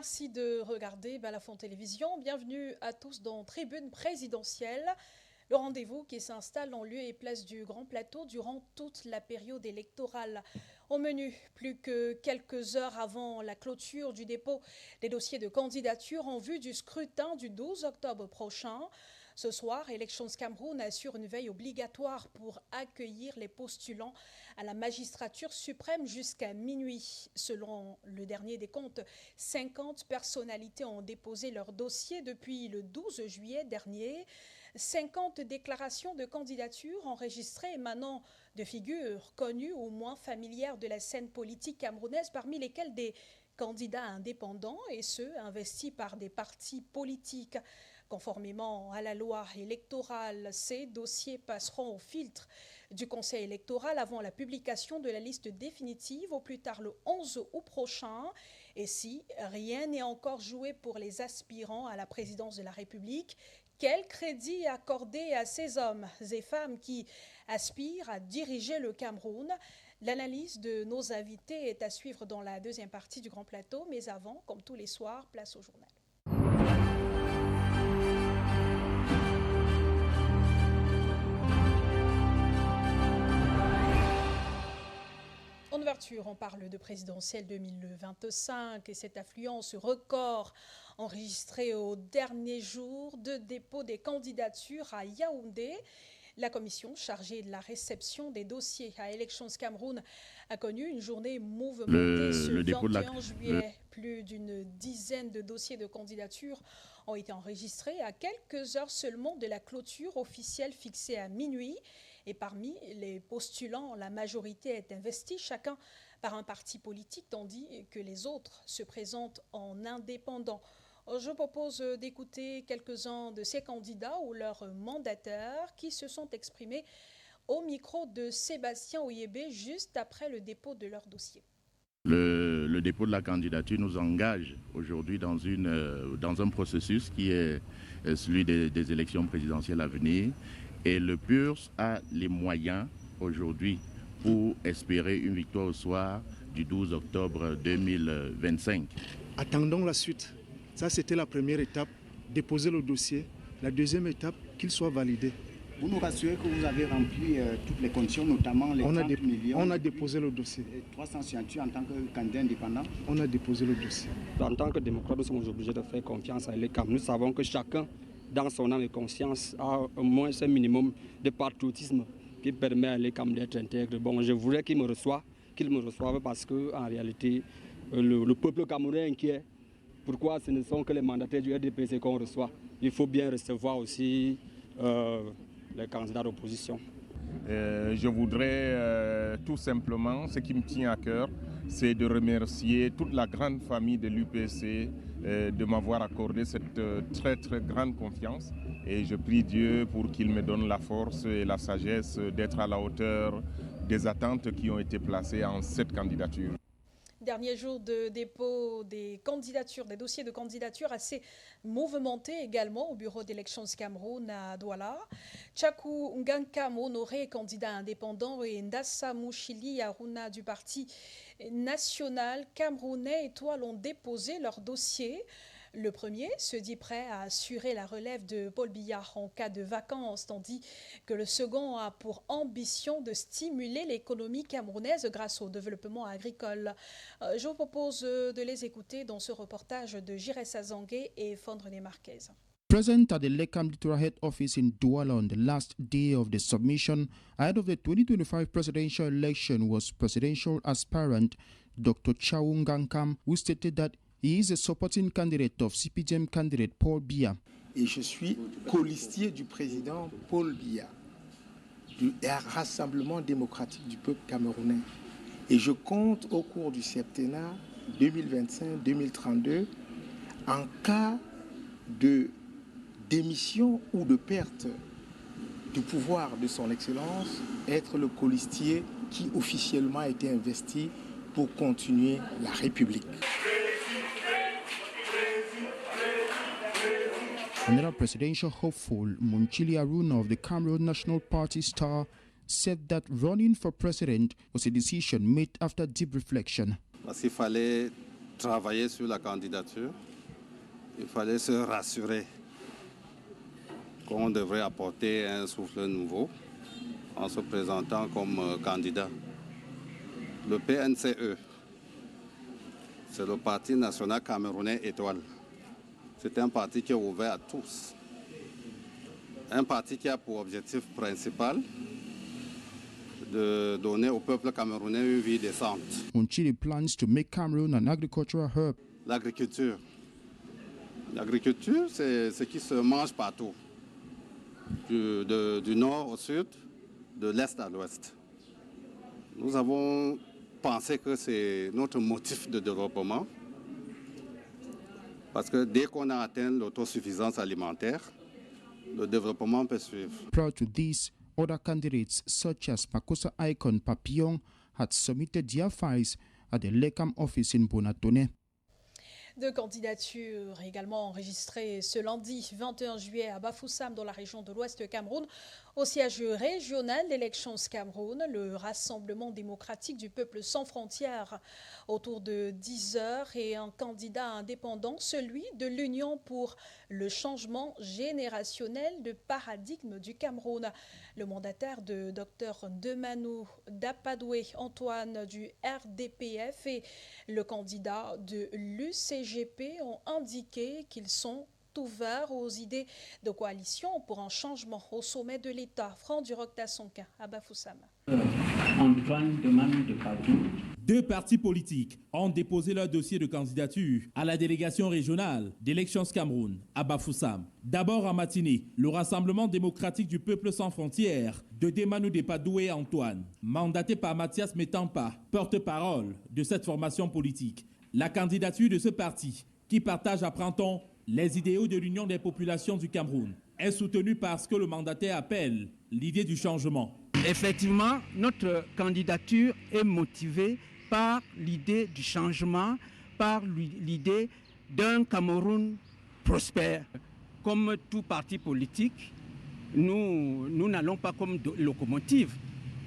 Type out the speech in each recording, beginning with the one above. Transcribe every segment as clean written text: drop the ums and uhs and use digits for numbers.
Merci de regarder Balafon Télévision. Bienvenue à tous dans Tribune présidentielle. Le rendez-vous qui s'installe en lieu et place du Grand Plateau durant toute la période électorale. Au menu, plus que quelques heures avant la clôture du dépôt des dossiers de candidature en vue du scrutin du 12 octobre prochain. Ce soir, Elections Cameroun assure une veille obligatoire pour accueillir les postulants à la magistrature suprême jusqu'à minuit. Selon le dernier décompte, 50 personnalités ont déposé leur dossier depuis le 12 juillet dernier. 50 déclarations de candidature enregistrées émanant de figures connues ou moins familières de la scène politique camerounaise, parmi lesquelles des candidats indépendants et ceux investis par des partis politiques. Conformément à la loi électorale, ces dossiers passeront au filtre du Conseil électoral avant la publication de la liste définitive au plus tard le 11 août prochain. Et si rien n'est encore joué pour les aspirants à la présidence de la République, quel crédit accorder à ces hommes et femmes qui aspirent à diriger le Cameroun? L'analyse de nos invités est à suivre dans la deuxième partie du Grand Plateau, mais avant, comme tous les soirs, place au journal. En ouverture, on parle de présidentielle 2025 et cette affluence record enregistrée au dernier jour de dépôt des candidatures à Yaoundé. La commission chargée de la réception des dossiers à Elections Cameroun a connu une journée mouvementée ce 21 juillet. Plus d'une dizaine de dossiers de candidature ont été enregistrés à quelques heures seulement de la clôture officielle fixée à minuit. Et parmi les postulants, la majorité est investie, chacun par un parti politique, tandis que les autres se présentent en indépendants. Je propose d'écouter quelques-uns de ces candidats ou leurs mandataires qui se sont exprimés au micro de Sébastien Oyébé juste après le dépôt de leur dossier. Le dépôt de la candidature nous engage aujourd'hui dans un processus qui est celui des élections présidentielles à venir. Et le PURS a les moyens aujourd'hui pour espérer une victoire au soir du 12 octobre 2025. Attendons la suite. Ça, c'était la première étape, déposer le dossier. La deuxième étape, qu'il soit validé. Vous nous rassurez que vous avez rempli toutes les conditions, notamment les 30 millions. On a déposé le dossier. 300 signatures en tant que candidat indépendant. On a déposé le dossier. En tant que démocrate, nous sommes obligés de faire confiance à l'ECAM. Nous savons que chacun, dans son âme et conscience, a au moins un minimum de patriotisme qui permet à l'ECAM d'être intègre. Bon, je voudrais qu'il me reçoive parce qu'en réalité, le peuple camerounais est inquiet. Pourquoi ce ne sont que les mandataires du RDPC qu'on reçoit? Il faut bien recevoir aussi les candidats d'opposition. Je voudrais tout simplement, ce qui me tient à cœur, c'est de remercier toute la grande famille de l'UPC de m'avoir accordé cette très très grande confiance. Et je prie Dieu pour qu'il me donne la force et la sagesse d'être à la hauteur des attentes qui ont été placées en cette candidature. Dernier jour de dépôt des candidatures, des dossiers de candidature assez mouvementés également au bureau d'Elections Cameroun à Douala. Tchakou Ngankam Honoré, candidat indépendant, et Ndassa Mouchili Aruna du Parti national camerounais Étoile ont déposé leur dossier. Le premier se dit prêt à assurer la relève de Paul Biya en cas de vacances, tandis que le second a pour ambition de stimuler l'économie camerounaise grâce au développement agricole. Je vous propose de les écouter dans ce reportage de Jiressa Zangué et Fondre des Marquez. Present at the Lekam Electoral Head Office in Douala on the last day of the submission ahead of the 2025 presidential election was presidential aspirant Dr. Tchakou Ngankam, who stated that he is a supporting candidate of CPDM candidate Paul Biya. Et je suis colistier du président Paul Biya, du Rassemblement démocratique du peuple camerounais. Et je compte au cours du septennat 2025-2032, en cas de démission ou de perte du pouvoir de son Excellence, être le colistier qui officiellement a été investi pour continuer la République. Another presidential hopeful, Munchili Aruna of the Cameroon National Party star, said that running for president was a decision made after deep reflection. Parce qu'il fallait travailler sur la candidature, il fallait se rassurer qu'on devrait apporter un souffle nouveau en se présentant comme candidat. Le PNCE, c'est le Parti national camerounais Étoile. C'est un parti qui est ouvert à tous. Un parti qui a pour objectif principal de donner au peuple camerounais une vie décente. Chile plans to make Cameroon an agricultural hub. L'agriculture. L'agriculture, c'est ce qui se mange partout. Du nord au sud, de l'est à l'ouest. Nous avons pensé que c'est notre motif de développement. Parce que dès qu'on a atteint l'autosuffisance alimentaire, le développement peut suivre. Prior to this, other candidates such as Makossa Icon Papillon had submitted their files at the LECAM office in Bonatone. Deux candidatures également enregistrées ce lundi 21 juillet à Bafoussam dans la région de l'Ouest Cameroun. Au siège régional d'Elections Cameroun, le Rassemblement démocratique du peuple sans frontières autour de 10 heures et un candidat indépendant, celui de l'Union pour le changement générationnel de paradigme du Cameroun. Le mandataire de Dr Demano Dapadoué Antoine du RDPF et le candidat de l'UCGP ont indiqué qu'ils sont ouverts aux idées de coalition pour un changement au sommet de l'État. Franck Duroc-Tassonka à Bafoussam. Deux partis politiques ont déposé leur dossier de candidature à la délégation régionale d'Elections Cameroun à Bafoussam. D'abord en matinée, le Rassemblement démocratique du peuple sans frontières de Demano Dapadoué Antoine, mandaté par Mathias Metampa, porte-parole de cette formation politique. La candidature de ce parti, qui partage, apprend-on, les idéaux de l'Union des populations du Cameroun, est soutenue parce que le mandataire appelle l'idée du changement. Effectivement, notre candidature est motivée par l'idée du changement, par l'idée d'un Cameroun prospère. Comme tout parti politique, nous n'allons pas comme locomotive.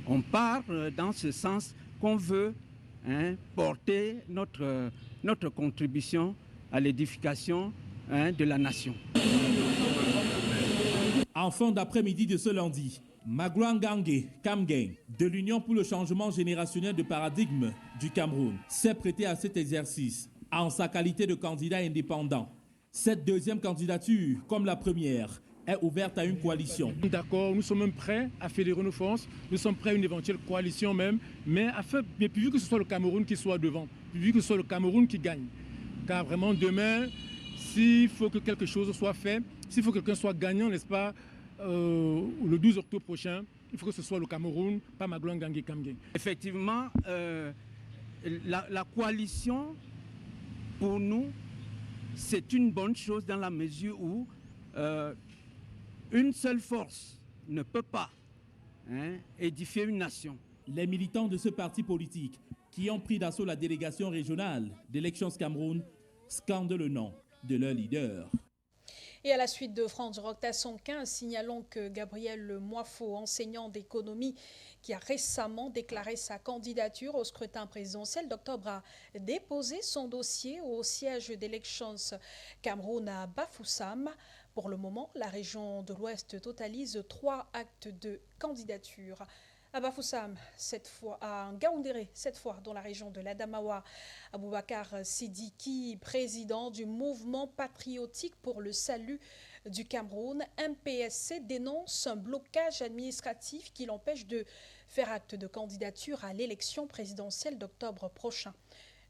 On part dans ce sens qu'on veut porter notre contribution à l'édification de la nation. En fin d'après-midi de ce lundi, Magouan Gangue Kamgen, de l'Union pour le changement générationnel de paradigme du Cameroun, s'est prêté à cet exercice en sa qualité de candidat indépendant. Cette deuxième candidature, comme la première, est ouverte à une coalition. D'accord, nous sommes même prêts à fédérer nos forces, nous sommes prêts à une éventuelle coalition même, mais pourvu que ce soit le Cameroun qui soit devant, pourvu que ce soit le Cameroun qui gagne. Car vraiment demain, s'il faut que quelque chose soit fait, s'il faut que quelqu'un soit gagnant, n'est-ce pas, le 12 octobre prochain, il faut que ce soit le Cameroun, pas Magouan Gangue Kamgen. Effectivement, la coalition, pour nous, c'est une bonne chose dans la mesure où une seule force ne peut pas édifier une nation. Les militants de ce parti politique qui ont pris d'assaut la délégation régionale d'Elections Cameroun scandent le nom de leur leader. Et à la suite de Franck Duroc-Tassonka, signalons que Gabriel Moifo, enseignant d'économie qui a récemment déclaré sa candidature au scrutin présidentiel d'octobre, a déposé son dossier au siège d'Elections Cameroun à Bafoussam. Pour le moment, la région de l'Ouest totalise 3 actes de candidature. À Bafoussam, cette fois, à Ngaoundéré, cette fois dans la région de l'Adamawa, Aboubakar Sidiki, président du mouvement patriotique pour le salut du Cameroun, MPSC, dénonce un blocage administratif qui l'empêche de faire acte de candidature à l'élection présidentielle d'octobre prochain.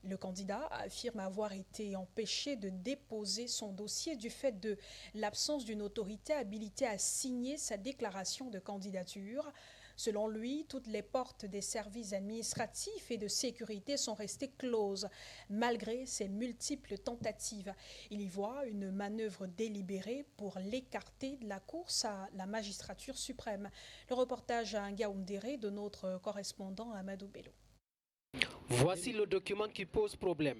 Le candidat affirme avoir été empêché de déposer son dossier du fait de l'absence d'une autorité habilitée à signer sa déclaration de candidature. Selon lui, toutes les portes des services administratifs et de sécurité sont restées closes, malgré ses multiples tentatives. Il y voit une manœuvre délibérée pour l'écarter de la course à la magistrature suprême. Le reportage à Ngaoundéré de notre correspondant Amadou Bello. Voici le document qui pose problème.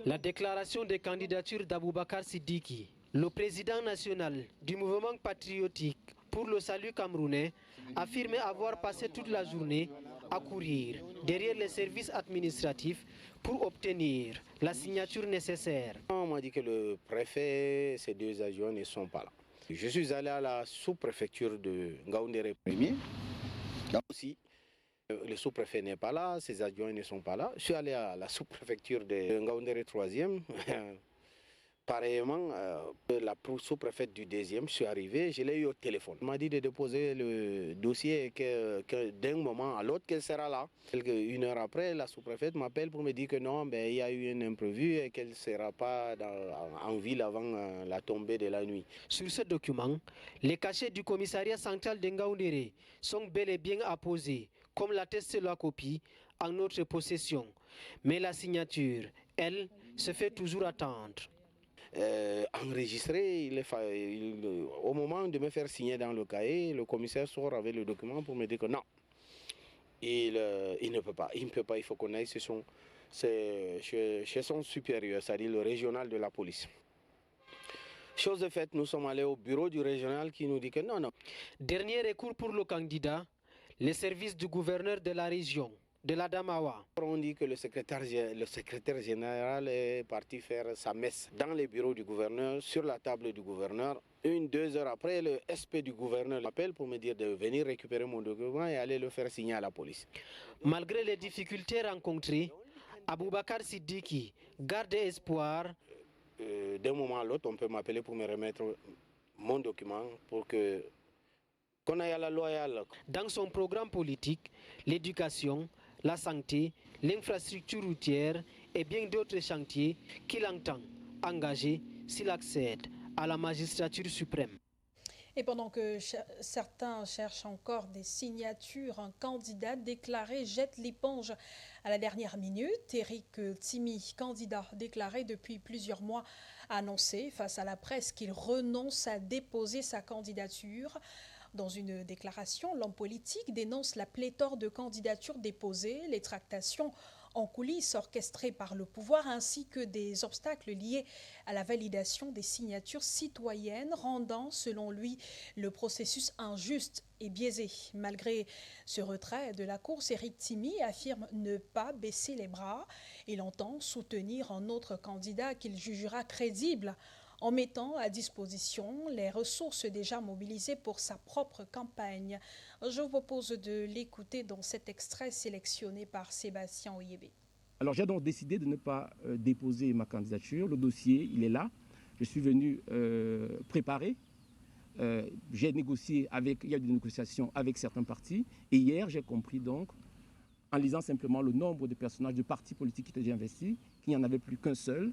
La déclaration de candidature d'Aboubakar Sidiki, le président national du mouvement patriotique pour le salut camerounais, affirmait avoir passé toute la journée accourir derrière les services administratifs pour obtenir la signature nécessaire. On m'a dit que le préfet, ces deux adjoints ne sont pas là. Je suis allé à la sous-préfecture de Ngaoundéré 1er. Là aussi, le sous-préfet n'est pas là, ses adjoints ne sont pas là. Je suis allé à la sous-préfecture de Ngaoundéré 3e. Pareillement, la sous-préfète du 2e, je suis arrivé, je l'ai eu au téléphone. Elle m'a dit de déposer le dossier et que d'un moment à l'autre, qu'elle sera là. Une heure après, la sous-préfète m'appelle pour me dire que non, il y a eu un imprévu et qu'elle ne sera pas en ville avant la tombée de la nuit. Sur ce document, les cachets du commissariat central de Ngaoundéré sont bel et bien apposés, comme l'atteste la copie, en notre possession. Mais la signature, elle, se fait toujours attendre. Enregistré, au moment de me faire signer dans le cahier, le commissaire sort avec le document pour me dire que non, il ne peut pas, il faut qu'on aille chez son supérieur, c'est-à-dire le régional de la police. Chose de faite, nous sommes allés au bureau du régional qui nous dit que non. Dernier recours pour le candidat, les services du gouverneur de la région, de la Damawa. On dit que le secrétaire général est parti faire sa messe dans les bureaux du gouverneur, sur la table du gouverneur. 2 heures après, le SP du gouverneur m'appelle pour me dire de venir récupérer mon document et aller le faire signer à la police. Malgré les difficultés rencontrées, Aboubakar Siddiqui garde espoir. D'un moment à l'autre, on peut m'appeler pour me remettre mon document pour qu'on aille à la loyale. Dans son programme politique, l'éducation, la santé, l'infrastructure routière et bien d'autres chantiers qu'il entend engager s'il accède à la magistrature suprême. Et pendant que certains cherchent encore des signatures, un candidat déclaré jette l'éponge à la dernière minute. Éric Timi, candidat déclaré depuis plusieurs mois, a annoncé face à la presse qu'il renonce à déposer sa candidature. Dans une déclaration, l'homme politique dénonce la pléthore de candidatures déposées, les tractations en coulisses orchestrées par le pouvoir ainsi que des obstacles liés à la validation des signatures citoyennes, rendant, selon lui, le processus injuste et biaisé. Malgré ce retrait de la course, Éric Timi affirme ne pas baisser les bras. Il entend soutenir un autre candidat qu'il jugera crédible en mettant à disposition les ressources déjà mobilisées pour sa propre campagne. Je vous propose de l'écouter dans cet extrait sélectionné par Sébastien Oyébé. Alors j'ai donc décidé de ne pas déposer ma candidature. Le dossier, il est là. Je suis venu préparer. J'ai négocié il y a eu des négociations avec certains partis. Et hier, j'ai compris donc, en lisant simplement le nombre de personnages de partis politiques qui étaient déjà investis, qu'il n'y en avait plus qu'un seul.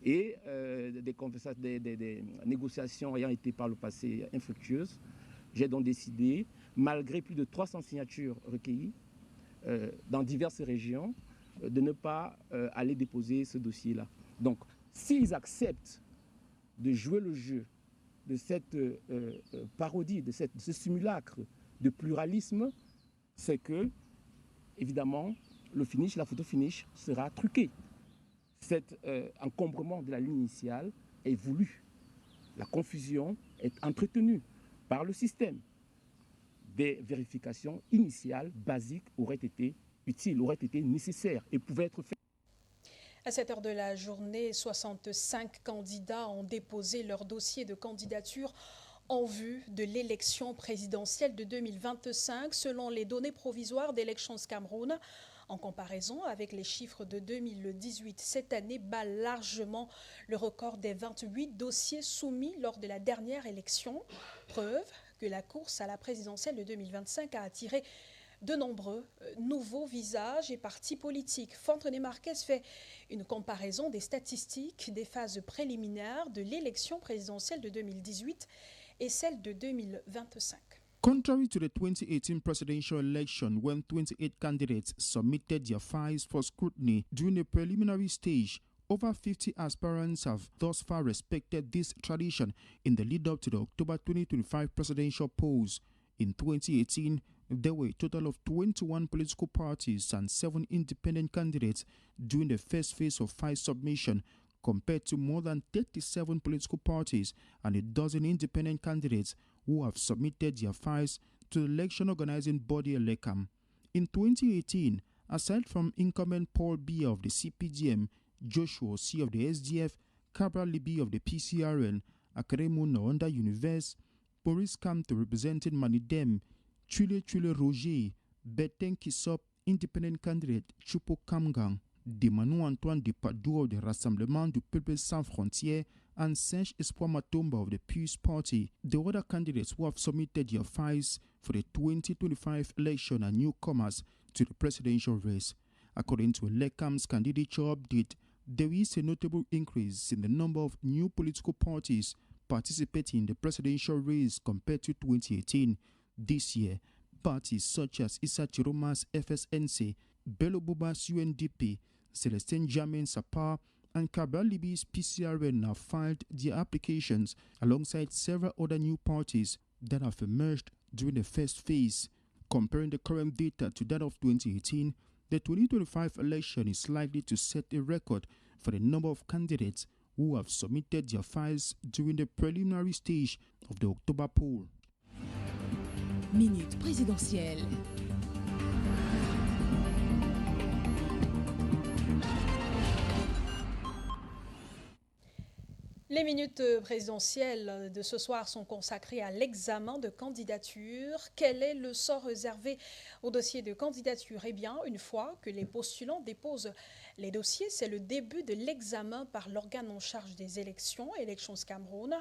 Et des négociations ayant été par le passé infructueuses, j'ai donc décidé, malgré plus de 300 signatures recueillies dans diverses régions, de ne pas aller déposer ce dossier-là. Donc, s'ils acceptent de jouer le jeu de cette parodie, de ce simulacre de pluralisme, c'est que, évidemment, la photo finish sera truquée. Cet encombrement de la ligne initiale est voulu. La confusion est entretenue par le système. Des vérifications initiales, basiques, auraient été utiles, auraient été nécessaires et pouvaient être faites. À cette heure de la journée, 65 candidats ont déposé leur dossier de candidature en vue de l'élection présidentielle de 2025, selon les données provisoires d'Elections Cameroun. En comparaison avec les chiffres de 2018, cette année bat largement le record des 28 dossiers soumis lors de la dernière élection. Preuve que la course à la présidentielle de 2025 a attiré de nombreux nouveaux visages et partis politiques. Fontenay Marquez fait une comparaison des statistiques des phases préliminaires de l'élection présidentielle de 2018 et celle de 2025. Contrary to the 2018 presidential election, when 28 candidates submitted their files for scrutiny during the preliminary stage, over 50 aspirants have thus far respected this tradition in the lead-up to the October 2025 presidential polls. In 2018, there were a total of 21 political parties and 7 independent candidates during the first phase of file submission, compared to more than 37 political parties and a dozen independent candidates who have submitted their files to the election organizing body ELECAM. In 2018, aside from incumbent Paul Biya of the CPDM, Joshua C. of the SDF, Cabral Libby of the PCRN, Akeremu Nawanda Universe, Boris Kamto representing Manidem, Chule Roger, Beten Kisop, independent candidate Chupo Kamgang, Demanu Antoine de Padoua of the Rassemblement du Peuple Sans Frontières, and Serge Espoir Matomba of the Peace Party. The other candidates who have submitted their files for the 2025 election are newcomers to the presidential race. According to LECAM's candidature update, there is a notable increase in the number of new political parties participating in the presidential race compared to 2018. This year, parties such as Issa Chiroma's FSNC, Bello Buba's UNDP, Celestin Jamin Sapar, and Cabral Libby's PCRN have filed their applications alongside several other new parties that have emerged during the first phase. Comparing the current data to that of 2018, the 2025 election is likely to set a record for the number of candidates who have submitted their files during the preliminary stage of the October poll. Minute présidentielle. Les minutes présidentielles de ce soir sont consacrées à l'examen de candidature. Quel est le sort réservé au dossier de candidature? Eh bien, une fois que les postulants déposent les dossiers, c'est le début de l'examen par l'organe en charge des élections, Elections Cameroun.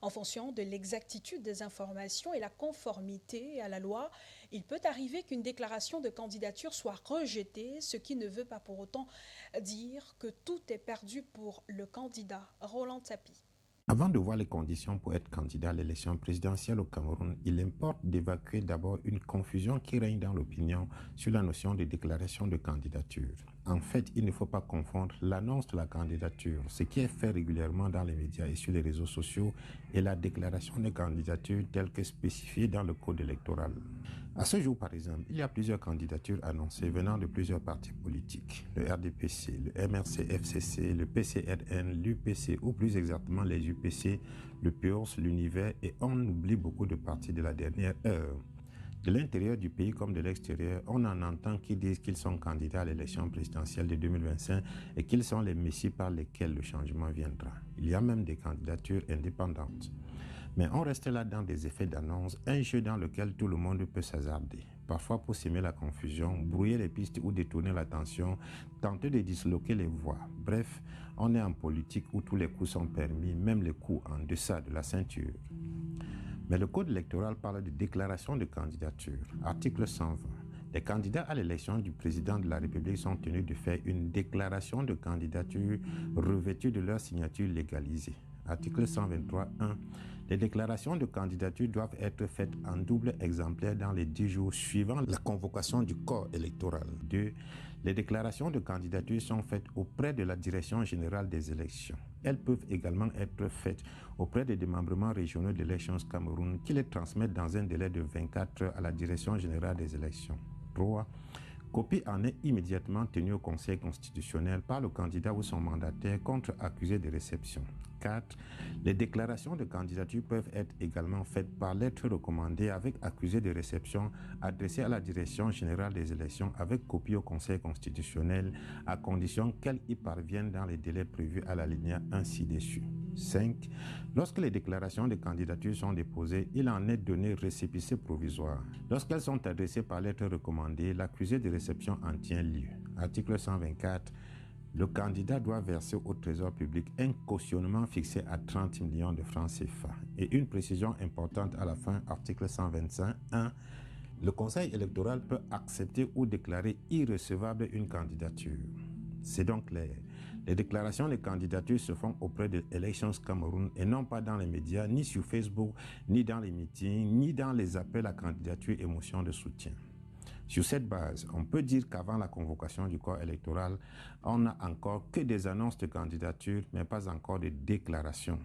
En fonction de l'exactitude des informations et la conformité à la loi, il peut arriver qu'une déclaration de candidature soit rejetée, ce qui ne veut pas pour autant dire que tout est perdu pour le candidat. Roland Tapi. Avant de voir les conditions pour être candidat à l'élection présidentielle au Cameroun, il importe d'évacuer d'abord une confusion qui règne dans l'opinion sur la notion de déclaration de candidature. En fait, il ne faut pas confondre l'annonce de la candidature, ce qui est fait régulièrement dans les médias et sur les réseaux sociaux, et la déclaration de candidature telle que spécifiée dans le code électoral. À ce jour, par exemple, il y a plusieurs candidatures annoncées venant de plusieurs partis politiques. Le RDPC, le MRC-FCC, le PCRN, l'UPC, ou plus exactement les UPC, le PURS, l'Univers, et on oublie beaucoup de partis de la dernière heure. De l'intérieur du pays comme de l'extérieur, on en entend qui disent qu'ils sont candidats à l'élection présidentielle de 2025 et qu'ils sont les messies par lesquels le changement viendra. Il y a même des candidatures indépendantes. Mais on reste là dans des effets d'annonce, un jeu dans lequel tout le monde peut s'hasarder. Parfois pour semer la confusion, brouiller les pistes ou détourner l'attention, tenter de disloquer les voix. Bref, on est en politique où tous les coups sont permis, même les coups en deçà de la ceinture. Mais le code électoral parle de déclaration de candidature. Article 120. Les candidats à l'élection du président de la République sont tenus de faire une déclaration de candidature revêtue de leur signature légalisée. Article 123.1. Les déclarations de candidature doivent être faites en double exemplaire dans les 10 jours suivant la convocation du corps électoral. 2. Les déclarations de candidature sont faites auprès de la Direction générale des élections. Elles peuvent également être faites auprès des démembrements régionaux d'Elections Cameroun qui les transmettent dans un délai de 24 heures à la Direction générale des élections. 3. Copie en est immédiatement tenue au Conseil constitutionnel par le candidat ou son mandataire contre accusé de réception. 4. Les déclarations de candidature peuvent être également faites par lettre recommandée avec accusé de réception adressée à la Direction générale des élections avec copie au Conseil constitutionnel à condition qu'elle y parvienne dans les délais prévus à l'alinéa 1 ci-dessus. 5. Lorsque les déclarations de candidature sont déposées, il en est donné récépissé provisoire. Lorsqu'elles sont adressées par lettre recommandée, l'accusé de réception en tient lieu. Article 124. Le candidat doit verser au Trésor public un cautionnement fixé à 30 millions de francs CFA. Et une précision importante à la fin, article 125.1, le Conseil électoral peut accepter ou déclarer irrecevable une candidature. C'est donc clair. Les déclarations de candidature se font auprès de Elections Cameroun et non pas dans les médias, ni sur Facebook, ni dans les meetings, ni dans les appels à candidature et motions de soutien. Sur cette base, on peut dire qu'avant la convocation du corps électoral, on n'a encore que des annonces de candidature, mais pas encore de déclarations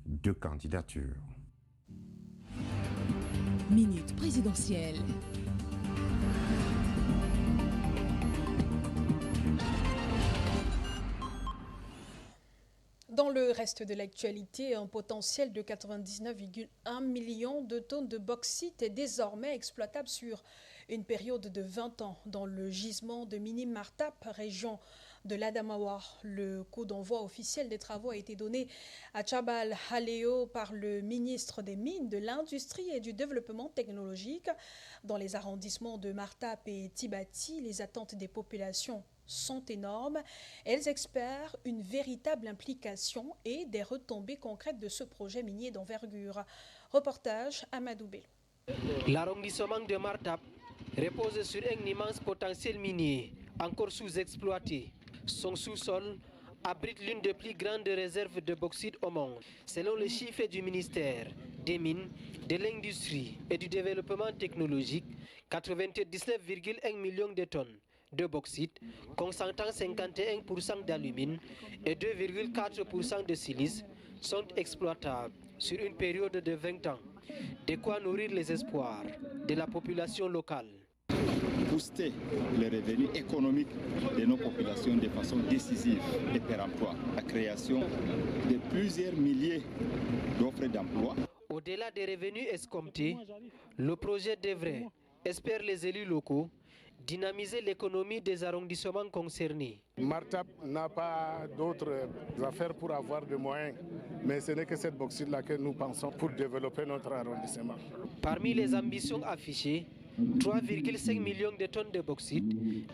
de candidature. Minute présidentielle. Dans le reste de l'actualité, un potentiel de 99,1 millions de tonnes de bauxite est désormais exploitable sur Une période de 20 ans dans le gisement de Mini Martap, région de l'Adamawa. Le coup d'envoi officiel des travaux a été donné à Tchabal Haléo par le ministre des Mines, de l'Industrie et du Développement technologique. Dans les arrondissements de Martap et Tibati, les attentes des populations sont énormes. Elles espèrent une véritable implication et des retombées concrètes de ce projet minier d'envergure. Reportage Amadou Bello. L'arrondissement de Martap repose sur un immense potentiel minier, encore sous-exploité. Son sous-sol abrite l'une des plus grandes réserves de bauxite au monde. Selon les chiffres du ministère des Mines, de l'Industrie et du Développement technologique, 99,1 millions de tonnes de bauxite, concentrant 51% d'alumine et 2,4% de silice, sont exploitables sur une période de 20 ans. De quoi nourrir les espoirs de la population locale. Booster les revenus économiques de nos populations de façon décisive et per emploi. La création de plusieurs milliers d'offres d'emploi. Au-delà des revenus escomptés, le projet devrait, espèrent les élus locaux, dynamiser l'économie des arrondissements concernés. Martap n'a pas d'autres affaires pour avoir de moyens, mais ce n'est que cette bauxite-là que nous pensons pour développer notre arrondissement. Parmi les ambitions affichées, 3,5 millions de tonnes de bauxite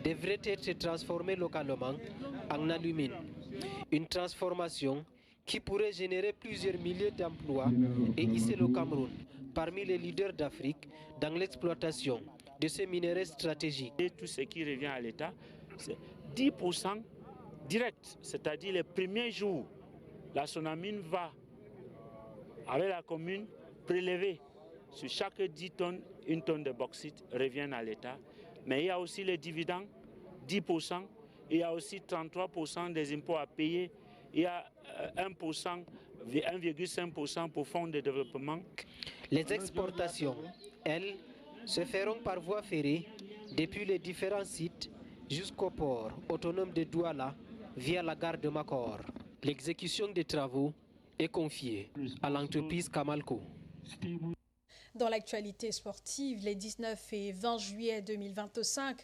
devraient être transformées localement en alumine. Une transformation qui pourrait générer plusieurs milliers d'emplois et hisser le Cameroun parmi les leaders d'Afrique dans l'exploitation de ces minerais stratégiques. Et tout ce qui revient à l'État, c'est 10% direct, c'est-à-dire les premiers jours, la Sonamine va, avec la commune, prélever sur chaque 10 tonnes, une tonne de bauxite revient à l'État. Mais il y a aussi les dividendes, 10%, il y a aussi 33% des impôts à payer, il y a 1,5% pour fonds de développement. Les exportations, elles, se feront par voie ferrée depuis les différents sites jusqu'au port autonome de Douala via la gare de Makor. L'exécution des travaux est confiée à l'entreprise Kamalco. Dans l'actualité sportive, les 19 et 20 juillet 2025,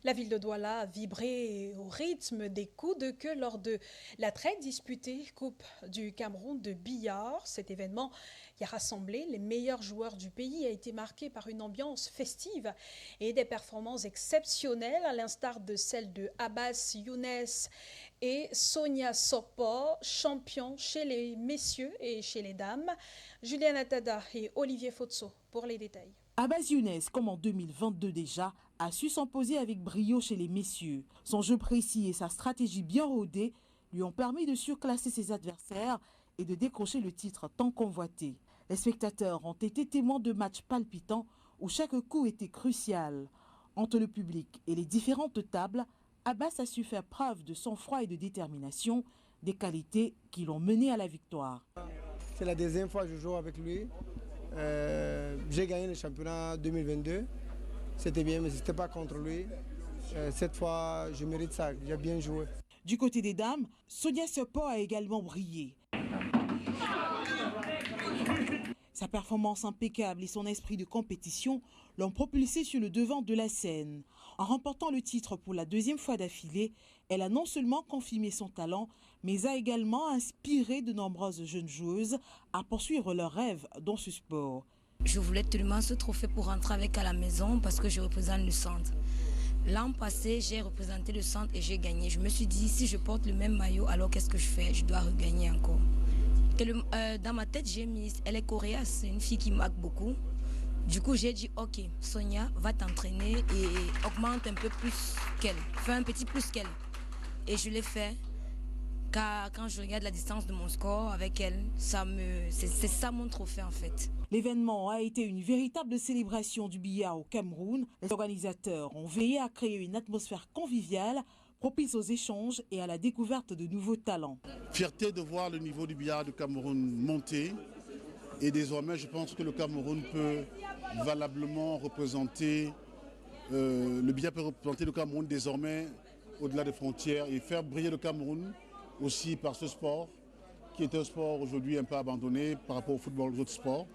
la ville de Douala a vibré au rythme des coups de queue lors de la très disputée Coupe du Cameroun de billard. Cet événement qui a rassemblé les meilleurs joueurs du pays a été marqué par une ambiance festive et des performances exceptionnelles, à l'instar de celles de Abbas Younes et Sonia Sopo, champions chez les messieurs et chez les dames. Julien Atada et Olivier Fotso pour les détails. Abbas Younes, comme en 2022 déjà, a su s'imposer avec brio chez les messieurs. Son jeu précis et sa stratégie bien rodée lui ont permis de surclasser ses adversaires et de décrocher le titre tant convoité. Les spectateurs ont été témoins de matchs palpitants où chaque coup était crucial. Entre le public et les différentes tables, Abbas a su faire preuve de sang-froid et de détermination, des qualités qui l'ont mené à la victoire. C'est la deuxième fois que je joue avec lui. J'ai gagné le championnat 2022. C'était bien, mais ce n'était pas contre lui. Cette fois, je mérite ça. J'ai bien joué. Du côté des dames, Sonia Sopo a également brillé. Sa performance impeccable et son esprit de compétition l'ont propulsée sur le devant de la scène. En remportant le titre pour la deuxième fois d'affilée, elle a non seulement confirmé son talent, mais a également inspiré de nombreuses jeunes joueuses à poursuivre leurs rêves dans ce sport. Je voulais tellement ce trophée pour rentrer avec à la maison parce que je représente le centre. L'an passé, j'ai représenté le centre et j'ai gagné. Je me suis dit, si je porte le même maillot, alors qu'est-ce que je fais? Je dois regagner encore. Dans ma tête, j'ai mis, elle est coréenne, c'est une fille qui marque beaucoup. Du coup, j'ai dit, ok, Sonia, va t'entraîner et augmente un peu plus qu'elle. Fais un petit plus qu'elle. Et je l'ai fait, car quand je regarde la distance de mon score avec elle, c'est ça mon trophée en fait. L'événement a été une véritable célébration du billard au Cameroun. Les organisateurs ont veillé à créer une atmosphère conviviale, propice aux échanges et à la découverte de nouveaux talents. Fierté de voir le niveau du billard du Cameroun monter. Et désormais, je pense que le Cameroun peut valablement représenter, le billard peut représenter le Cameroun désormais au-delà des frontières et faire briller le Cameroun aussi par ce sport, qui est un sport aujourd'hui un peu abandonné par rapport au football, aux autres sports.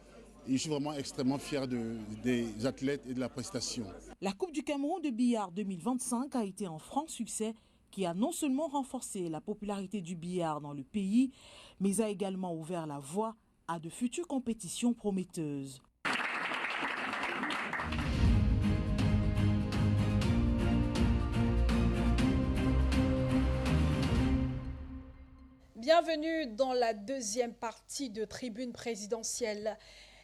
Et je suis vraiment extrêmement fier des athlètes et de la prestation. La Coupe du Cameroun de billard 2025 a été un franc succès qui a non seulement renforcé la popularité du billard dans le pays, mais a également ouvert la voie à de futures compétitions prometteuses. Bienvenue dans la deuxième partie de Tribune présidentielle.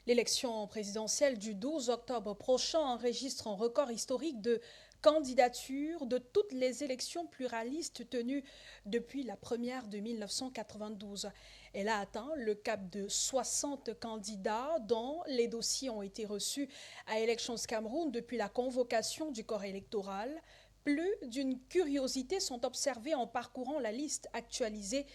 L'élection présidentielle du 12 octobre prochain enregistre un record historique de candidatures de toutes les élections pluralistes tenues depuis la première de 1992. Elle a atteint le cap de 60 candidats dont les dossiers ont été reçus à Elections Cameroun depuis la convocation du corps électoral. Plus d'une curiosité sont observées en parcourant la liste actualisée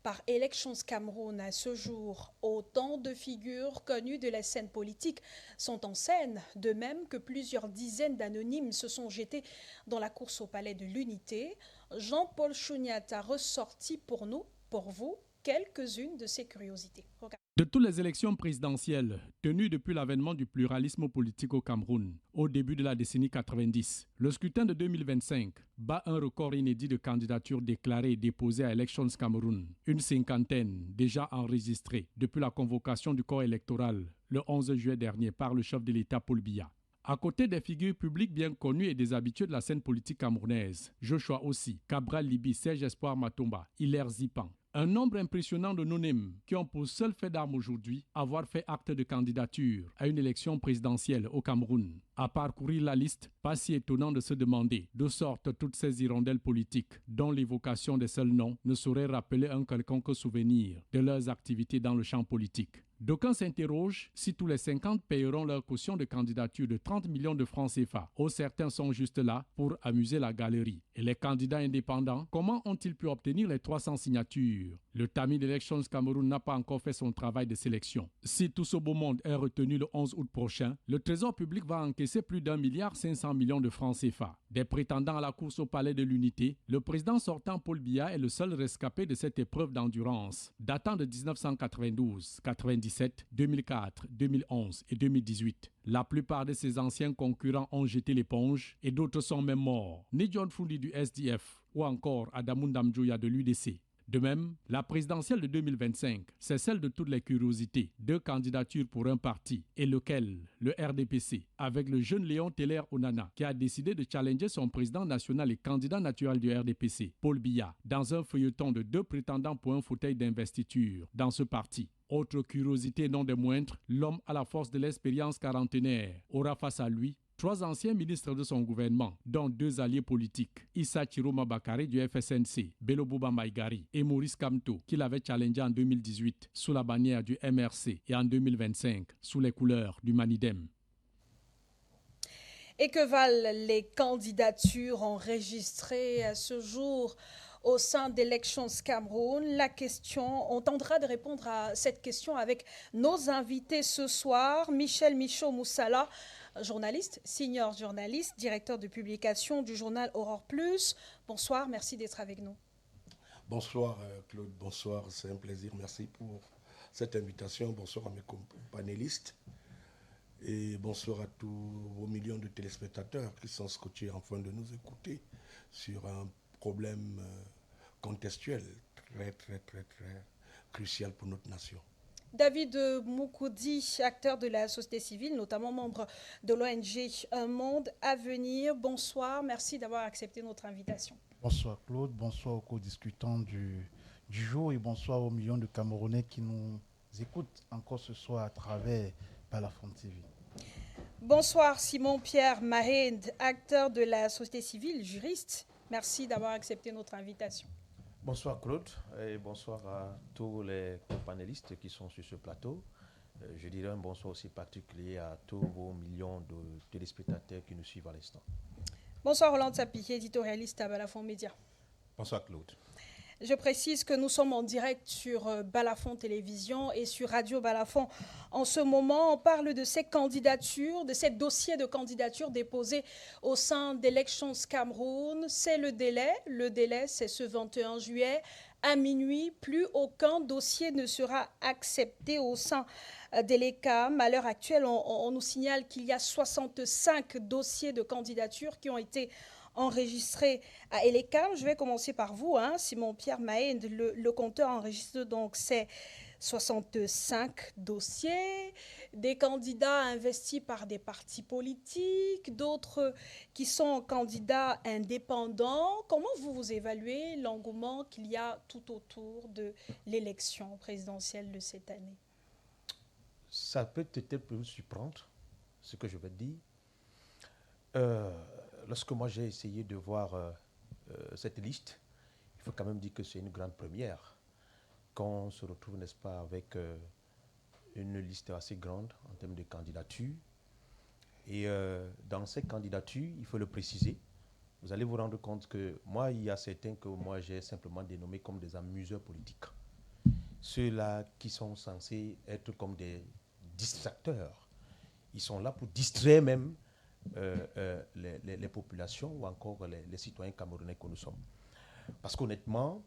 par Elections Cameroun. À ce jour, autant de figures connues de la scène politique sont en scène, de même que plusieurs dizaines d'anonymes se sont jetés dans la course au Palais de l'Unité. Jean-Paul Chouniat a ressorti pour nous, pour vous, quelques-unes de ces curiosités. De toutes les élections présidentielles tenues depuis l'avènement du pluralisme politique au Cameroun, au début de la décennie 90, le scrutin de 2025 bat un record inédit de candidatures déclarées et déposées à Elections Cameroun, une cinquantaine déjà enregistrées depuis la convocation du corps électoral le 11 juillet dernier par le chef de l'État Paul Biya. À côté des figures publiques bien connues et des habitués de la scène politique camerounaise, Joshua Ossi, Cabral Libi, Serge Espoir Matomba, Hilaire Zipan. Un nombre impressionnant de non-nèmes qui ont pour seul fait d'armes aujourd'hui avoir fait acte de candidature à une élection présidentielle au Cameroun. À parcourir la liste, pas si étonnant de se demander d'où sortent toutes ces hirondelles politiques dont l'évocation des seuls noms ne saurait rappeler un quelconque souvenir de leurs activités dans le champ politique. D'aucuns s'interrogent si tous les 50 payeront leur caution de candidature de 30 millions de francs CFA. Ou certains sont juste là pour amuser la galerie. Et les candidats indépendants, comment ont-ils pu obtenir les 300 signatures? Le tamis d'Elections Cameroun n'a pas encore fait son travail de sélection. Si tout ce beau monde est retenu le 11 août prochain, le Trésor public va encaisser plus d'1,5 milliard de francs CFA. Des prétendants à la course au Palais de l'Unité, le président sortant Paul Biya est le seul rescapé de cette épreuve d'endurance, datant de 1992, 97, 2004, 2011 et 2018. La plupart de ses anciens concurrents ont jeté l'éponge et d'autres sont même morts. Ni John Fundi du SDF ou encore Adamou Ndamdjouya de l'UDC. De même, la présidentielle de 2025, c'est celle de toutes les curiosités. 2 candidatures pour un parti, et lequel? Le RDPC, avec le jeune Léon Teller Onana, qui a décidé de challenger son président national et candidat naturel du RDPC, Paul Biya, dans un feuilleton de 2 prétendants pour un fauteuil d'investiture dans ce parti. Autre curiosité non des moindres, l'homme à la force de l'expérience quarantenaire aura face à lui 3 anciens ministres de son gouvernement, dont 2 alliés politiques, Issa Chiroma Bakari du FSNC, Bello Bouba Maïgari et Maurice Kamto, qui l'avait challengé en 2018 sous la bannière du MRC et en 2025 sous les couleurs du Manidem. Et que valent les candidatures enregistrées à ce jour au sein d'Elections Cameroun? La question, on tentera de répondre à cette question avec nos invités ce soir. Michel Michaud-Moussala, journaliste, senior journaliste, directeur de publication du journal Aurore Plus. Bonsoir, merci d'être avec nous. Bonsoir Claude, bonsoir, c'est un plaisir, merci pour cette invitation. Bonsoir à mes panélistes et bonsoir à tous vos millions de téléspectateurs qui sont scotchés en train de nous écouter sur un problème contextuel très crucial pour notre nation. David Moukoudi, acteur de la société civile, notamment membre de l'ONG Un Monde à Venir. Bonsoir, merci d'avoir accepté notre invitation. Bonsoir Claude, bonsoir aux co-discutants du jour et bonsoir aux millions de Camerounais qui nous écoutent encore ce soir à travers Balafon TV. Bonsoir Simon-Pierre Mahend, acteur de la société civile, juriste. Merci d'avoir accepté notre invitation. Bonsoir Claude et bonsoir à tous les panélistes qui sont sur ce plateau. Je dirais un bonsoir aussi particulier à tous vos millions de téléspectateurs qui nous suivent à l'instant. Bonsoir Roland Sapi, éditorialiste à Balafon Média. Bonsoir Claude. Je précise que nous sommes en direct sur Balafon Télévision et sur Radio Balafon. En ce moment, on parle de ces candidatures, de ces dossiers de candidature déposés au sein d'Elections Cameroun. C'est le délai. Le délai, c'est ce 21 juillet à minuit, plus aucun dossier ne sera accepté au sein d'Elecam. À l'heure actuelle, on nous signale qu'il y a 65 dossiers de candidature qui ont été enregistrés à Elecam. Je vais commencer par vous, Simon-Pierre Mahène. Le compteur enregistre donc ces 65 dossiers, des candidats investis par des partis politiques, d'autres qui sont candidats indépendants. Comment vous évaluez l'engouement qu'il y a tout autour de l'élection présidentielle de cette année? Ça peut peut-être surprendre, ce que je vais dire. Lorsque moi j'ai essayé de voir cette liste, il faut quand même dire que c'est une grande première. Quand on se retrouve, n'est-ce pas, avec une liste assez grande en termes de candidatures. Et dans ces candidatures, il faut le préciser, vous allez vous rendre compte que moi, il y a certains que moi j'ai simplement dénommés comme des amuseurs politiques. Ceux-là qui sont censés être comme des distracteurs. Ils sont là pour distraire même les populations ou encore les citoyens camerounais que nous sommes. Parce qu'honnêtement,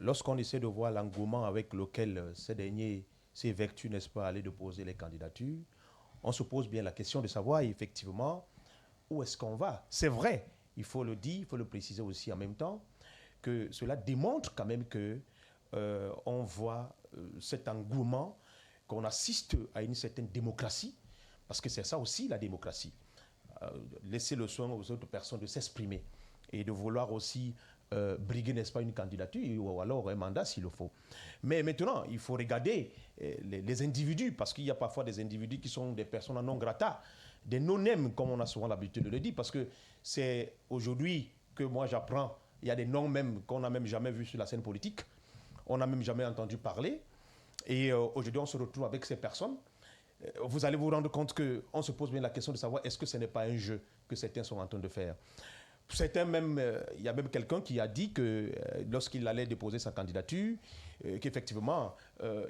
lorsqu'on essaie de voir l'engouement avec lequel ces derniers s'évertuent, n'est-ce pas, à aller déposer les candidatures, on se pose bien la question de savoir effectivement où est-ce qu'on va. C'est vrai, il faut le dire, il faut le préciser aussi en même temps, que cela démontre quand même que on voit cet engouement, qu'on assiste à une certaine démocratie, parce que c'est ça aussi la démocratie. Laisser le soin aux autres personnes de s'exprimer et de vouloir aussi briguer, n'est-ce pas, une candidature ou alors un mandat s'il le faut. Mais maintenant, il faut regarder les individus, parce qu'il y a parfois des individus qui sont des personnes non grata, des non-nèmes, comme on a souvent l'habitude de le dire, parce que c'est aujourd'hui que moi j'apprends, il y a des noms même qu'on n'a même jamais vus sur la scène politique, on n'a même jamais entendu parler, et aujourd'hui on se retrouve avec ces personnes. Vous allez vous rendre compte qu'on se pose bien la question de savoir est-ce que ce n'est pas un jeu que certains sont en train de faire. Certains même, il y a même quelqu'un qui a dit que lorsqu'il allait déposer sa candidature, qu'effectivement,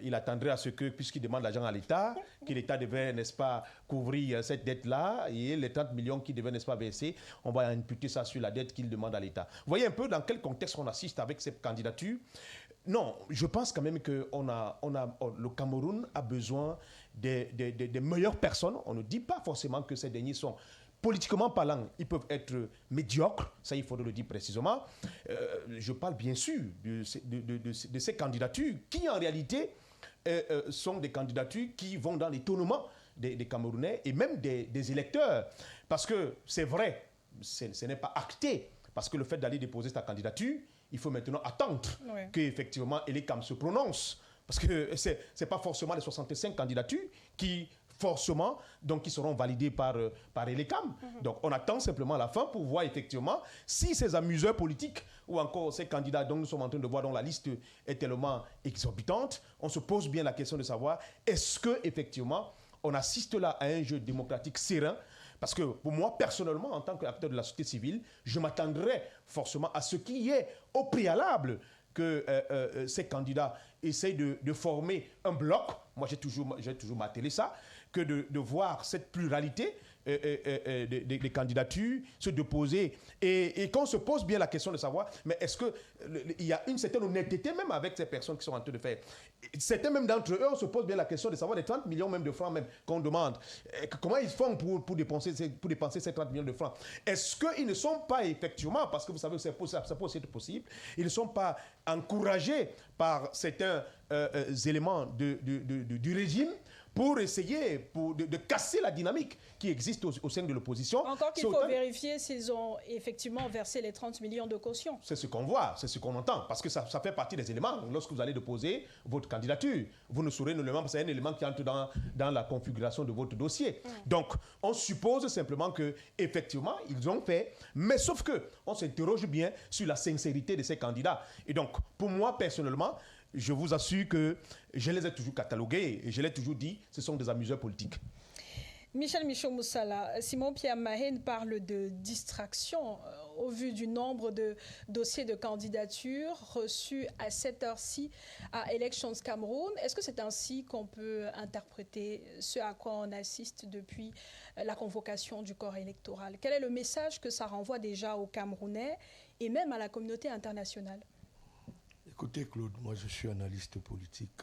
il attendrait à ce que, puisqu'il demande l'argent à l'État, que l'État devait, n'est-ce pas, couvrir cette dette-là, et les 30 millions qu'il devait, n'est-ce pas, verser, on va imputer ça sur la dette qu'il demande à l'État. Vous voyez un peu dans quel contexte on assiste avec cette candidature? Non, je pense quand même que le Cameroun a besoin des meilleures personnes. On ne dit pas forcément que ces derniers sont... Politiquement parlant, ils peuvent être médiocres, ça il faut le dire précisément. Je parle bien sûr de ces candidatures qui en réalité sont des candidatures qui vont dans l'étonnement des Camerounais et même des électeurs. Parce que c'est vrai, ce n'est pas acté, parce que le fait d'aller déposer sa candidature, il faut maintenant attendre qu'effectivement Elecam se prononce. Parce que ce n'est pas forcément les 65 candidatures qui... forcément, donc qui seront validés par Elecam. Donc on attend simplement la fin pour voir effectivement si ces amuseurs politiques ou encore ces candidats dont nous sommes en train de voir dont la liste est tellement exorbitante, on se pose bien la question de savoir est-ce que effectivement on assiste là à un jeu démocratique serein. Parce que pour moi, personnellement, en tant qu'acteur de la société civile, je m'attendrais forcément à ce qu'il y ait au préalable que ces candidats essayent de former un bloc. Moi, j'ai toujours martelé ça, que de voir cette pluralité des candidatures se déposer et qu'on se pose bien la question de savoir, mais est-ce qu'il y a une certaine honnêteté même avec ces personnes qui sont en train de faire. Certains même d'entre eux, on se pose bien la question de savoir les 30 millions même de francs même qu'on demande. Comment ils font pour dépenser ces 30 millions de francs? Est-ce qu'ils ne sont pas effectivement, parce que vous savez que ça peut aussi être possible, ils ne sont pas encouragés par certains éléments du régime pour essayer de casser la dynamique qui existe au sein de l'opposition. Encore qu'il faut vérifier s'ils ont effectivement versé les 30 millions de caution. C'est ce qu'on voit, c'est ce qu'on entend, parce que ça fait partie des éléments. Lorsque vous allez déposer votre candidature, vous ne saurez nullement, c'est un élément qui entre dans la configuration de votre dossier. Donc, on suppose simplement qu'effectivement, ils ont fait, mais sauf qu'on s'interroge bien sur la sincérité de ces candidats. Et donc, pour moi, personnellement, je vous assure que je les ai toujours catalogués et je l'ai toujours dit, ce sont des amuseurs politiques. Michel Michaud-Moussala, Simon-Pierre Mahène parle de distraction au vu du nombre de dossiers de candidature reçus à cette heure-ci à Elections Cameroun. Est-ce que c'est ainsi qu'on peut interpréter ce à quoi on assiste depuis la convocation du corps électoral? Quel est le message que ça renvoie déjà aux Camerounais et même à la communauté internationale? Écoutez, Claude, moi je suis analyste politique.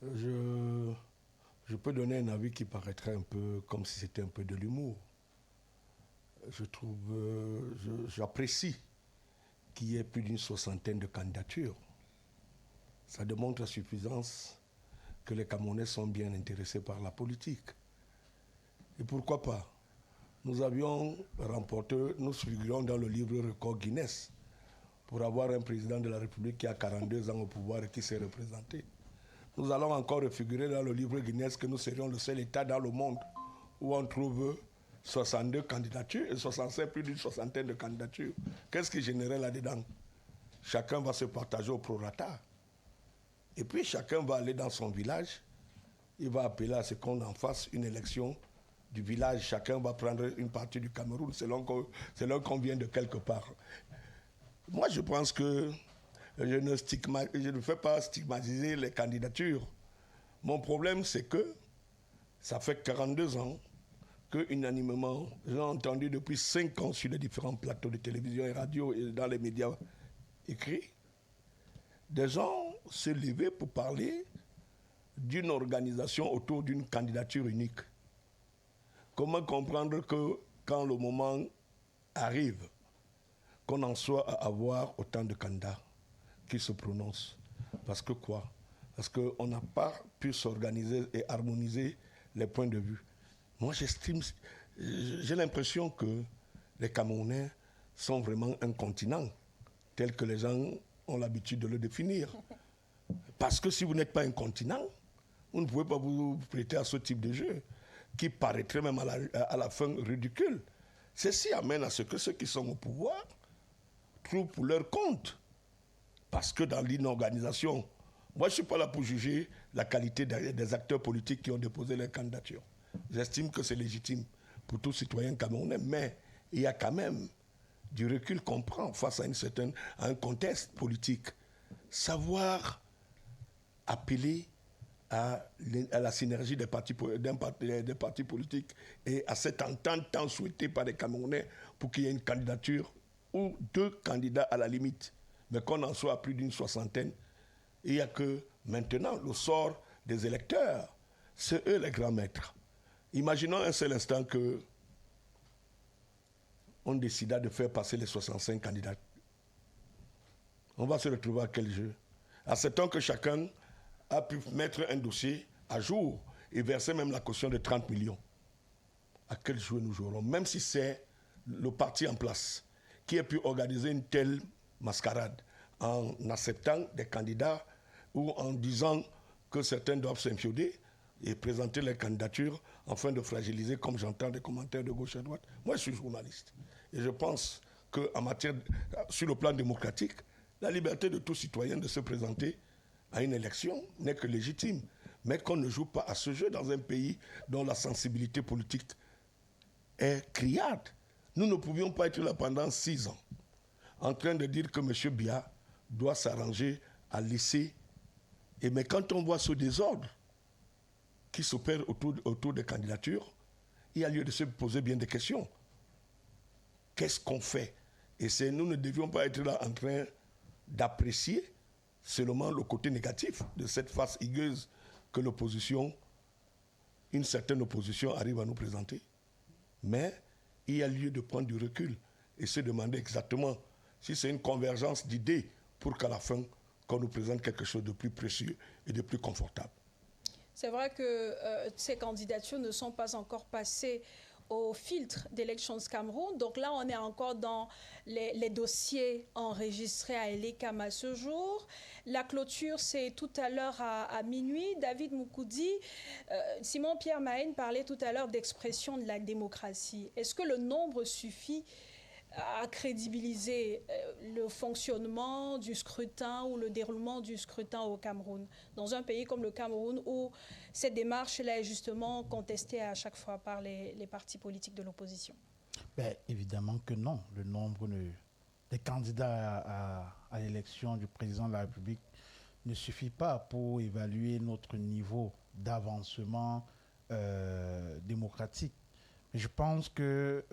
Je peux donner un avis qui paraîtrait un peu comme si c'était un peu de l'humour. J'apprécie qu'il y ait plus d'une 60aine de candidatures. Ça démontre à suffisance que les Camerounais sont bien intéressés par la politique. Et pourquoi pas? Nous figurions dans le livre record Guinness pour avoir un président de la République qui a 42 ans au pouvoir et qui s'est représenté. Nous allons encore figurer dans le livre Guinness que nous serions le seul État dans le monde où on trouve 62 candidatures et 65, plus d'une 60aine de candidatures. Qu'est-ce qui générait là-dedans? Chacun va se partager au prorata. Et puis chacun va aller dans son village, il va appeler à ce qu'on en fasse une élection du village. Chacun va prendre une partie du Cameroun selon qu'on vient de quelque part. Moi, je pense que je ne fais pas stigmatiser les candidatures. Mon problème, c'est que ça fait 42 ans que, unanimement, j'ai entendu depuis 5 ans sur les différents plateaux de télévision et radio et dans les médias écrits, des gens se lever pour parler d'une organisation autour d'une candidature unique. Comment comprendre que quand le moment arrive, qu'on en soit à avoir autant de candidats qui se prononcent? Parce que quoi? Parce qu'on n'a pas pu s'organiser et harmoniser les points de vue. Moi, j'ai l'impression que les Camerounais sont vraiment un continent, tel que les gens ont l'habitude de le définir. Parce que si vous n'êtes pas un continent, vous ne pouvez pas vous prêter à ce type de jeu, qui paraîtrait même à la fin ridicule. Ceci amène à ce que ceux qui sont au pouvoir trouvent pour leur compte. Parce que dans l'inorganisation, moi je ne suis pas là pour juger la qualité des acteurs politiques qui ont déposé leur candidature. J'estime que c'est légitime pour tout citoyen camerounais, mais il y a quand même du recul qu'on prend face à un contexte politique. Savoir appeler à la synergie des partis politiques et à cette entente tant souhaitée par les Camerounais pour qu'il y ait une candidature ou 2 candidats à la limite, mais qu'on en soit à plus d'une 60aine. Il n'y a que maintenant le sort des électeurs. C'est eux les grands maîtres. Imaginons un seul instant que on décida de faire passer les 65 candidats. On va se retrouver à quel jeu? Acceptons que chacun a pu mettre un dossier à jour et verser même la caution de 30 millions. À quel jeu nous jouerons? Même si c'est le parti en place qui a pu organiser une telle mascarade en acceptant des candidats ou en disant que certains doivent s'infioder et présenter les candidatures afin de fragiliser, comme j'entends des commentaires de gauche à droite. Moi, je suis journaliste et je pense qu'en matière, sur le plan démocratique, la liberté de tout citoyen de se présenter à une élection n'est que légitime, mais qu'on ne joue pas à ce jeu dans un pays dont la sensibilité politique est criarde. Nous ne pouvions pas être là pendant 6 ans en train de dire que M. Biya doit s'arranger à laisser. Mais quand on voit ce désordre qui s'opère autour des candidatures, il y a lieu de se poser bien des questions. Qu'est-ce qu'on fait? Et nous ne devions pas être là en train d'apprécier seulement le côté négatif de cette face higueuse que une certaine opposition arrive à nous présenter. Mais il y a lieu de prendre du recul et se demander exactement si c'est une convergence d'idées pour qu'à la fin, qu'on nous présente quelque chose de plus précieux et de plus confortable. C'est vrai que ces candidatures ne sont pas encore passées au filtre d'Elections Cameroun. Donc là, on est encore dans les dossiers enregistrés à Elecam à ce jour. La clôture, c'est tout à l'heure à minuit. David Moukoudi, Simon-Pierre Mahène parlait tout à l'heure d'expression de la démocratie. Est-ce que le nombre suffit à crédibiliser le fonctionnement du scrutin ou le déroulement du scrutin au Cameroun, dans un pays comme le Cameroun où cette démarche-là est justement contestée à chaque fois par les partis politiques de l'opposition? Évidemment que non. Le nombre des candidats à l'élection du président de la République ne suffit pas pour évaluer notre niveau d'avancement démocratique. Mais je pense que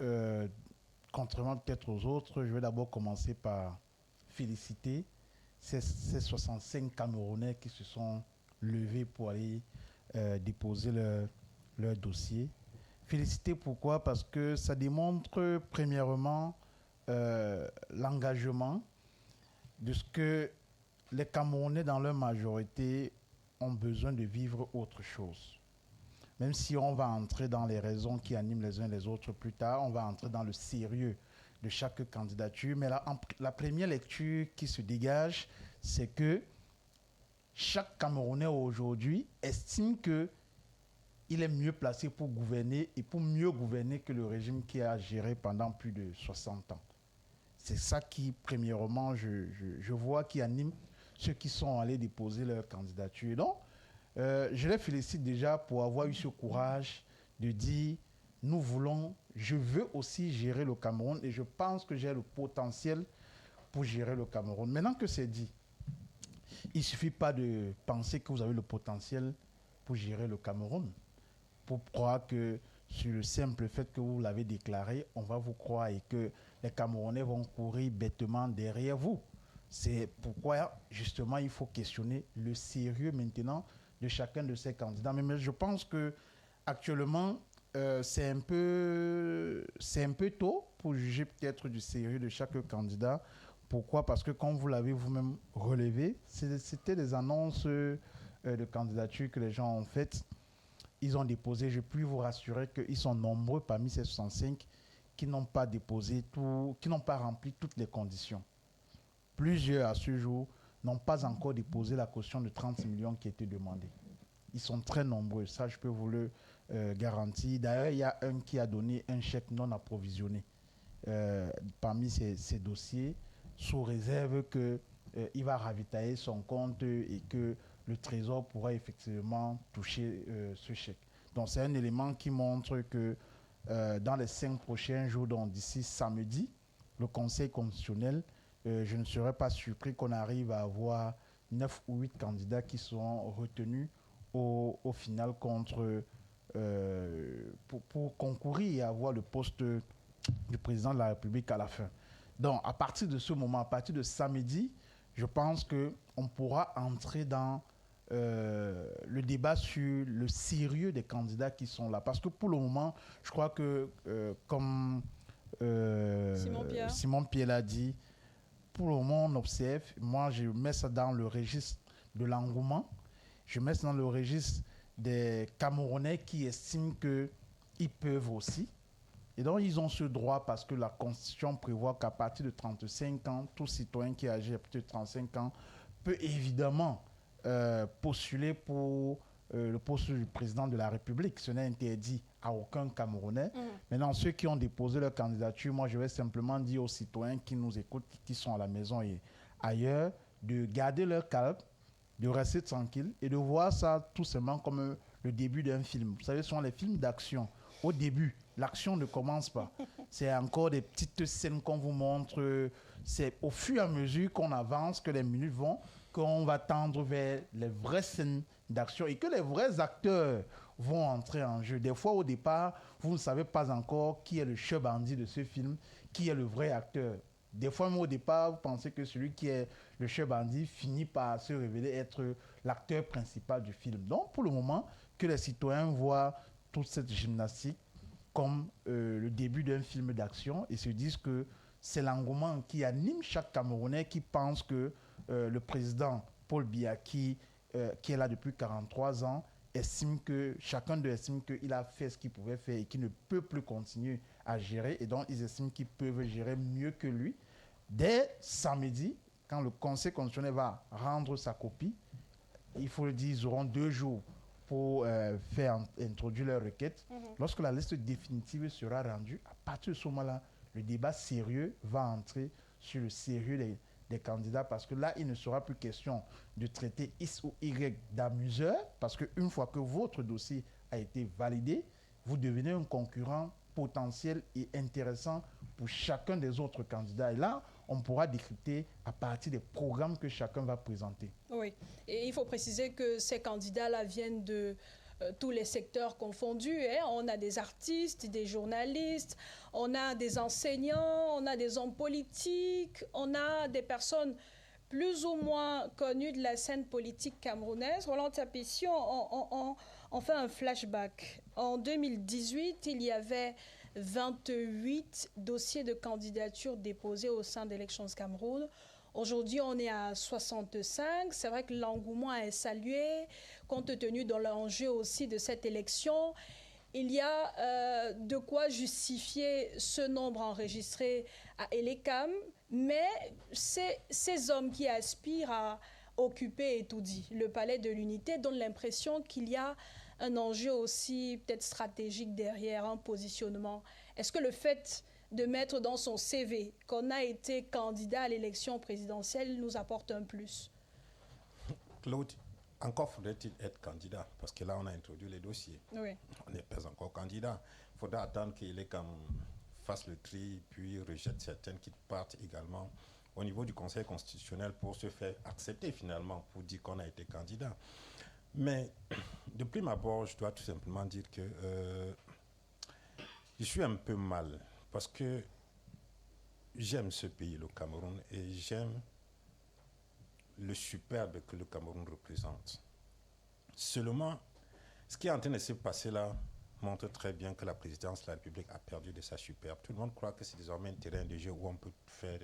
contrairement peut-être aux autres, je vais d'abord commencer par féliciter ces 65 Camerounais qui se sont levés pour aller déposer leur dossier. Féliciter pourquoi? Parce que ça démontre premièrement l'engagement de ce que les Camerounais dans leur majorité ont besoin de vivre autre chose. Même si on va entrer dans les raisons qui animent les uns les autres plus tard, on va entrer dans le sérieux de chaque candidature. Mais la première lecture qui se dégage, c'est que chaque Camerounais aujourd'hui estime qu'il est mieux placé pour gouverner et pour mieux gouverner que le régime qui a géré pendant plus de 60 ans. C'est ça qui, premièrement, je vois qui anime ceux qui sont allés déposer leur candidature. Donc, je les félicite déjà pour avoir eu ce courage de dire « je veux aussi gérer le Cameroun et je pense que j'ai le potentiel pour gérer le Cameroun ». Maintenant que c'est dit, il ne suffit pas de penser que vous avez le potentiel pour gérer le Cameroun, pour croire que sur le simple fait que vous l'avez déclaré, on va vous croire et que les Camerounais vont courir bêtement derrière vous. C'est pourquoi, justement, il faut questionner le sérieux maintenant de chacun de ces candidats. Mais je pense qu'actuellement, c'est un peu tôt pour juger peut-être du sérieux de chaque candidat. Pourquoi? Parce que, comme vous l'avez vous-même relevé, c'était des annonces de candidature que les gens ont faites. Ils ont déposé, je puis vous rassurer qu'ils sont nombreux parmi ces 65 qui n'ont pas déposé qui n'ont pas rempli toutes les conditions. Plusieurs, à ce jour, n'ont pas encore déposé la caution de 30 millions qui était demandée. Ils sont très nombreux, ça je peux vous le garantir. D'ailleurs, il y a un qui a donné un chèque non approvisionné parmi ces dossiers, sous réserve qu'il va ravitailler son compte et que le Trésor pourra effectivement toucher ce chèque. Donc c'est un élément qui montre que dans les 5 prochains jours, donc d'ici samedi, le Conseil constitutionnel, je ne serais pas surpris qu'on arrive à avoir 9 ou 8 candidats qui seront retenus au final pour concourir et avoir le poste du président de la République à la fin. Donc, à partir de ce moment, à partir de samedi, je pense qu'on pourra entrer dans le débat sur le sérieux des candidats qui sont là. Parce que pour le moment, je crois que, comme Simon Pierre l'a dit, pour le moment, on observe. Moi, je mets ça dans le registre de l'engouement. Je mets ça dans le registre des Camerounais qui estiment qu'ils peuvent aussi. Et donc, ils ont ce droit parce que la Constitution prévoit qu'à partir de 35 ans, tout citoyen qui agit à plus de 35 ans peut évidemment postuler pour le poste du président de la République. Ce n'est interdit à aucun Camerounais. Maintenant, ceux qui ont déposé leur candidature, moi, je vais simplement dire aux citoyens qui nous écoutent, qui sont à la maison et ailleurs, de garder leur calme, de rester tranquille et de voir ça tout simplement comme le début d'un film. Vous savez, ce sont les films d'action. Au début, l'action ne commence pas. C'est encore des petites scènes qu'on vous montre. C'est au fur et à mesure qu'on avance, que les minutes vont, qu'on va tendre vers les vraies scènes d'action et que les vrais acteurs vont entrer en jeu. Des fois, au départ, vous ne savez pas encore qui est le chef bandit de ce film, qui est le vrai acteur. Des fois, même au départ, vous pensez que celui qui est le chef bandit finit par se révéler être l'acteur principal du film. Donc, pour le moment, que les citoyens voient toute cette gymnastique comme le début d'un film d'action et se disent que c'est l'engouement qui anime chaque Camerounais qui pense que le président Paul Biya, qui est là depuis 43 ans, chacun d'eux estime qu'il a fait ce qu'il pouvait faire et qu'il ne peut plus continuer à gérer. Et donc, ils estiment qu'ils peuvent gérer mieux que lui. Dès samedi, quand le Conseil constitutionnel va rendre sa copie, il faut le dire, ils auront 2 jours pour faire introduire leur requête. Lorsque la liste définitive sera rendue, à partir de ce moment-là, le débat sérieux va entrer sur le sérieux des candidats parce que là, il ne sera plus question de traiter X ou Y d'amuseur parce qu'une fois que votre dossier a été validé, vous devenez un concurrent potentiel et intéressant pour chacun des autres candidats. Et là, on pourra décrypter à partir des programmes que chacun va présenter. Oui, et il faut préciser que ces candidats-là viennent de tous les secteurs confondus. Hein. On a des artistes, des journalistes, on a des enseignants, on a des hommes politiques, on a des personnes plus ou moins connu de la scène politique camerounaise. Roland Tapession, on fait un flashback. En 2018, il y avait 28 dossiers de candidature déposés au sein d'Elections Cameroun. Aujourd'hui, on est à 65. C'est vrai que l'engouement est salué, compte tenu de l'enjeu aussi de cette élection. Il y a de quoi justifier ce nombre enregistré à Elecam, mais ces hommes qui aspirent à occuper, et tout dit, le palais de l'unité donnent l'impression qu'il y a un enjeu aussi peut-être stratégique derrière, un positionnement. Est-ce que le fait de mettre dans son CV qu'on a été candidat à l'élection présidentielle nous apporte un plus? Claude, encore faudrait-il être candidat, parce que là on a introduit les dossiers. Oui. On n'est pas encore candidat. Il faudra attendre qu'il ait comme fasse le tri, puis rejette certaines qui partent également au niveau du Conseil constitutionnel pour se faire accepter finalement, pour dire qu'on a été candidat. Mais de prime abord, je dois tout simplement dire que je suis un peu mal, parce que j'aime ce pays, le Cameroun, et j'aime le superbe que le Cameroun représente. Seulement, ce qui est en train de se passer là montre très bien que la présidence de la République a perdu de sa superbe. Tout le monde croit que c'est désormais un terrain de jeu où on peut faire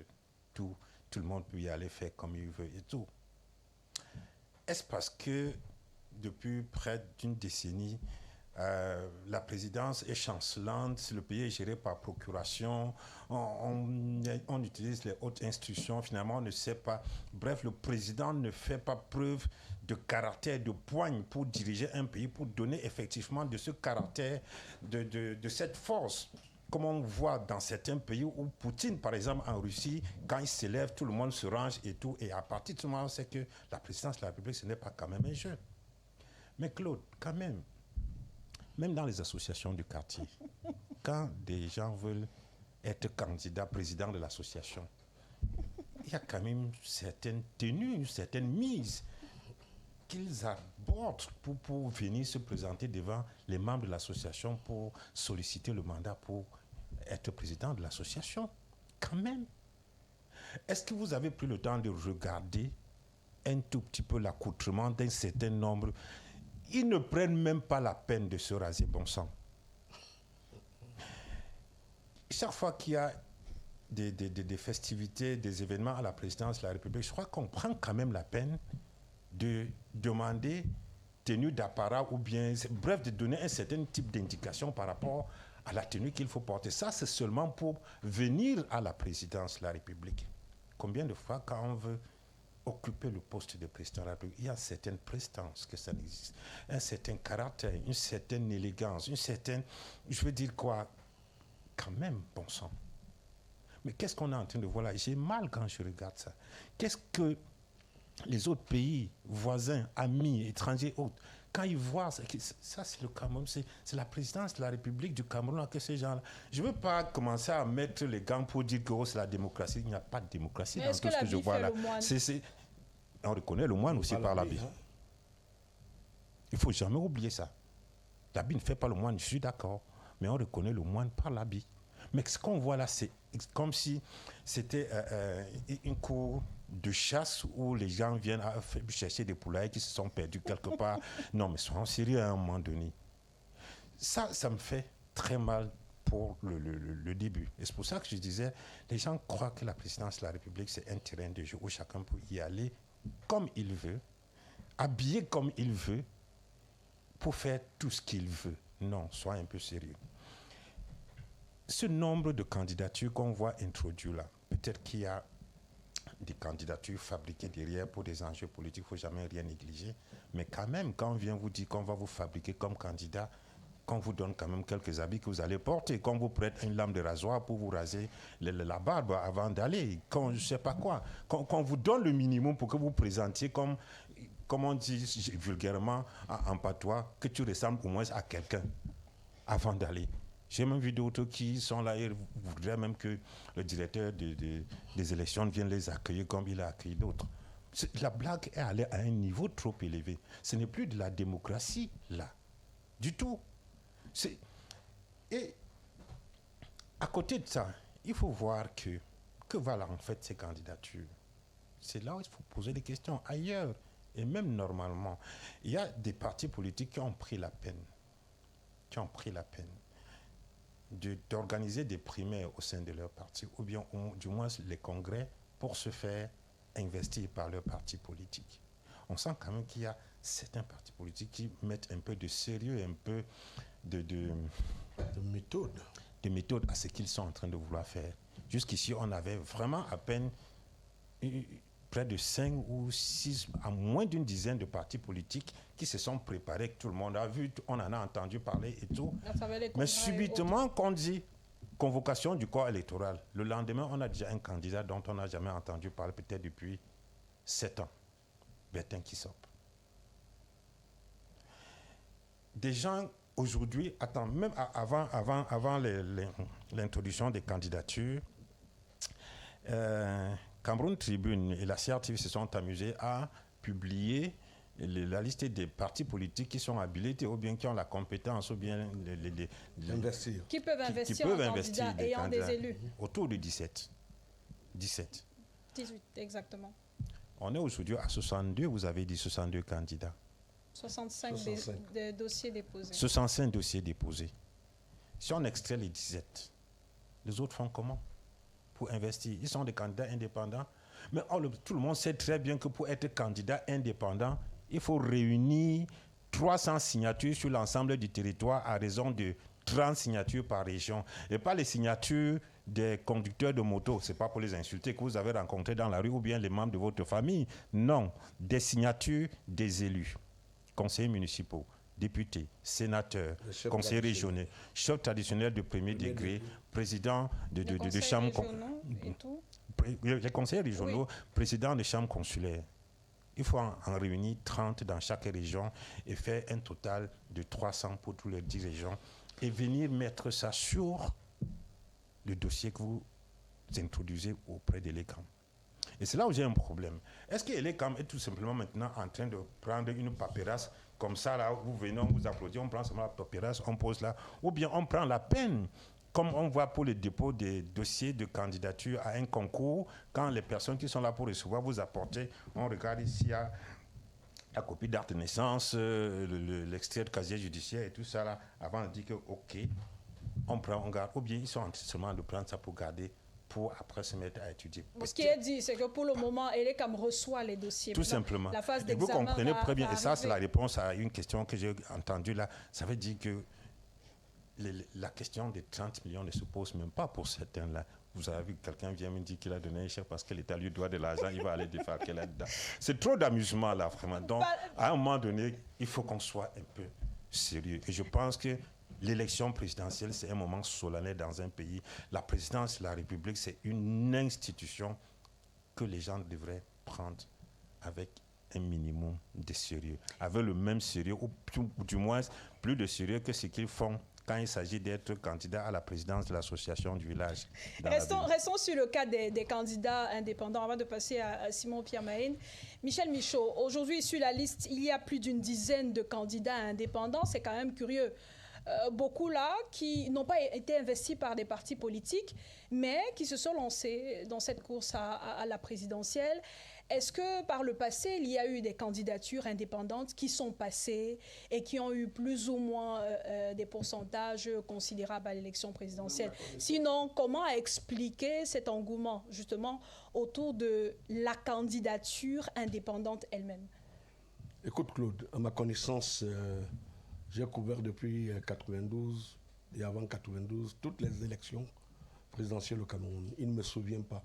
tout, tout le monde peut y aller faire comme il veut et tout. Est-ce parce que depuis près d'une décennie, la présidence est chancelante, le pays est géré par procuration, on utilise les hautes institutions, finalement on ne sait pas. Bref, le président ne fait pas preuve de caractère, de poigne pour diriger un pays, pour donner effectivement de ce caractère, de cette force. Comme on voit dans certains pays où Poutine, par exemple en Russie, quand il s'élève, tout le monde se range et tout. Et à partir de ce moment, on sait que la présidence de la République, ce n'est pas quand même un jeu. Mais Claude, quand même dans les associations du quartier, quand des gens veulent être candidats président de l'association, il y a quand même certaines tenues, certaines mises qu'ils abordent pour venir se présenter devant les membres de l'association pour solliciter le mandat pour être président de l'association. Quand même. Est-ce que vous avez pris le temps de regarder un tout petit peu l'accoutrement d'un certain nombre? Ils ne prennent même pas la peine de se raser, bon sang. Chaque fois qu'il y a des festivités, des événements à la présidence de la République, je crois qu'on prend quand même la peine de demander tenue d'apparat ou bien, bref, de donner un certain type d'indication par rapport à la tenue qu'il faut porter. Ça, c'est seulement pour venir à la présidence de la République. Combien de fois, quand on veut occuper le poste de président de la République, il y a certaines prestances que ça existe, un certain caractère, une certaine élégance, une certaine, je veux dire quoi, quand même, bon sang. Mais qu'est-ce qu'on est en train de voir là? J'ai mal quand je regarde ça. Qu'est-ce que les autres pays, voisins, amis, étrangers, autres, quand ils voient ça, c'est le Cameroun, c'est la présidence de la République du Cameroun que ces gens-là. Je ne veux pas commencer à mettre les gants pour dire que c'est la démocratie. Il n'y a pas de démocratie dans tout ce que je vois là. On reconnaît le moine aussi par l'habit. Il ne faut jamais oublier ça. L'habit ne fait pas le moine, je suis d'accord, mais on reconnaît le moine par l'habit. Mais ce qu'on voit là, c'est comme si c'était une cour de chasse où les gens viennent chercher des poulailles qui se sont perdus quelque part. Non, mais soyons sérieux à un moment donné. Ça me fait très mal pour le début. Et c'est pour ça que je disais, les gens croient que la présidence de la République, c'est un terrain de jeu où chacun peut y aller comme il veut, habillé comme il veut, pour faire tout ce qu'il veut. Non, soyez un peu sérieux. Ce nombre de candidatures qu'on voit introduire là, peut-être qu'il y a des candidatures fabriquées derrière pour des enjeux politiques, il ne faut jamais rien négliger. Mais quand même, quand on vient vous dire qu'on va vous fabriquer comme candidat, qu'on vous donne quand même quelques habits que vous allez porter, qu'on vous prête une lame de rasoir pour vous raser la barbe avant d'aller, qu'on je ne sais pas quoi, qu'on vous donne le minimum pour que vous présentiez comme on dit vulgairement en patois, que tu ressembles au moins à quelqu'un avant d'aller. J'ai même vu d'autres qui sont là et voudraient même que le directeur des élections vienne les accueillir comme il a accueilli d'autres. La blague est allée à un niveau trop élevé. Ce n'est plus de la démocratie, là, du tout. Et à côté de ça, il faut voir que valent en fait ces candidatures. C'est là où il faut poser des questions. Ailleurs, et même normalement, il y a des partis politiques qui ont pris la peine, d'organiser des primaires au sein de leur parti, ou bien du moins les congrès, pour se faire investir par leur parti politique. On sent quand même qu'il y a certains partis politiques qui mettent un peu de sérieux, un peu de méthode à ce qu'ils sont en train de vouloir faire. Jusqu'ici, on avait vraiment à peine près de 5 ou 6, à moins d'une dizaine de partis politiques qui se sont préparés, que tout le monde a vu, on en a entendu parler et tout. Mais subitement, qu'on dit convocation du corps électoral, le lendemain, on a déjà un candidat dont on n'a jamais entendu parler, peut-être depuis 7 ans, Bertin Kissop. Des gens aujourd'hui, même avant l'introduction des candidatures, Cameroun Tribune et la CRTV se sont amusés à publier la liste des partis politiques qui sont habilités ou bien qui ont la compétence ou bien qui peuvent investir en candidats ayant des élus. Autour de 17. 18, exactement. On est aujourd'hui à 62, vous avez dit 62 candidats. 65 des dossiers déposés. 65 dossiers déposés. Si on extrait les 17, les autres font comment pour investir? Ils sont des candidats indépendants. Mais tout le monde sait très bien que pour être candidat indépendant, il faut réunir 300 signatures sur l'ensemble du territoire à raison de 30 signatures par région. Et pas les signatures des conducteurs de moto. Ce n'est pas pour les insulter que vous avez rencontrés dans la rue ou bien les membres de votre famille. Non, des signatures des élus, conseillers municipaux, députés, sénateurs, conseillers régionaux, chefs traditionnels de premier degré, président de chambre... Les conseillers régionaux, président de chambre consulaire. Il faut en réunir 30 dans chaque région et faire un total de 300 pour tous les 10 régions et venir mettre ça sur le dossier que vous introduisez auprès de l'ECAM. Et c'est là où j'ai un problème. Est-ce que l'ECAM est tout simplement maintenant en train de prendre une paperasse comme ça, là, vous venez, on vous applaudit, on prend seulement la paperasse, on pose là, ou bien on prend la peine, comme on voit pour le dépôt des dossiers de candidature à un concours, quand les personnes qui sont là pour recevoir vous apportez, on regarde ici, il y a la copie d'acte de naissance, l'extrait de casier judiciaire et tout ça là, avant de dire que ok, on prend, on garde, ou bien ils sont en train seulement de prendre ça pour garder, pour après se mettre à étudier. Ce qui est dit, c'est que pour le moment, l'ECAM reçoit les dossiers. Tout simplement. La phase et vous comprenez très bien, et ça arriver. c'est la réponse à une question que j'ai entendue là, ça veut dire que la question des 30 millions ne se pose même pas pour certains là. Vous avez vu, quelqu'un vient me dire qu'il a donné un chèque parce que l'État lui doit de l'argent, il va aller défalquer là-dedans. C'est trop d'amusement là, vraiment. Donc, à un moment donné, il faut qu'on soit un peu sérieux. Et je pense que l'élection présidentielle, c'est un moment solennel dans un pays. La présidence de la République, c'est une institution que les gens devraient prendre avec un minimum de sérieux. Avec le même sérieux, ou du moins plus de sérieux que ce qu'ils font quand il s'agit d'être candidat à la présidence de l'association du village. Restons sur le cas des candidats indépendants avant de passer à Simon-Pierre Mahine. Michel Michaud, aujourd'hui sur la liste, il y a plus d'une dizaine de candidats indépendants. C'est quand même curieux. Beaucoup là qui n'ont pas été investis par des partis politiques, mais qui se sont lancés dans cette course à la présidentielle. Est-ce que par le passé, il y a eu des candidatures indépendantes qui sont passées et qui ont eu plus ou moins des pourcentages considérables à l'élection présidentielle? Sinon, comment expliquer cet engouement justement autour de la candidature indépendante elle-même? Écoute Claude, à ma connaissance, j'ai couvert depuis 92 et avant 92 toutes les élections présidentielles au Cameroun. Il ne me souvient pas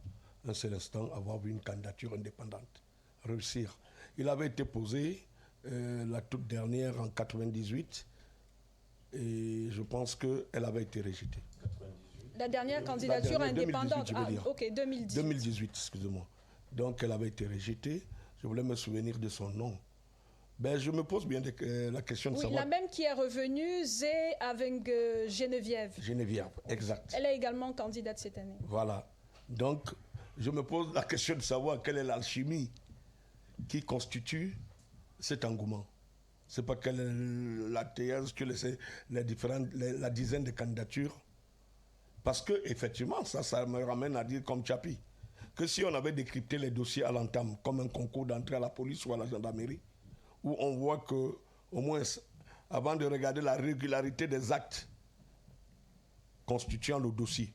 un seul instant avoir vu une candidature indépendante réussir. Il avait été posé la toute dernière en 98 et je pense qu'elle avait été rejetée. La dernière candidature indépendante, 2018, je veux dire. Ok, 2018. 2018, excusez-moi. Donc elle avait été rejetée. Je voulais me souvenir de son nom. Ben, je me pose bien la question de savoir... la même qui est revenue, c'est avec Geneviève. Geneviève, exact. Elle est également candidate cette année. Voilà. Donc, je me pose la question de savoir quelle est l'alchimie qui constitue cet engouement. C'est pas quelle est la thèse, que la dizaine de candidatures. Parce que, effectivement, ça me ramène à dire comme Tchapi. que si on avait décrypté les dossiers à l'entame, comme un concours d'entrée à la police ou à la gendarmerie, où on voit que, au moins, avant de regarder la régularité des actes constituant le dossier,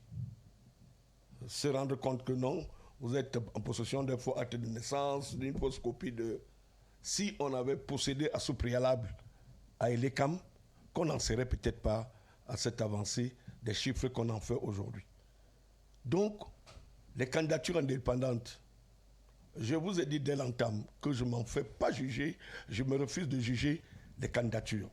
se rendre compte que non, vous êtes en possession d'un faux acte de naissance, d'une fausse copie de... Si on avait procédé à ce préalable à Elekam, qu'on n'en serait peut-être pas à cette avancée des chiffres qu'on en fait aujourd'hui. Donc, les candidatures indépendantes, je vous ai dit dès l'entame que je ne m'en fais pas juger, je me refuse de juger les candidatures.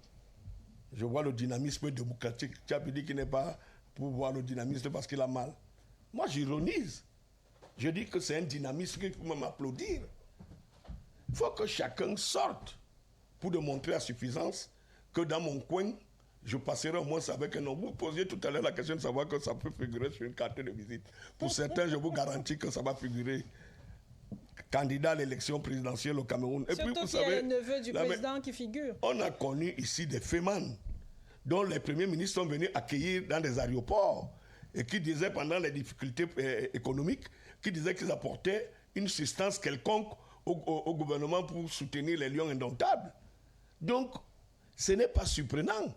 Je vois le dynamisme démocratique. Tu as dit qu'il n'est pas pour voir le dynamisme parce qu'il a mal. Moi, j'ironise. Je dis que c'est un dynamisme qui peut m'applaudir. Il faut que chacun sorte pour démontrer à suffisance que dans mon coin, je passerai au moins avec un nom. Vous posiez tout à l'heure la question de savoir que ça peut figurer sur une carte de visite. Pour certains, je vous garantis que ça va figurer candidat à l'élection présidentielle au Cameroun. Et surtout puis, vous savez, il y a un neveu du président qui figure. On a connu ici des fémans dont les premiers ministres sont venus accueillir dans des aéroports et qui disaient pendant les difficultés économiques, qui disaient qu'ils apportaient une substance quelconque au gouvernement pour soutenir les lions indomptables. Donc, ce n'est pas surprenant.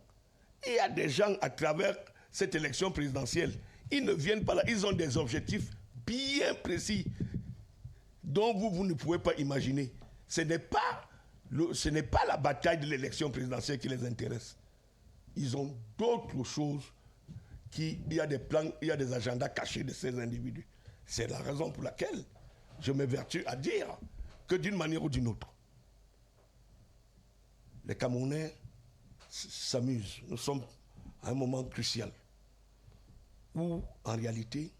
Il y a des gens à travers cette élection présidentielle, ils ne viennent pas là, ils ont des objectifs bien précis dont vous ne pouvez pas imaginer. Ce n'est pas la bataille de l'élection présidentielle qui les intéresse. Ils ont d'autres choses, il y a des plans, il y a des agendas cachés de ces individus. C'est la raison pour laquelle je m'évertue à dire que d'une manière ou d'une autre, les Camerounais s'amusent. Nous sommes à un moment crucial où, en réalité,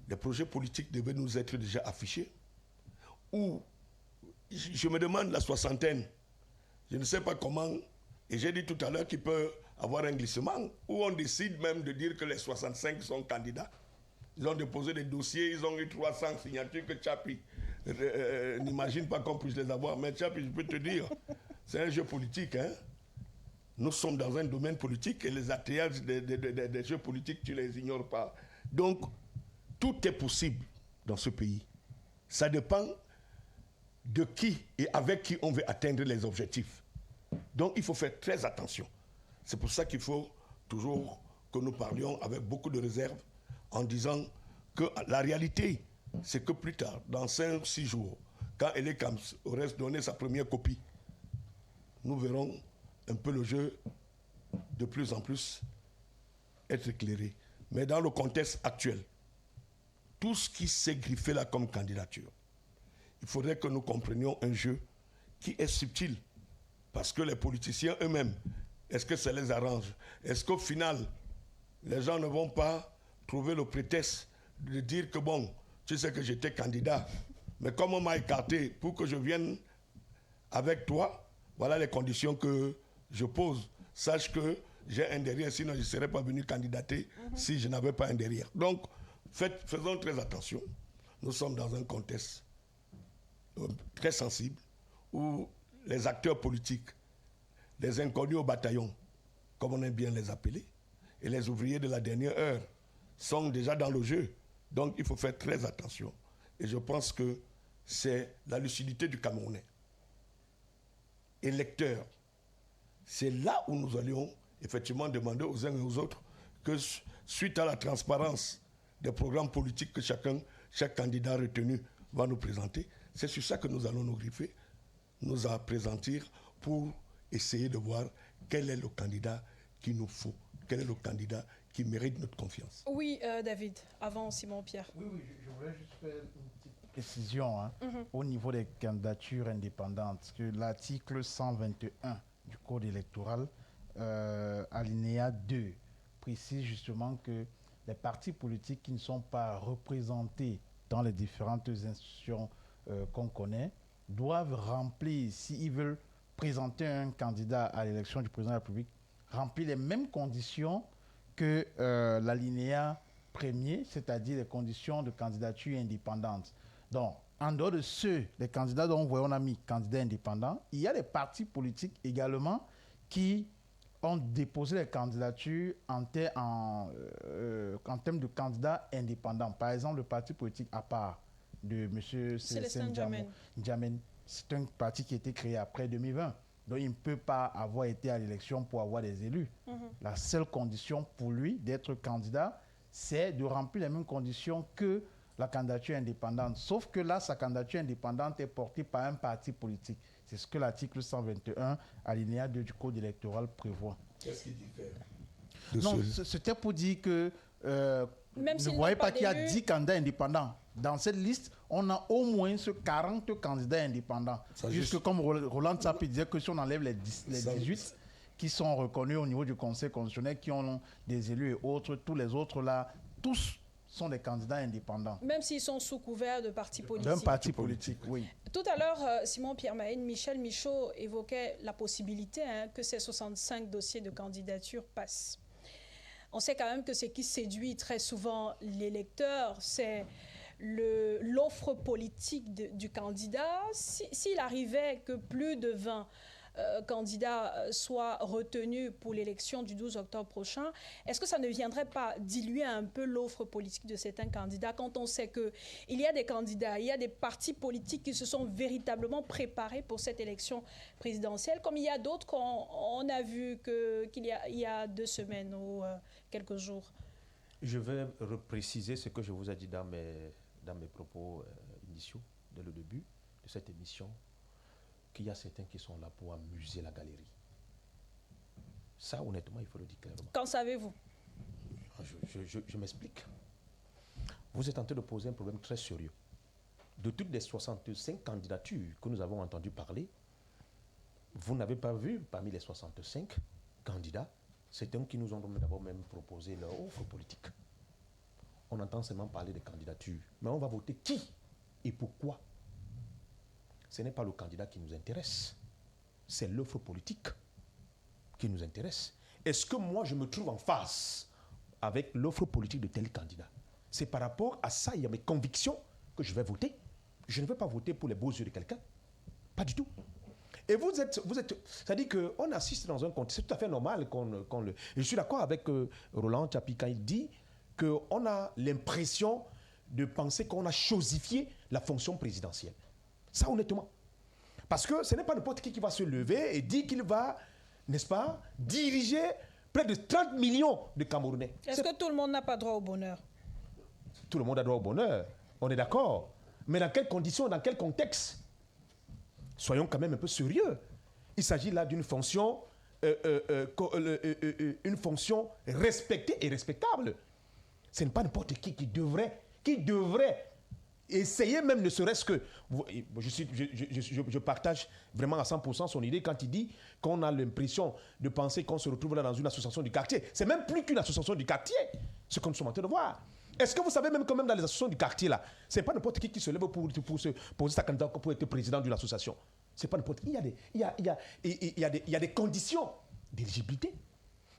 les projets politiques devaient nous être déjà affichés, où je me demande la soixantaine, je ne sais pas comment, et j'ai dit tout à l'heure qu'il peut avoir un glissement, où on décide même de dire que les 65 sont candidats. Ils ont déposé des dossiers, ils ont eu 300 signatures que Tchapi n'imagine pas qu'on puisse les avoir. Mais Tchapi, je peux te dire, c'est un jeu politique. Hein? Nous sommes dans un domaine politique et les atterrissages des jeux politiques, tu ne les ignores pas. Donc, tout est possible dans ce pays. Ça dépend de qui et avec qui on veut atteindre les objectifs. Donc, il faut faire très attention. C'est pour ça qu'il faut toujours que nous parlions avec beaucoup de réserve en disant que la réalité, c'est que plus tard, dans 5-6 jours, quand Elekam aurait donné sa première copie, nous verrons un peu le jeu de plus en plus être éclairé. Mais dans le contexte actuel, tout ce qui s'est griffé là comme candidature, il faudrait que nous comprenions un jeu qui est subtil. Parce que les politiciens eux-mêmes, est-ce que ça les arrange? Est-ce qu'au final, les gens ne vont pas trouver le prétexte de dire que bon, tu sais que j'étais candidat, mais comme on m'a écarté pour que je vienne avec toi, voilà les conditions que je pose. Sache que j'ai un derrière, sinon je ne serais pas venu candidater si je n'avais pas un derrière. Donc, faisons très attention. Nous sommes dans un contexte très sensible où les acteurs politiques, les inconnus au bataillon, comme on aime bien les appeler, et les ouvriers de la dernière heure sont déjà dans le jeu. Donc il faut faire très attention. Et je pense que c'est la lucidité du Camerounais. Électeurs, c'est là où nous allions effectivement demander aux uns et aux autres que suite à la transparence des programmes politiques que chaque candidat retenu va nous présenter, c'est sur ça que nous allons nous griffer, nous présenter pour essayer de voir quel est le candidat qu'il nous faut, quel est le candidat qui mérite notre confiance. Oui, David, avant Simon-Pierre. Oui, je voulais juste faire une petite précision au niveau des candidatures indépendantes, que l'article 121 du Code électoral, alinéa 2, précise justement que les partis politiques qui ne sont pas représentés dans les différentes institutions qu'on connaît doivent remplir, s'ils veulent présenter un candidat à l'élection du président de la République, remplir les mêmes conditions que l'alinéa premier, c'est-à-dire les conditions de candidature indépendante. Donc, en dehors de ceux, les candidats dont on a mis candidats indépendants, il y a des partis politiques également qui ont déposé les candidatures en termes de candidats indépendants. Par exemple, le parti politique à part, de M. Célestin Djamen. C'est un parti qui a été créé après 2020. Donc il ne peut pas avoir été à l'élection pour avoir des élus. La seule condition pour lui d'être candidat, c'est de remplir les mêmes conditions que la candidature indépendante. Sauf que là, sa candidature indépendante est portée par un parti politique. C'est ce que l'article 121, alinéa 2 du Code électoral prévoit. Qu'est-ce qui diffère? Non, c'était pour dire que ne voyez pas qu'il y a 10 candidats indépendants. Dans cette liste, on a au moins 40 candidats indépendants. Puisque comme Roland Tsapi disait que si on enlève les 18 qui sont reconnus au niveau du Conseil constitutionnel, qui ont des élus et autres, tous les autres là, tous sont des candidats indépendants. Même s'ils sont sous couvert de partis politiques. D'un parti politique, oui. Tout à l'heure, Simon Pierre-Mahine, Michel Michaud évoquait la possibilité que ces 65 dossiers de candidature passent. On sait quand même que ce qui séduit très souvent les lecteurs, c'est l'offre politique du candidat. S'il arrivait que plus de 20 candidats soient retenus pour l'élection du 12 octobre prochain, est-ce que ça ne viendrait pas diluer un peu l'offre politique de certains candidats quand on sait qu'il y a des candidats, il y a des partis politiques qui se sont véritablement préparés pour cette élection présidentielle, comme il y a d'autres qu'on a vu qu'il y a 2 semaines ou quelques jours? Je vais repréciser ce que je vous ai dit dans mes propos initiaux, dès le début de cette émission, qu'il y a certains qui sont là pour amuser la galerie. Ça, honnêtement, il faut le dire clairement. Qu'en savez-vous? Je m'explique. Vous êtes en train de poser un problème très sérieux. De toutes les 65 candidatures que nous avons entendu parler, vous n'avez pas vu parmi les 65 candidats, certains qui nous ont d'abord même proposé leur offre politique. On entend seulement parler de candidatures. Mais on va voter qui et pourquoi? Ce n'est pas le candidat qui nous intéresse. C'est l'offre politique qui nous intéresse. Est-ce que moi, je me trouve en face avec l'offre politique de tel candidat? C'est par rapport à ça, il y a mes convictions que je vais voter. Je ne vais pas voter pour les beaux yeux de quelqu'un. Pas du tout. Et vous êtes c'est-à-dire qu'on assiste dans un contexte, c'est tout à fait normal qu'on le... Je suis d'accord avec Roland Tsapi quand il dit qu'on a l'impression de penser qu'on a chosifié la fonction présidentielle. Ça, honnêtement. Parce que ce n'est pas n'importe qui va se lever et dire qu'il va, n'est-ce pas, diriger près de 30 millions de Camerounais. Est-ce que tout le monde n'a pas droit au bonheur? Tout le monde a droit au bonheur. On est d'accord. Mais dans quelles conditions, dans quel contexte? Soyons quand même un peu sérieux. Il s'agit là d'une fonction, une fonction respectée et respectable. Ce n'est pas n'importe qui devrait essayer même ne serait-ce que... Je partage vraiment à 100% son idée quand il dit qu'on a l'impression de penser qu'on se retrouve là dans une association du quartier. C'est même plus qu'une association du quartier, ce que nous sommes en train de voir. Est-ce que vous savez même quand même dans les associations du quartier là, c'est pas n'importe qui se lève pour se poser sa candidature pour être président d'une association. C'est pas n'importe qui. Il y a des conditions d'éligibilité.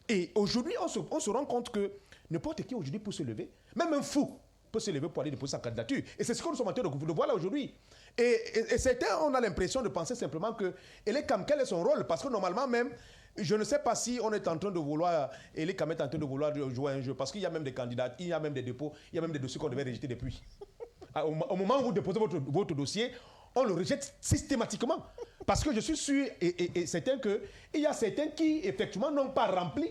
Et aujourd'hui, on se rend compte que n'importe qui aujourd'hui peut se lever, même un fou peut se lever pour aller déposer sa candidature. Et c'est ce que nous sommes en train de voir là aujourd'hui. Et certains, on a l'impression de penser simplement que quel est son rôle? Parce que normalement même, je ne sais pas si on est en train de vouloir, Elecam est en train de vouloir jouer un jeu, parce qu'il y a même des candidats, il y a même des dépôts, il y a même des dossiers qu'on devait rejeter depuis. Au moment où vous déposez votre dossier, on le rejette systématiquement. Parce que je suis sûr et certain qu'il y a certains qui, effectivement, n'ont pas rempli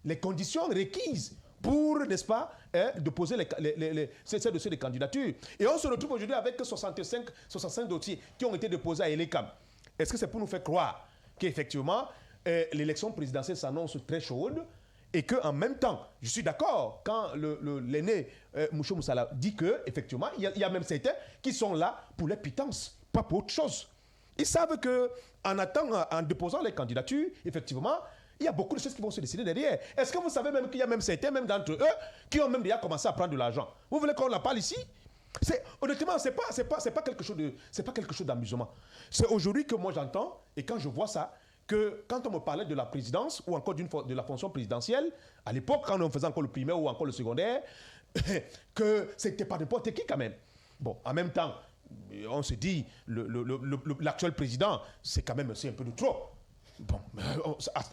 les conditions requises pour, n'est-ce pas, déposer ces dossiers de candidature. Et on se retrouve aujourd'hui avec 65 dossiers qui ont été déposés à Elecam. Est-ce que c'est pour nous faire croire qu'effectivement, l'élection présidentielle s'annonce très chaude et qu'en même temps, je suis d'accord, quand l'aîné Moucho Moussala dit qu'effectivement, il y a même certains qui sont là pour les pitances, pas pour autre chose. Ils savent qu'en déposant les candidatures, effectivement, il y a beaucoup de choses qui vont se décider derrière. Est-ce que vous savez même qu'il y a même certains, même d'entre eux, qui ont même déjà commencé à prendre de l'argent? Vous voulez qu'on en parle ici? Honnêtement, c'est pas quelque chose d'amusement. C'est aujourd'hui que moi j'entends, et quand je vois ça, que quand on me parlait de la présidence, ou encore de la fonction présidentielle, à l'époque, quand on faisait encore le primaire ou encore le secondaire, que c'était pas n'importe qui quand même. Bon, en même temps, on se dit, l'actuel président, c'est quand même un peu de trop. Bon,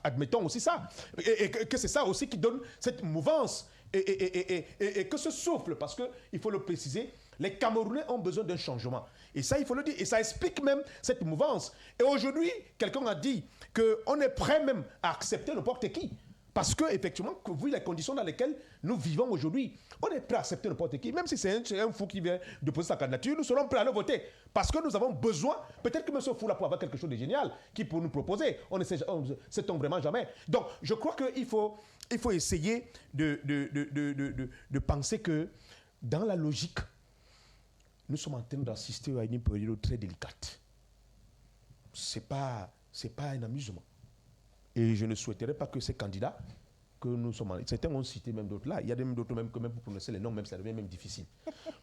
admettons aussi ça. Et que c'est ça aussi qui donne cette mouvance et que ce souffle, parce qu'il faut le préciser, Les Camerounais ont besoin d'un changement. Et ça, il faut le dire. Et ça explique même cette mouvance. Et aujourd'hui, quelqu'un a dit qu'on est prêt même à accepter n'importe qui. Parce qu'effectivement, vu les conditions dans lesquelles nous vivons aujourd'hui, on est prêt à accepter n'importe qui. Même si c'est un fou qui vient de poser sa candidature, nous serons prêts à le voter. Parce que nous avons besoin, peut-être que M. Fou-là peut avoir quelque chose de génial qui peut nous proposer. On ne sait-on vraiment jamais. Donc, je crois qu'il faut essayer de penser que dans la logique, nous sommes en train d'assister à une période très délicate. Ce n'est pas un amusement. Et je ne souhaiterais pas que ces candidats, que nous sommes... Certains ont cité même d'autres là. Il y a même d'autres même que même pour prononcer les noms, même ça devient même difficile.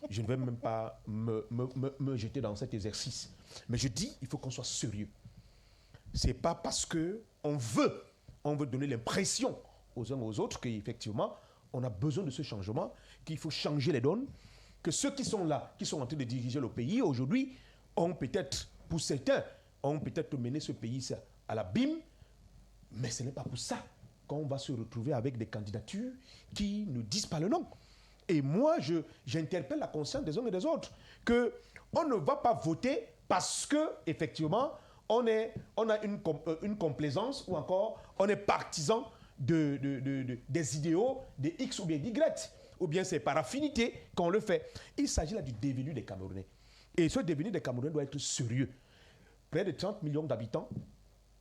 Je ne vais même pas me jeter dans cet exercice. Mais je dis, il faut qu'on soit sérieux. Ce n'est pas parce qu'on veut donner l'impression aux uns aux autres qu'effectivement, on a besoin de ce changement, qu'il faut changer les donnes, que ceux qui sont là, qui sont en train de diriger le pays aujourd'hui, ont peut-être, pour certains, ont peut-être mené ce pays à l'abîme, mais ce n'est pas pour ça qu'on va se retrouver avec des candidatures qui ne disent pas le nom. Et moi, j'interpelle la conscience des uns et des autres, qu'on ne va pas voter parce qu'effectivement, on a une complaisance ou encore on est partisan des idéaux, des X ou bien d'Y, ou bien c'est par affinité qu'on le fait. Il s'agit là du devenir des Camerounais. Et ce devenir des Camerounais doit être sérieux. Près de 30 millions d'habitants.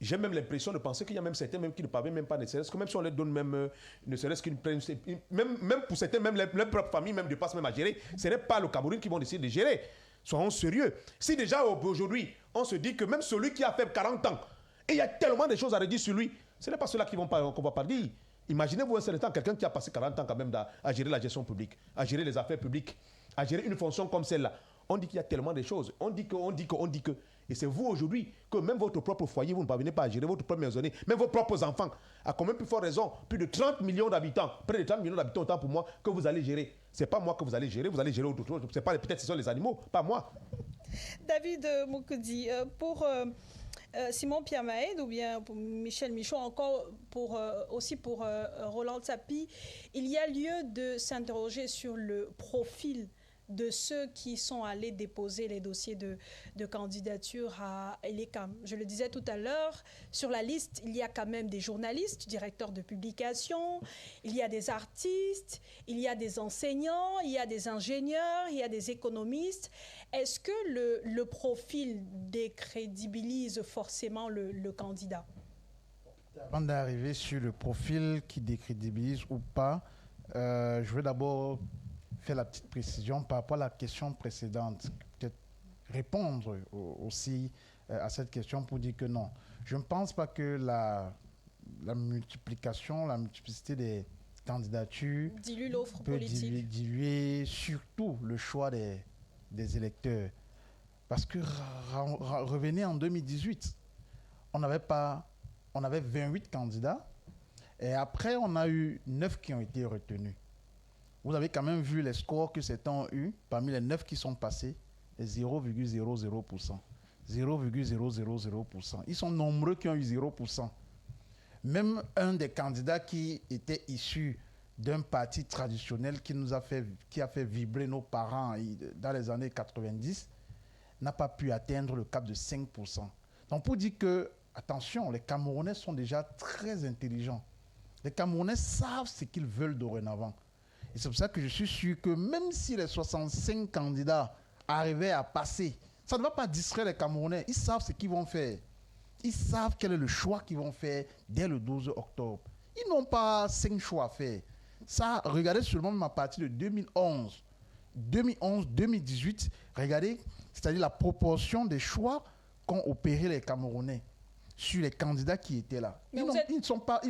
J'ai même l'impression de penser qu'il y a même certains même qui ne parviennent même pas, ne serait-ce que même si on leur donne même, ne serait-ce qu'une... Même pour certains, même leur propre famille même dépasse même à gérer. Ce n'est pas le Cameroun qui vont décider de gérer. Soyons sérieux. Si déjà aujourd'hui, on se dit que même celui qui a fait 40 ans, et il y a tellement de choses à redire sur lui, ce n'est pas ceux-là qu'on ne va pas dire. Imaginez-vous un certain temps, quelqu'un qui a passé 40 ans quand même à gérer la gestion publique, à gérer les affaires publiques, à gérer une fonction comme celle-là. On dit qu'il y a tellement de choses. On dit que. Et c'est vous aujourd'hui que même votre propre foyer, vous ne parvenez pas à gérer votre propre maisonnée, même vos propres enfants. À combien plus forte raison, plus de 30 millions d'habitants, près de 30 millions d'habitants autant pour moi que vous allez gérer. Ce n'est pas moi que vous allez gérer autre chose. C'est pas, peut-être ce sont les animaux, pas moi. David Moukoudi, pour Simon Pierre-Mahed ou bien pour Michel Michaud, encore aussi pour Roland Tsapi, il y a lieu de s'interroger sur le profil de ceux qui sont allés déposer les dossiers de candidature à l'ECAM. Je le disais tout à l'heure, sur la liste, il y a quand même des journalistes, directeurs de publication, il y a des artistes, il y a des enseignants, il y a des ingénieurs, il y a des économistes. Est-ce que le profil décrédibilise forcément le candidat? Avant d'arriver sur le profil qui décrédibilise ou pas, je veux d'abord faire la petite précision par rapport à la question précédente, peut-être répondre aussi à cette question pour dire que non. Je ne pense pas que la multiplicité des candidatures dilue l'offre peut politique, diluer surtout le choix des électeurs. Parce que revenez en 2018, on avait 28 candidats et après on a eu 9 qui ont été retenus. Vous avez quand même vu les scores que certains ont eus. Parmi les 9 qui sont passés, 0,00%. 0,000%. Ils sont nombreux qui ont eu 0%. Même un des candidats qui était issu d'un parti traditionnel qui a fait vibrer nos parents dans les années 90 n'a pas pu atteindre le cap de 5%. Donc pour dire que, attention, les Camerounais sont déjà très intelligents. Les Camerounais savent ce qu'ils veulent dorénavant. Et c'est pour ça que je suis sûr que même si les 65 candidats arrivaient à passer, ça ne va pas distraire les Camerounais. Ils savent ce qu'ils vont faire. Ils savent quel est le choix qu'ils vont faire dès le 12 octobre. Ils n'ont pas 5 choix à faire. Ça, regardez seulement à partir de 2011. 2011-2018, regardez, c'est-à-dire la proportion des choix qu'ont opéré les Camerounais sur les candidats qui étaient là. Ils ne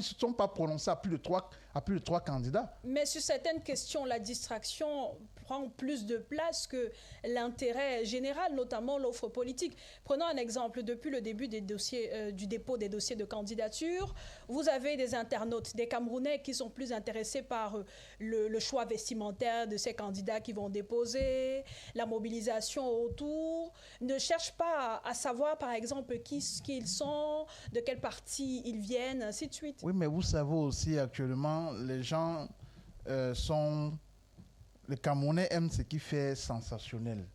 se sont pas prononcés à plus de 3 candidats. Mais sur certaines questions, la distraction prend plus de place que l'intérêt général, notamment l'offre politique. Prenons un exemple. Depuis le début des dossiers, du dépôt des dossiers de candidature, vous avez des internautes, des Camerounais qui sont plus intéressés par le choix vestimentaire de ces candidats qui vont déposer, la mobilisation autour, ne cherchent pas à savoir, par exemple, qui ils sont, de quel parti ils viennent, ainsi de suite. Oui, mais vous savez aussi, actuellement, les gens sont les Camerounais aiment ce qui fait sensationnel.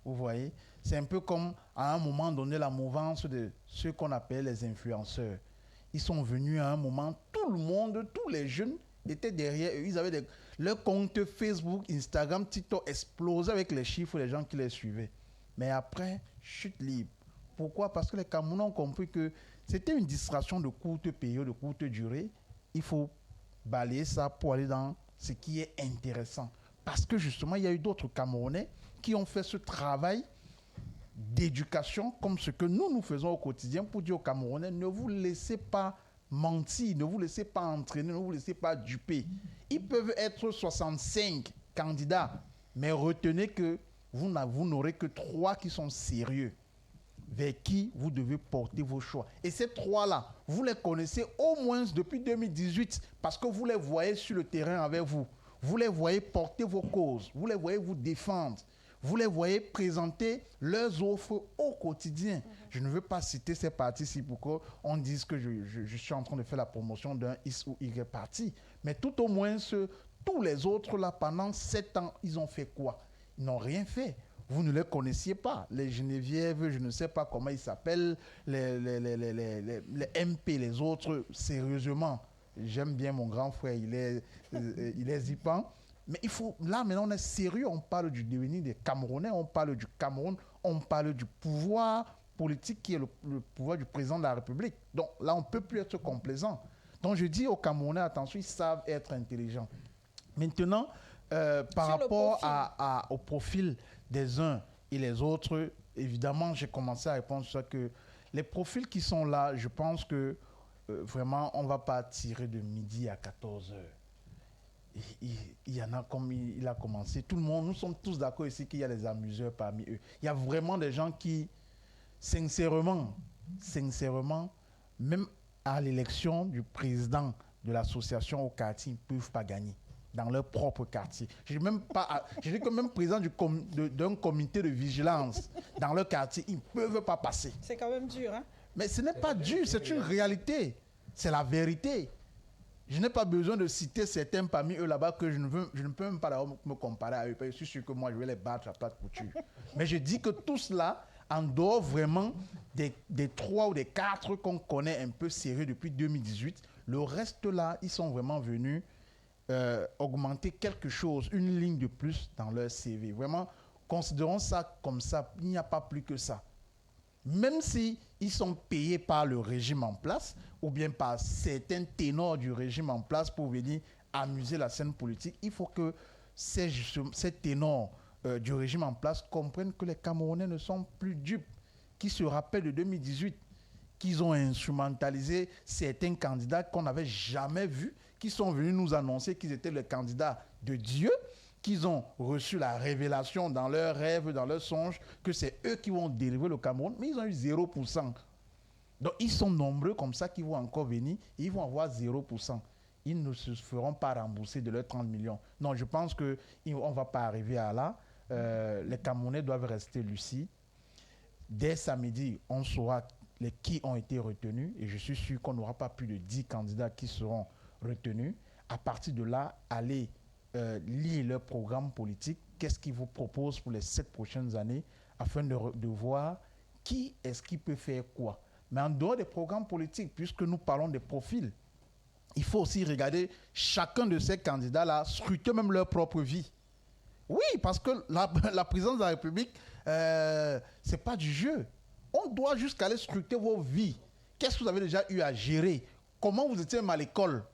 Vous voyez, c'est un peu comme à un moment donné la mouvance de ceux qu'on appelle les influenceurs. Ils sont venus à un moment, tout le monde, tous les jeunes étaient derrière eux. Ils avaient leurs comptes Facebook, Instagram, TikTok explosaient avec les chiffres des gens qui les suivaient. Mais après, chute libre. Pourquoi? Parce que les Camerounais ont compris que c'était une distraction de courte période, de courte durée. Il faut balayer ça pour aller dans ce qui est intéressant. Parce que justement, il y a eu d'autres Camerounais qui ont fait ce travail d'éducation comme ce que nous faisons au quotidien pour dire aux Camerounais, ne vous laissez pas mentir, ne vous laissez pas entraîner, ne vous laissez pas duper. Ils peuvent être 65 candidats, mais retenez que vous n'aurez que 3 qui sont sérieux, vers qui vous devez porter vos choix. Et ces 3-là, vous les connaissez au moins depuis 2018 parce que vous les voyez sur le terrain avec vous. Vous les voyez porter vos causes, vous les voyez vous défendre. Vous les voyez présenter leurs offres au quotidien. Je ne veux pas citer ces partis-ci pour qu'on dise que je suis en train de faire la promotion d'un X ou Y parti. Mais tout au moins, tous les autres, là, pendant 7 ans, ils ont fait quoi? Ils n'ont rien fait. Vous ne les connaissiez pas. Les Geneviève, je ne sais pas comment ils s'appellent, les MP, les autres, sérieusement. J'aime bien mon grand frère, il est zippant. Mais il faut, là maintenant on est sérieux, on parle du devenir des Camerounais, on parle du Cameroun, on parle du pouvoir politique qui est le pouvoir du président de la République. Donc là on ne peut plus être complaisant. Donc je dis aux Camerounais, attention, ils savent être intelligents. Maintenant, par rapport au profil des uns et les autres, évidemment j'ai commencé à répondre sur ça que les profils qui sont là, je pense que vraiment on ne va pas tirer de midi à 14h. Il y en a comme il a commencé. Tout le monde, nous sommes tous d'accord ici qu'il y a des amuseurs parmi eux. Il y a vraiment des gens qui, sincèrement, même à l'élection du président de l'association au quartier, ils ne peuvent pas gagner dans leur propre quartier. Je dis que même président d'un comité de vigilance dans leur quartier, ils ne peuvent pas passer. C'est quand même dur, hein? Mais ce n'est pas dur, c'est une réalité. C'est la vérité. Je n'ai pas besoin de citer certains parmi eux là-bas que je ne peux même pas me comparer à eux. Je suis sûr que moi, je vais les battre à plat de couture. Mais je dis que tout cela, en dehors vraiment des 3 ou des 4 qu'on connaît un peu sérieux depuis 2018, le reste là, ils sont vraiment venus augmenter quelque chose, une ligne de plus dans leur CV. Vraiment, considérons ça comme ça, il n'y a pas plus que ça. Même si ils sont payés par le régime en place ou bien par certains ténors du régime en place pour venir amuser la scène politique, il faut que ces ténors du régime en place comprennent que les Camerounais ne sont plus dupes, qu'ils se rappellent de 2018, qu'ils ont instrumentalisé certains candidats qu'on n'avait jamais vus, qui sont venus nous annoncer qu'ils étaient les candidats de Dieu, qu'ils ont reçu la révélation dans leurs rêves, dans leurs songes, que c'est eux qui vont délivrer le Cameroun, mais ils ont eu 0%. Donc ils sont nombreux comme ça qui vont encore venir et ils vont avoir 0%. Ils ne se feront pas rembourser de leurs 30 millions. Non, je pense qu'on ne va pas arriver à là. Les Camerounais doivent rester lucides. Dès samedi, on saura qui ont été retenus et je suis sûr qu'on n'aura pas plus de 10 candidats qui seront retenus. À partir de là, allez lire leur programme politique, qu'est-ce qu'ils vous proposent pour les 7 prochaines années, afin de voir qui est-ce qui peut faire quoi. Mais en dehors des programmes politiques, puisque nous parlons des profils, il faut aussi regarder chacun de ces candidats-là, scruter même leur propre vie. Oui, parce que la présidence de la République, c'est pas du jeu. On doit jusqu'à aller scruter vos vies. Qu'est-ce que vous avez déjà eu à gérer? Comment vous étiez même à l'école?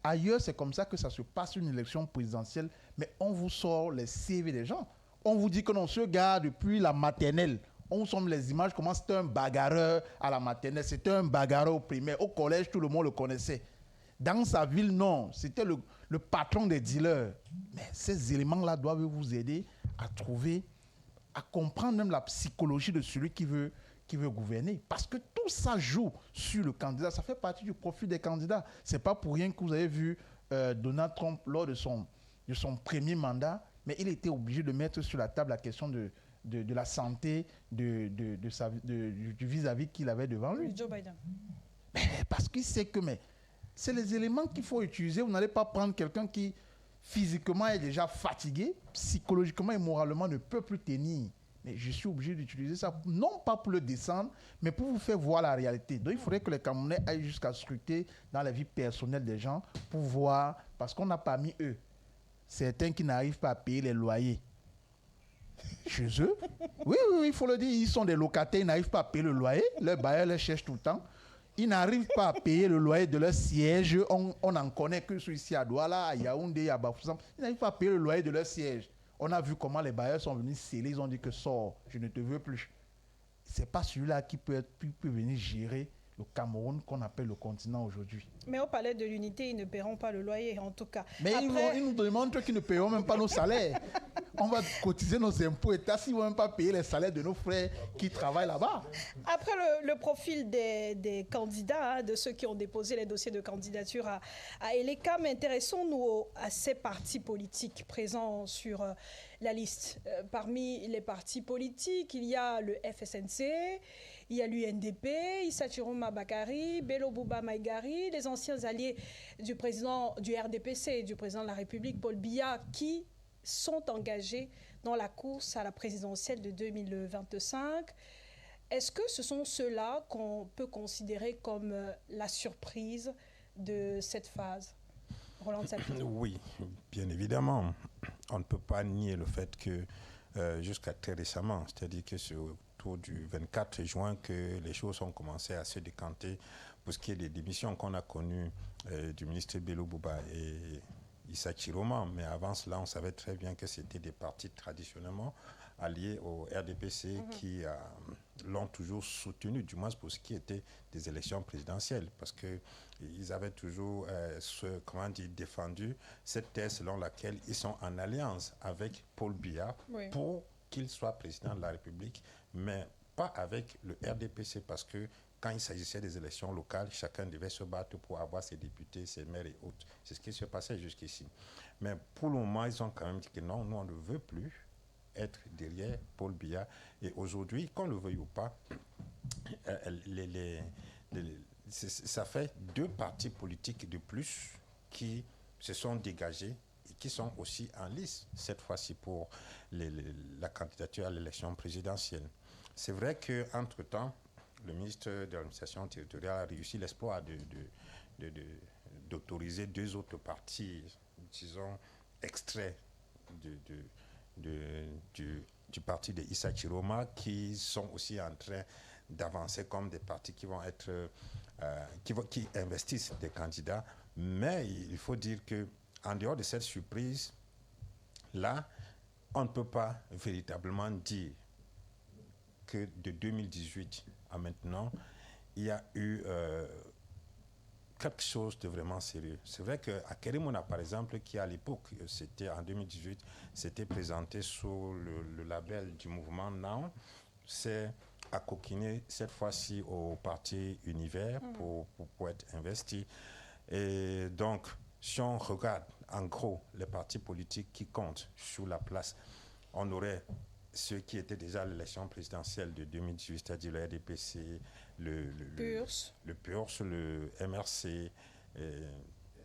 Ailleurs, c'est comme ça que ça se passe une élection présidentielle, mais on vous sort les CV des gens. On vous dit que non, ce gars, depuis la maternelle, on vous sommes les images, comment c'était un bagarreur à la maternelle, c'était un bagarreur au primaire, au collège, tout le monde le connaissait. Dans sa ville, non, c'était le patron des dealers. Mais ces éléments-là doivent vous aider à trouver, à comprendre même la psychologie de celui qui veut gouverner. Parce que tout ça joue sur le candidat. Ça fait partie du profil des candidats. Ce n'est pas pour rien que vous avez vu Donald Trump lors de son premier mandat, mais il était obligé de mettre sur la table la question de la santé du vis-à-vis qu'il avait devant lui. Joe Biden. Mais parce qu'il sait que c'est les éléments qu'il faut utiliser. Vous n'allez pas prendre quelqu'un qui physiquement est déjà fatigué, psychologiquement et moralement ne peut plus tenir. Mais je suis obligé d'utiliser ça, non pas pour le descendre, mais pour vous faire voir la réalité. Donc il faudrait que les Camerounais aillent jusqu'à scruter dans la vie personnelle des gens pour voir, parce qu'on a parmi eux certains qui n'arrivent pas à payer les loyers chez eux. Oui, il faut le dire, ils sont des locataires, ils n'arrivent pas à payer le loyer, leur bailleur les cherche tout le temps. Ils n'arrivent pas à payer le loyer de leur siège. On n'en connaît que ceux ici à Douala, à Yaoundé, à Bafoussam. Ils n'arrivent pas à payer le loyer de leur siège. On a vu comment les bailleurs sont venus sceller. Ils ont dit que sors, je ne te veux plus. Ce n'est pas celui-là qui peut venir gérer le Cameroun qu'on appelle le continent aujourd'hui. Mais au palais de l'unité, ils ne paieront pas le loyer, en tout cas. Mais après... ils nous demandent qu'ils ne paieront même pas nos salaires. On va cotiser nos impôts et taxes, ils ne vont même pas payer les salaires de nos frères qui travaillent là-bas. Après le profil des candidats, de ceux qui ont déposé les dossiers de candidature à ELECA, mais intéressons-nous à ces partis politiques présents sur la liste. Parmi les partis politiques, il y a le FSNC, il y a l'UNDP, Issa Chiroma Bakari, Bello Bouba Maïgari, les anciens alliés du président du RDPC, du président de la République, Paul Biya, qui sont engagés dans la course à la présidentielle de 2025. Est-ce que ce sont ceux-là qu'on peut considérer comme la surprise de cette phase? Roland Sapir. Oui, bien évidemment. On ne peut pas nier le fait que jusqu'à très récemment, c'est-à-dire que c'est autour du 24 juin que les choses ont commencé à se décanter pour ce qui est des démissions qu'on a connues du ministre Bello Bouba et Issa Chiroma, mais avant cela, on savait très bien que c'était des partis traditionnellement alliés au RDPC qui l'ont toujours soutenu, du moins pour ce qui était des élections présidentielles, parce qu'ils avaient toujours défendu cette thèse selon laquelle ils sont en alliance avec Paul Biya pour qu'il soit président de la République, mais pas avec le RDPC, parce que quand il s'agissait des élections locales, chacun devait se battre pour avoir ses députés, ses maires et autres. C'est ce qui se passait jusqu'ici. Mais pour le moment, ils ont quand même dit que non, nous on ne veut plus être derrière Paul Biya. Et aujourd'hui, qu'on le veuille ou pas, ça fait 2 partis politiques de plus qui se sont dégagés et qui sont aussi en lice, cette fois-ci pour la candidature à l'élection présidentielle. C'est vrai qu'entre-temps, le ministre de l'administration territoriale a réussi l'exploit d'autoriser 2 autres partis, disons, extraits du parti de Issa Chiroma, qui sont aussi en train d'avancer comme des partis qui vont être qui investissent des candidats. Mais il faut dire qu'en dehors de cette surprise, là, on ne peut pas véritablement dire que de 2018 à maintenant, il y a eu quelque chose de vraiment sérieux. C'est vrai qu'à Kerimona, par exemple, qui à l'époque, c'était en 2018, s'était présenté sous le label du mouvement NAO, c'est à coquiner cette fois-ci au parti Univers pour être investi. Et donc, si on regarde en gros les partis politiques qui comptent sur la place, on aurait ceux qui étaient déjà à l'élection présidentielle de 2018, c'est-à-dire le RDPC, le PURS, le MRC.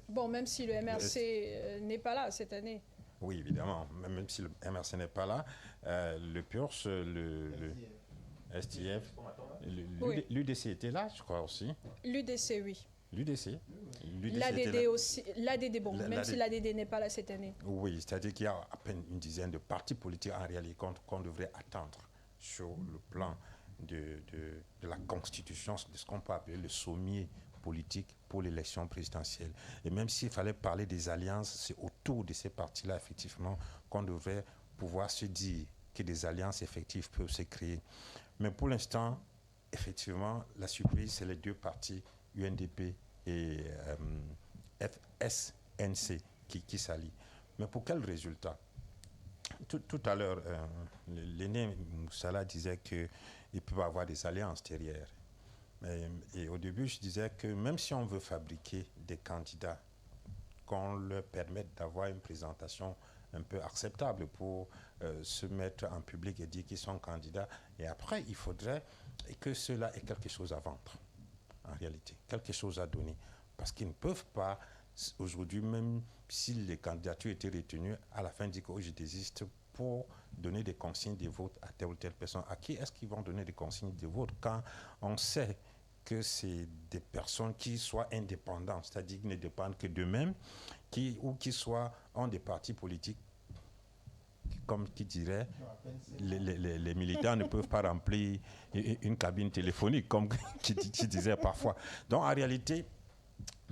Bon, même si le MRC n'est pas là cette année. Oui, évidemment, même si le MRC n'est pas là, le PURS, le STF, l'UDC était là, je crois aussi. L'UDC, oui. L'UDC. L'ADD aussi. L'ADD, bon, même si l'ADD n'est pas là cette année. Oui, c'est-à-dire qu'il y a à peine une dizaine de partis politiques en réalité qu'on devrait attendre sur le plan de la constitution, de ce qu'on peut appeler le sommier politique pour l'élection présidentielle. Et même s'il fallait parler des alliances, c'est autour de ces partis-là, effectivement, qu'on devrait pouvoir se dire que des alliances effectives peuvent se créer. Mais pour l'instant, effectivement, la surprise, c'est les 2 partis UNDP et FSNC qui s'allient. Mais pour quel résultat? Tout à l'heure, l'aîné Moussala disait qu'il peut avoir des alliances derrière. Et au début, je disais que même si on veut fabriquer des candidats, qu'on leur permette d'avoir une présentation un peu acceptable pour se mettre en public et dire qu'ils sont candidats, et après, il faudrait que cela ait quelque chose à vendre. En réalité, quelque chose à donner, parce qu'ils ne peuvent pas aujourd'hui, même si les candidatures étaient retenues, à la fin dit que je désiste pour donner des consignes de vote à telle ou telle personne. À qui est-ce qu'ils vont donner des consignes de vote quand on sait que c'est des personnes qui soient indépendantes, c'est-à-dire qui ne dépendent que d'eux-mêmes, ou qui soient en des partis politiques, comme qui dirait, les militants ne peuvent pas remplir une cabine téléphonique, comme qui disait parfois. Donc en réalité,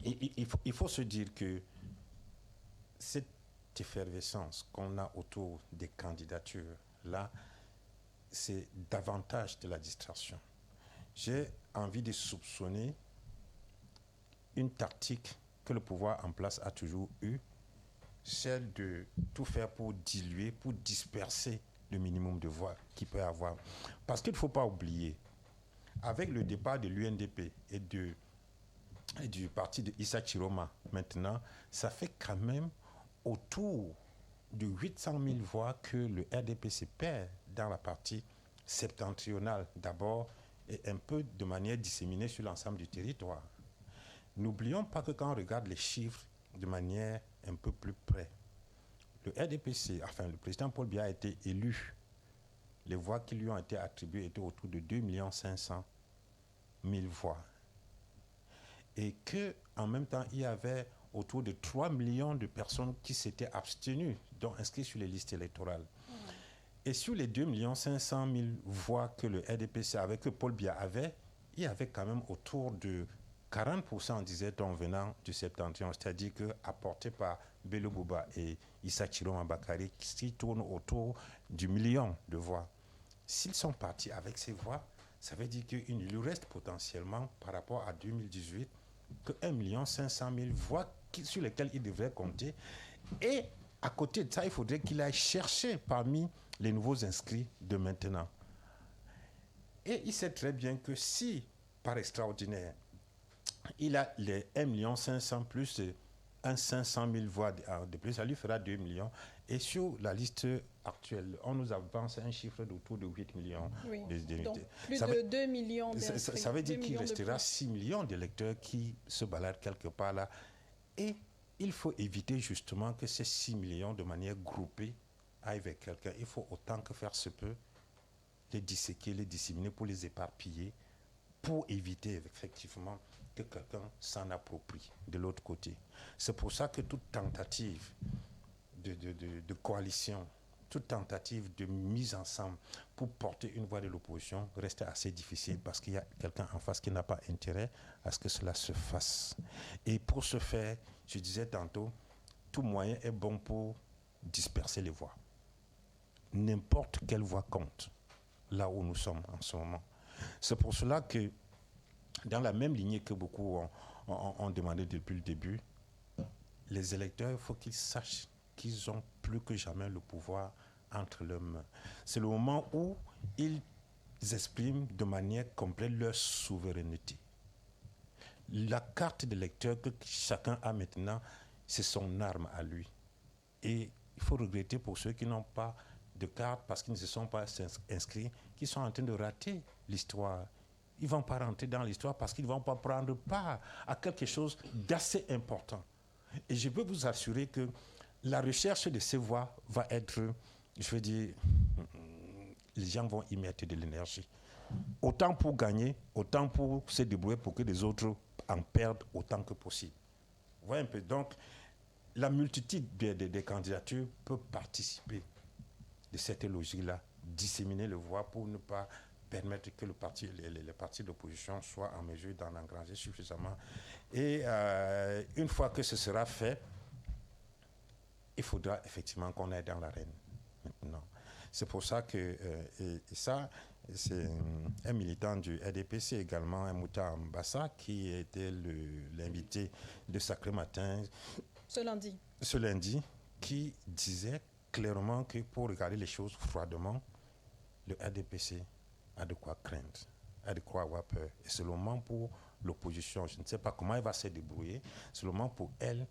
il faut se dire que cette effervescence qu'on a autour des candidatures, là, c'est davantage de la distraction. J'ai envie de soupçonner une tactique que le pouvoir en place a toujours eue, celle de tout faire pour diluer, pour disperser le minimum de voix qu'il peut avoir. Parce qu'il ne faut pas oublier, avec le départ de l'UNDP et du parti de Issa Chiroma maintenant, ça fait quand même autour de 800 000 voix que le RDPC perd dans la partie septentrionale d'abord et un peu de manière disséminée sur l'ensemble du territoire. N'oublions pas que quand on regarde les chiffres de manière un peu plus près, le RDPC, enfin le président Paul Biya a été élu. Les voix qui lui ont été attribuées étaient autour de 2 500 000 voix. Et qu'en même temps, il y avait autour de 3 millions de personnes qui s'étaient abstenues, donc inscrites sur les listes électorales. Et sur les 2 500 000 voix que le RDPC avait, que Paul Biya avait, il y avait quand même autour de 40%, disait-on, venant du septentrion, c'est-à-dire apporté par Bello Bouba et Issa Chiroma Bakary, qui tournent autour du million de voix. S'ils sont partis avec ces voix, ça veut dire qu'il lui reste potentiellement, par rapport à 2018, que 1 500 000 voix sur lesquelles il devrait compter. Et à côté de ça, il faudrait qu'il aille chercher parmi les nouveaux inscrits de maintenant. Et il sait très bien que si, par extraordinaire, il a les 1 500 000 plus 500 000 voix de plus, ça lui fera 2 millions. Et sur la liste actuelle, on nous avance un chiffre d'autour de 8 millions. Oui. Donc plus de 2 millions d'inscrits. Ça veut dire qu'il restera 6 millions d'électeurs qui se baladent quelque part là. Et il faut éviter justement que ces 6 millions, de manière groupée, aillent vers quelqu'un. Il faut autant que faire se peut les disséquer, les disséminer pour les éparpiller, pour éviter effectivement que quelqu'un s'en approprie de l'autre côté. C'est pour ça que toute tentative de coalition, toute tentative de mise ensemble pour porter une voix de l'opposition reste assez difficile parce qu'il y a quelqu'un en face qui n'a pas intérêt à ce que cela se fasse. Et pour ce faire, je disais tantôt, tout moyen est bon pour disperser les voix. N'importe quelle voix compte, là où nous sommes en ce moment. C'est pour cela que, dans la même lignée que beaucoup ont demandé depuis le début, les électeurs, il faut qu'ils sachent qu'ils ont plus que jamais le pouvoir entre leurs mains. C'est le moment où ils expriment de manière complète leur souveraineté. La carte d'électeur que chacun a maintenant, c'est son arme à lui. Et il faut regretter pour ceux qui n'ont pas de carte parce qu'ils ne se sont pas inscrits, qui sont en train de rater l'histoire. Ils ne vont pas rentrer dans l'histoire parce qu'ils ne vont pas prendre part à quelque chose d'assez important. Et je peux vous assurer que la recherche de ces voix va être, je veux dire, les gens vont y mettre de l'énergie. Autant pour gagner, autant pour se débrouiller pour que les autres en perdent autant que possible. Vous voyez un peu. Donc, la multitude des candidatures peut participer de cette logique-là, disséminer les voix pour ne pas permettre que les partis d'opposition soient en mesure d'en engranger suffisamment. Et une fois que ce sera fait, il faudra effectivement qu'on aille dans l'arène maintenant. C'est pour ça que, et ça, c'est un militant du RDPC également, un Mouta Mbassa, qui était l'invité de Sacré Matin ce lundi, qui disait clairement que pour regarder les choses froidement, le RDPC a de quoi craindre, a de quoi avoir peur. Et c'est le moment pour l'opposition, je ne sais pas comment elle va se débrouiller, c'est le moment pour elle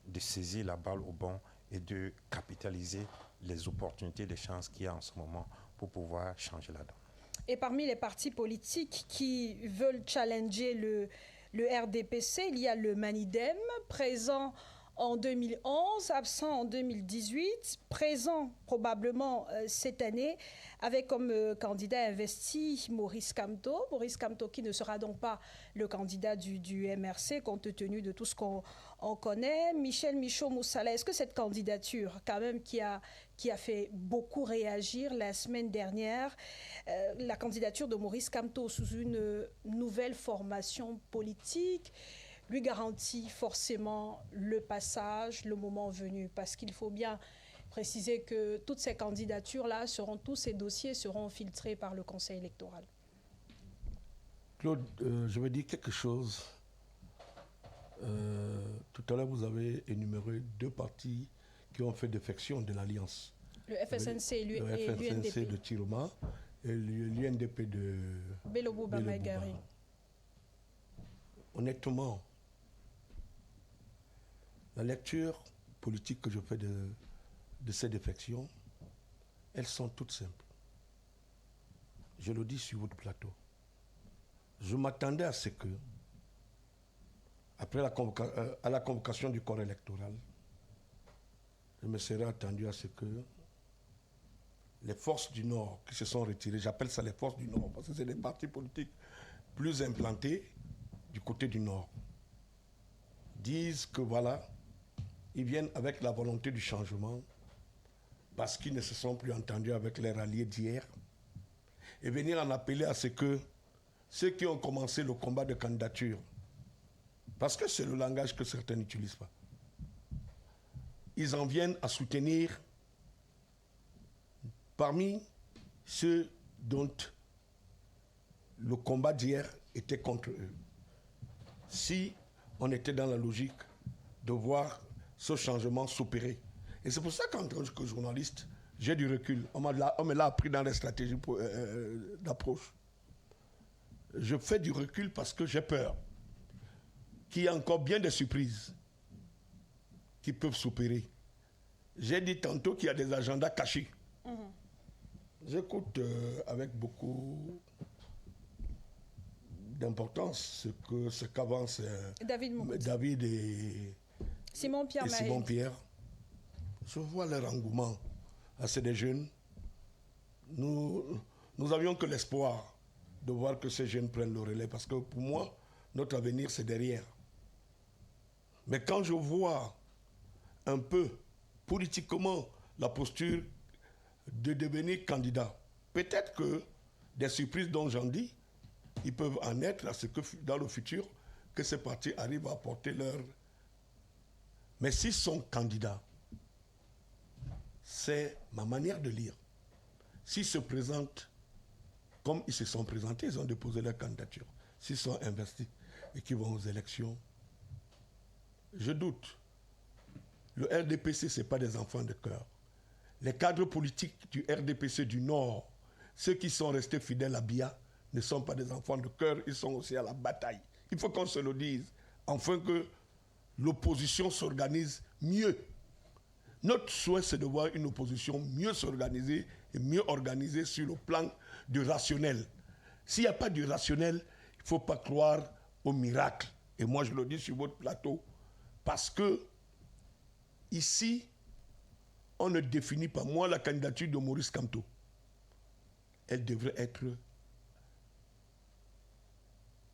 de saisir la balle au bon et de capitaliser les opportunités, les chances qu'il y a en ce moment pour pouvoir changer la donne. Et parmi les partis politiques qui veulent challenger le RDPC, il y a le Manidem, présent en 2011, absent en 2018, présent probablement cette année, avec comme candidat investi Maurice Kamto. Maurice Kamto qui ne sera donc pas le candidat du MRC, compte tenu de tout ce qu'on connaît. Michel Michaud-Moussala, est-ce que cette candidature, quand même, qui a fait beaucoup réagir la semaine dernière, la candidature de Maurice Kamto sous une nouvelle formation politique, lui garantit forcément le passage, le moment venu, parce qu'il faut bien préciser que toutes ces candidatures-là tous ces dossiers seront filtrés par le Conseil électoral. Claude, je vais dire quelque chose. Tout à l'heure, vous avez énuméré 2 partis qui ont fait défection de l'Alliance. Le FSNC et l'UNDP. Le FSNC de Tiroma et l'UNDP de Belobouba Maïgari. Honnêtement, la lecture politique que je fais de ces défections, elles sont toutes simples. Je le dis sur votre plateau. Je m'attendais à ce que, après la convocation du corps électoral, je me serais attendu à ce que les forces du Nord qui se sont retirées, j'appelle ça les forces du Nord, parce que c'est des partis politiques plus implantés du côté du Nord, disent que voilà, ils viennent avec la volonté du changement parce qu'ils ne se sont plus entendus avec leurs alliés d'hier et venir en appeler à ce que ceux qui ont commencé le combat de candidature, parce que c'est le langage que certains n'utilisent pas, ils en viennent à soutenir parmi ceux dont le combat d'hier était contre eux. Si on était dans la logique de voir ce changement s'opérer. Et c'est pour ça qu'en tant que journaliste, j'ai du recul. On me l'a appris dans les stratégies d'approche. Je fais du recul parce que j'ai peur qu'il y ait encore bien des surprises qui peuvent s'opérer. J'ai dit tantôt qu'il y a des agendas cachés. J'écoute avec beaucoup d'importance ce qu'avance David et Simon-Pierre. Je vois leur engouement à ces jeunes. Nous avions que l'espoir de voir que ces jeunes prennent le relais, parce que pour moi, notre avenir, c'est derrière. Mais quand je vois un peu politiquement la posture de devenir candidat, peut-être que des surprises dont j'en dis, ils peuvent en être à ce que dans le futur, que ces partis arrivent à apporter leur... Mais s'ils sont candidats, c'est ma manière de lire. S'ils se présentent comme ils se sont présentés, ils ont déposé leur candidature. S'ils sont investis et qu'ils vont aux élections, je doute. Le RDPC, ce n'est pas des enfants de cœur. Les cadres politiques du RDPC du Nord, ceux qui sont restés fidèles à Biya, ne sont pas des enfants de cœur, ils sont aussi à la bataille. Il faut qu'on se le dise, afin que l'opposition s'organise mieux. Notre souhait, c'est de voir une opposition mieux s'organiser et mieux organisée sur le plan du rationnel. S'il n'y a pas du rationnel, il ne faut pas croire au miracle. Et moi, je le dis sur votre plateau, parce que ici, on ne définit pas. Moi, la candidature de Maurice Kamto, elle devrait être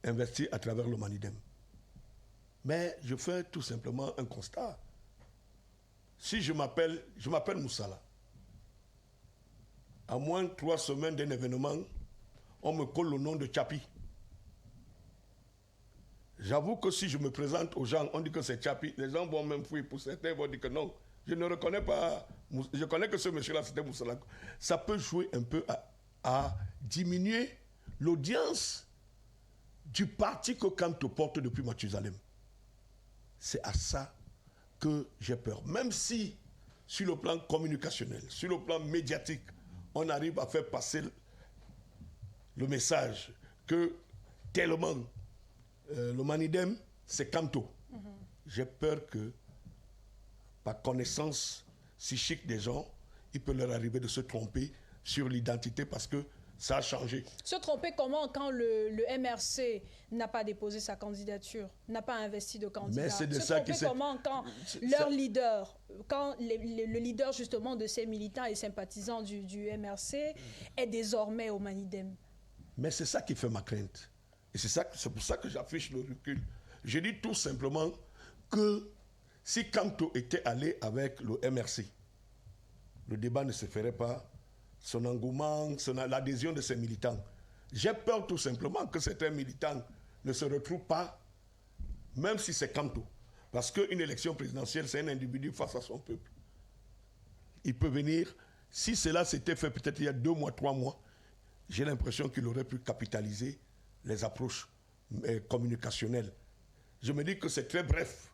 investie à travers le Manidem. Mais je fais tout simplement un constat. Si je m'appelle Moussala, à moins de 3 semaines d'un événement, on me colle le nom de Tchapi. J'avoue que si je me présente aux gens, on dit que c'est Tchapi, les gens vont même fouiller. Pour certains, vont dire que non, je ne reconnais pas, je connais que ce monsieur-là, c'était Moussala. Ça peut jouer un peu à diminuer l'audience du parti que Kamto porte depuis Mathusalem. C'est à ça que j'ai peur. Même si, sur le plan communicationnel, sur le plan médiatique, on arrive à faire passer le message que tellement le Manidem, c'est Kamto. J'ai peur que, par connaissance psychique des gens, il peut leur arriver de se tromper sur l'identité, parce que ça a changé. Se tromper comment quand le MRC n'a pas déposé sa candidature, n'a pas investi de candidat? Mais c'est de se ça tromper comment quand leur leader, quand le leader justement de ces militants et sympathisants du MRC est désormais au Manidem? Mais c'est ça qui fait ma crainte. Et c'est pour ça que j'affiche le recul. Je dis tout simplement que si Kamto était allé avec le MRC, le débat ne se ferait pas. Son engouement, l'adhésion de ses militants. J'ai peur tout simplement que certains militants ne se retrouvent pas, même si c'est Kamto. Parce qu'une élection présidentielle, c'est un individu face à son peuple. Il peut venir, si cela s'était fait peut-être il y a 2 mois, 3 mois, j'ai l'impression qu'il aurait pu capitaliser les approches communicationnelles. Je me dis que c'est très bref,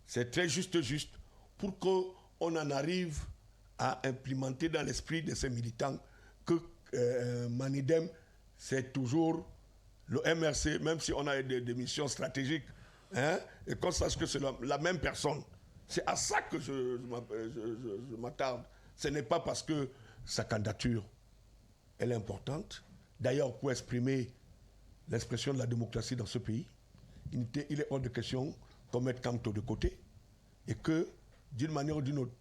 c'est très juste pour qu'on en arrive à implémenter dans l'esprit de ces militants que Manidem, c'est toujours le MRC, même si on a des missions stratégiques, hein, et qu'on sache que c'est la même personne. C'est à ça que je m'attarde. Ce n'est pas parce que sa candidature, elle est importante. D'ailleurs, pour exprimer l'expression de la démocratie dans ce pays, il est hors de question qu'on mette Kamto de côté et que, d'une manière ou d'une autre,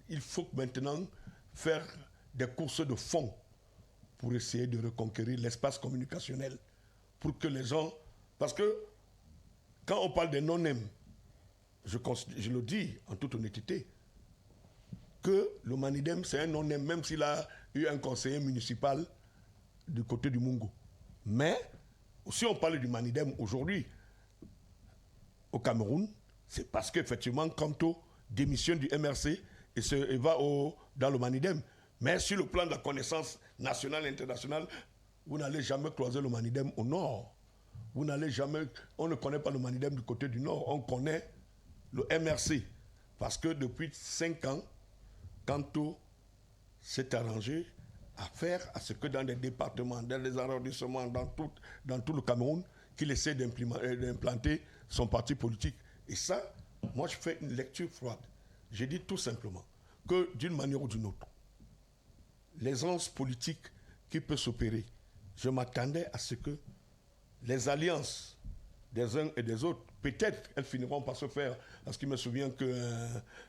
il faut maintenant faire des courses de fond pour essayer de reconquérir l'espace communicationnel pour que les gens... Parce que quand on parle des non-nèmes, je le dis en toute honnêteté, que le Manidem, c'est un non-nème, même s'il a eu un conseiller municipal du côté du Mungo. Mais, si on parle du Manidem aujourd'hui, au Cameroun, c'est parce qu'effectivement, Kamto démissionne du MRC et va dans le Manidem. Mais sur le plan de la connaissance nationale et internationale, vous n'allez jamais croiser le Manidem au nord. On ne connaît pas le Manidem du côté du nord, on connaît le MRC. Parce que depuis 5 ans, Kamto s'est arrangé à faire à ce que dans des départements, dans les arrondissements, dans tout le Cameroun, qu'il essaie d'implanter son parti politique. Et ça, moi je fais une lecture froide. Je dis tout simplement que d'une manière ou d'une autre, l'aisance politique qui peut s'opérer, je m'attendais à ce que les alliances des uns et des autres, peut-être elles finiront par se faire, parce qu'il me souvient que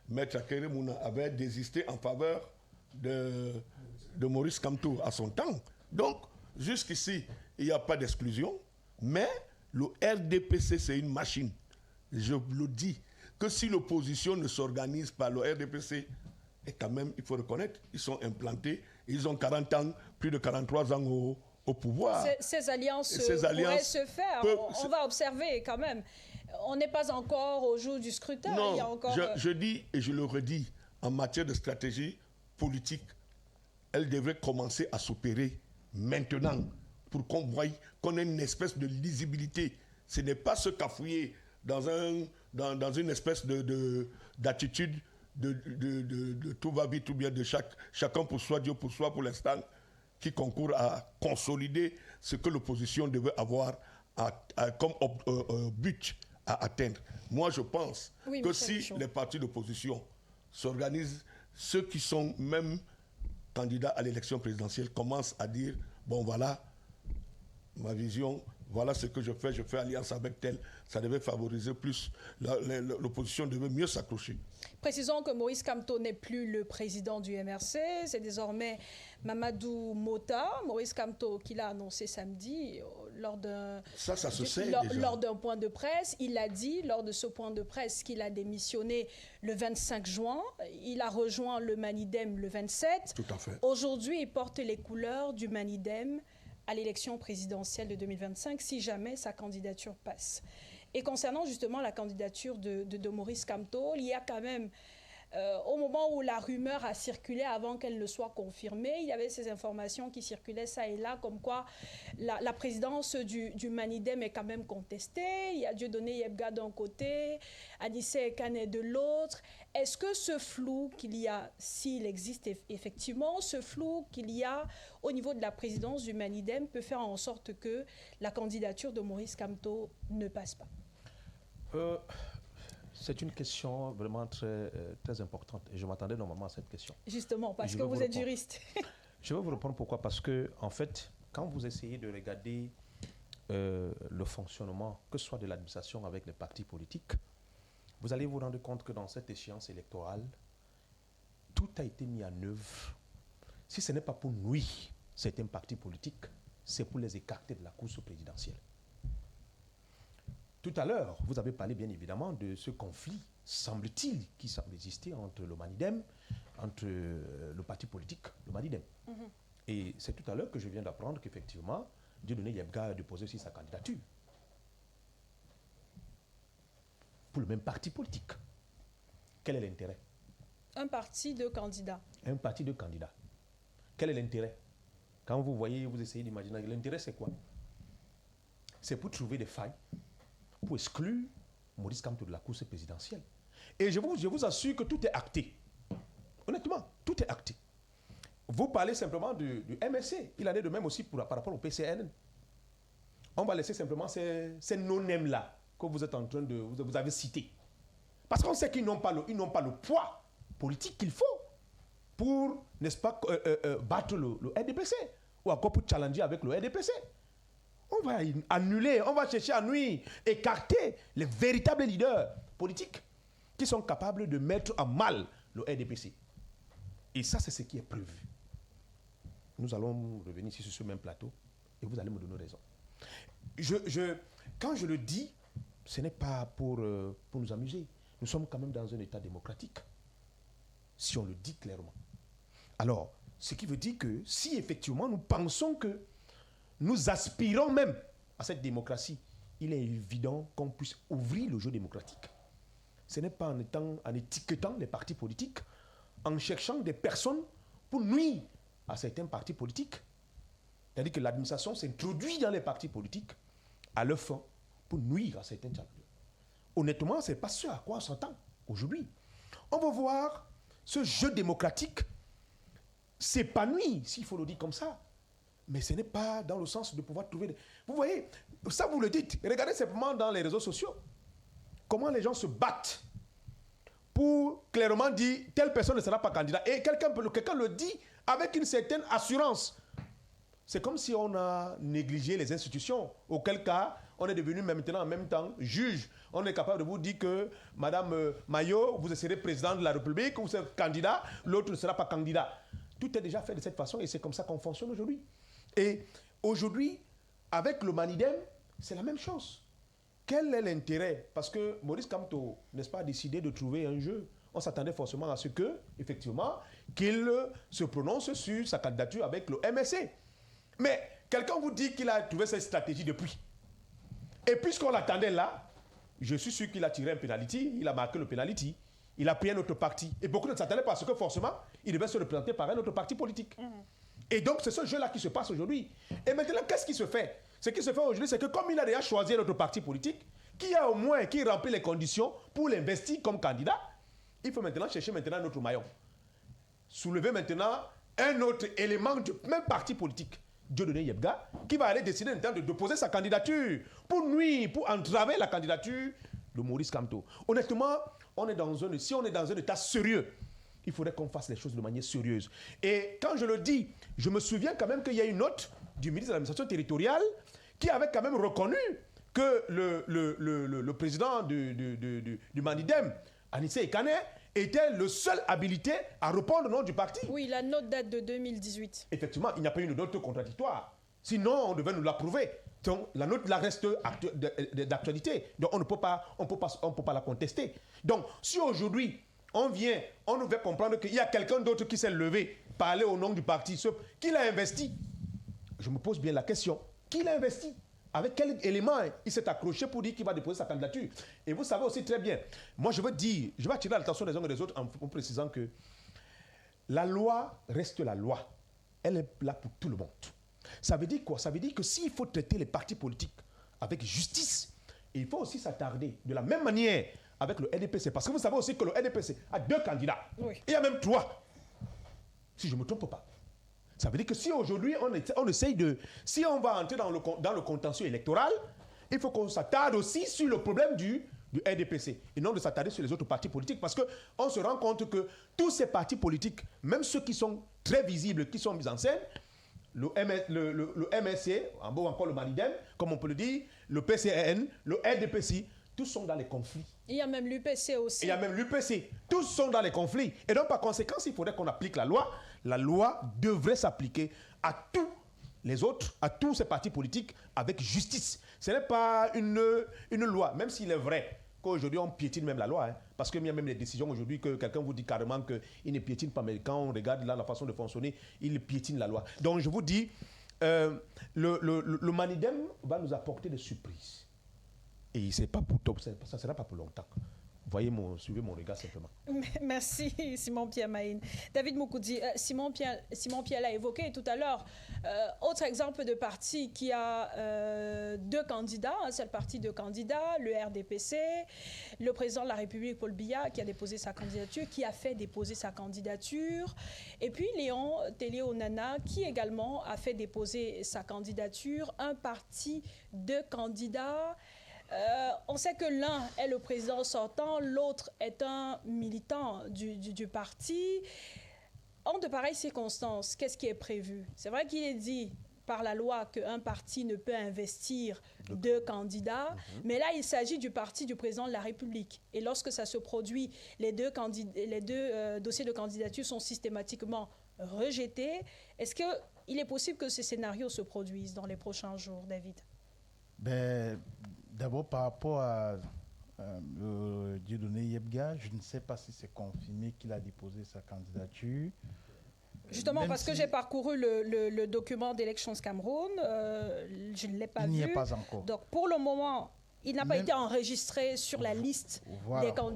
Maître Akere Mouna avait désisté en faveur de Maurice Kamto à son temps. Donc, jusqu'ici, il n'y a pas d'exclusion, mais le RDPC, c'est une machine. Je le dis, que si l'opposition ne s'organise pas, le RDPC, et quand même, il faut reconnaître, ils sont implantés, ils ont 40 ans, plus de 43 ans au pouvoir. Ces alliances pourraient se faire. On va observer quand même. On n'est pas encore au jour du scrutin. Non, il y a encore, je dis et je le redis, en matière de stratégie politique, elle devrait commencer à s'opérer maintenant pour qu'on voie qu'on ait une espèce de lisibilité. Ce n'est pas se cafouiller dans une espèce d'attitude de tout va vite ou bien de chacun pour soi, Dieu pour soi pour l'instant, qui concourt à consolider ce que l'opposition devait avoir comme but à atteindre. Moi, je pense que si les partis d'opposition s'organisent, ceux qui sont même candidats à l'élection présidentielle commencent à dire, bon voilà, ma vision, voilà ce que je fais alliance avec tel, ça devait favoriser plus, l'opposition devait mieux s'accrocher. Précisons que Maurice Kamto n'est plus le président du MRC, c'est désormais Mamadou Mota. Maurice Kamto, qui l'a annoncé samedi lors d'un point de presse. Il a dit lors de ce point de presse qu'il a démissionné le 25 juin. Il a rejoint le Manidem le 27. Tout à fait. Aujourd'hui, il porte les couleurs du Manidem à l'élection présidentielle de 2025, si jamais sa candidature passe. Et concernant justement la candidature de Maurice Kamto, il y a quand même, au moment où la rumeur a circulé avant qu'elle ne soit confirmée, il y avait ces informations qui circulaient ça et là, comme quoi la présidence du Manidem est quand même contestée. Il y a Dieudonné Yebga d'un côté, Anissé Kane de l'autre. Est-ce que ce flou qu'il y a, s'il existe effectivement, ce flou qu'il y a au niveau de la présidence du Manidem peut faire en sorte que la candidature de Maurice Kamto ne passe pas? C'est une question vraiment très importante et je m'attendais normalement à cette question. Justement, parce que vous êtes juriste. Je vais vous répondre pourquoi. Parce que, en fait, quand vous essayez de regarder le fonctionnement, que ce soit de l'administration avec les partis politiques, vous allez vous rendre compte que dans cette échéance électorale, tout a été mis en œuvre. Si ce n'est pas pour nuire certains partis politiques, c'est pour les écarter de la course présidentielle. Tout à l'heure, vous avez parlé bien évidemment de ce conflit, semble-t-il, qui semble exister entre le Manidem, entre le parti politique, le Manidem. Et c'est tout à l'heure que je viens d'apprendre qu'effectivement, Dieudonné Yebga a déposé aussi sa candidature. Pour le même parti politique. Quel est l'intérêt? Un parti de candidats. Un parti de candidats. Quel est l'intérêt? Quand vous voyez, vous essayez d'imaginer, l'intérêt c'est quoi? C'est pour trouver des failles, pour exclure Maurice Kamto de la course présidentielle. Et je vous assure que tout est acté. Honnêtement, tout est acté. Vous parlez simplement du MSC. Il en est de même aussi par rapport au PCN. On va laisser simplement ces non-nèmes-là que vous êtes en train de... Vous avez cités. Parce qu'on sait qu'ils n'ont pas le poids politique qu'il faut pour, n'est-ce pas, battre le RDPC. Ou encore pour challenger avec le RDPC. On va annuler, on va chercher à nuire, écarter les véritables leaders politiques qui sont capables de mettre à mal le RDPC. Et ça, c'est ce qui est prévu. Nous allons revenir ici sur ce même plateau et vous allez me donner raison. Quand je le dis, ce n'est pas pour nous amuser. Nous sommes quand même dans un État démocratique, si on le dit clairement. Alors, ce qui veut dire que si effectivement nous pensons que nous aspirons même à cette démocratie, il est évident qu'on puisse ouvrir le jeu démocratique. Ce n'est pas en étiquetant les partis politiques, en cherchant des personnes pour nuire à certains partis politiques. C'est-à-dire que l'administration s'introduit dans les partis politiques à leur fin pour nuire à certains challengers. Honnêtement, ce n'est pas ce à quoi on s'entend aujourd'hui. On va voir ce jeu démocratique s'épanouir, s'il faut le dire comme ça. Mais ce n'est pas dans le sens de pouvoir trouver... Vous voyez, ça vous le dites. Regardez simplement dans les réseaux sociaux. Comment les gens se battent pour clairement dire telle personne ne sera pas candidat. Et quelqu'un le dit avec une certaine assurance. C'est comme si on a négligé les institutions. Auquel cas, on est devenu maintenant en même temps juge. On est capable de vous dire que Madame Mayo, vous serez président de la République, vous serez candidat, l'autre ne sera pas candidat. Tout est déjà fait de cette façon et c'est comme ça qu'on fonctionne aujourd'hui. Et aujourd'hui, avec le Manidem, c'est la même chose. Quel est l'intérêt? Parce que Maurice Kamto, n'est-ce pas, a décidé de trouver un jeu. On s'attendait forcément à ce que, effectivement, qu'il se prononce sur sa candidature avec le MSC. Mais quelqu'un vous dit qu'il a trouvé cette stratégie depuis. Et puisqu'on l'attendait là, je suis sûr qu'il a tiré un penalty, il a marqué le penalty, il a pris un autre parti. Et beaucoup ne s'attendaient pas parce que forcément, il devait se représenter par un autre parti politique. Et donc, c'est ce jeu-là qui se passe aujourd'hui. Et maintenant, qu'est-ce qui se fait? Ce qui se fait aujourd'hui, c'est que comme il a déjà choisi un autre parti politique, qui remplit les conditions pour l'investir comme candidat, il faut maintenant chercher un autre maillon. Soulever maintenant un autre élément du même parti politique, Dieudonné Yebga, qui va aller décider maintenant de déposer sa candidature pour nuire, pour entraver la candidature de Maurice Kamto. Honnêtement, si on est dans un état sérieux, il faudrait qu'on fasse les choses de manière sérieuse. Et quand je le dis, je me souviens quand même qu'il y a une note du ministre de l'administration territoriale qui avait quand même reconnu que le président du Manidem, Anissé Ekane, était le seul habilité à répondre au nom du parti. Oui, la note date de 2018. Effectivement, il n'y a pas eu une note contradictoire. Sinon, on devait nous l'approuver. Donc, la note là reste d'actualité. Donc, on ne peut pas la contester. Donc, si aujourd'hui, on nous fait comprendre qu'il y a quelqu'un d'autre qui s'est levé, parler au nom du parti, qui l'a investi. Je me pose bien la question. Qui l'a investi? Avec quel élément il s'est accroché pour dire qu'il va déposer sa candidature? Et vous savez aussi très bien, moi je vais attirer l'attention des uns et des autres en précisant que la loi reste la loi. Elle est là pour tout le monde. Ça veut dire quoi? Ça veut dire que s'il faut traiter les partis politiques avec justice, il faut aussi s'attarder de la même manière avec le RDPC. Parce que vous savez aussi que le RDPC a 2 candidats. Oui. Il y a même 3. Si je ne me trompe pas. Ça veut dire que si aujourd'hui on essaye si on va entrer dans le contentieux électoral, il faut qu'on s'attarde aussi sur le problème du RDPC et non de s'attarder sur les autres partis politiques parce qu'on se rend compte que tous ces partis politiques, même ceux qui sont très visibles qui sont mises en scène, le MSC, en beau encore le Manidem, comme on peut le dire, le PCN, le RDPC, tous sont dans les conflits. Il y a même l'UPC aussi. Il y a même l'UPC. Tous sont dans les conflits. Et donc, par conséquent, il faudrait qu'on applique la loi. La loi devrait s'appliquer à tous les autres, à tous ces partis politiques, avec justice. Ce n'est pas une loi, même s'il est vrai qu'aujourd'hui, on piétine même la loi. Hein, parce qu'il y a même des décisions aujourd'hui que quelqu'un vous dit carrément qu'il ne piétine pas. Mais quand on regarde là la façon de fonctionner, il piétine la loi. Donc, je vous dis, le Manidem va nous apporter des surprises. Et c'est pas pour top, ça ne sera pas pour longtemps. Suivez mon regard simplement. Merci Simon-Pierre Maïn. David Moukoudi, Simon-Pierre l'a évoqué tout à l'heure. Autre exemple de parti qui a deux candidats, un seul parti de candidats, le RDPC, le président de la République Paul Biya qui a déposé sa candidature, qui a fait déposer sa candidature, et puis Léon Télé-Onana qui également a fait déposer sa candidature, un parti de candidats. On sait que l'un est le président sortant, l'autre est un militant du parti. En de pareilles circonstances, qu'est-ce qui est prévu? C'est vrai qu'il est dit par la loi qu'un parti ne peut investir deux candidats, mais là, il s'agit du parti du président de la République. Et lorsque ça se produit, les deux dossiers de candidature sont systématiquement rejetés. Est-ce qu'il est possible que ces scénarios se produisent dans les prochains jours, David? D'abord, par rapport à Dieudonné Yebga, je ne sais pas si c'est confirmé qu'il a déposé sa candidature. Justement, parce que j'ai parcouru le document d'Elections Cameroun, je ne l'ai pas vu. Il n'y est pas encore. Donc, pour le moment, il n'a pas été enregistré sur la liste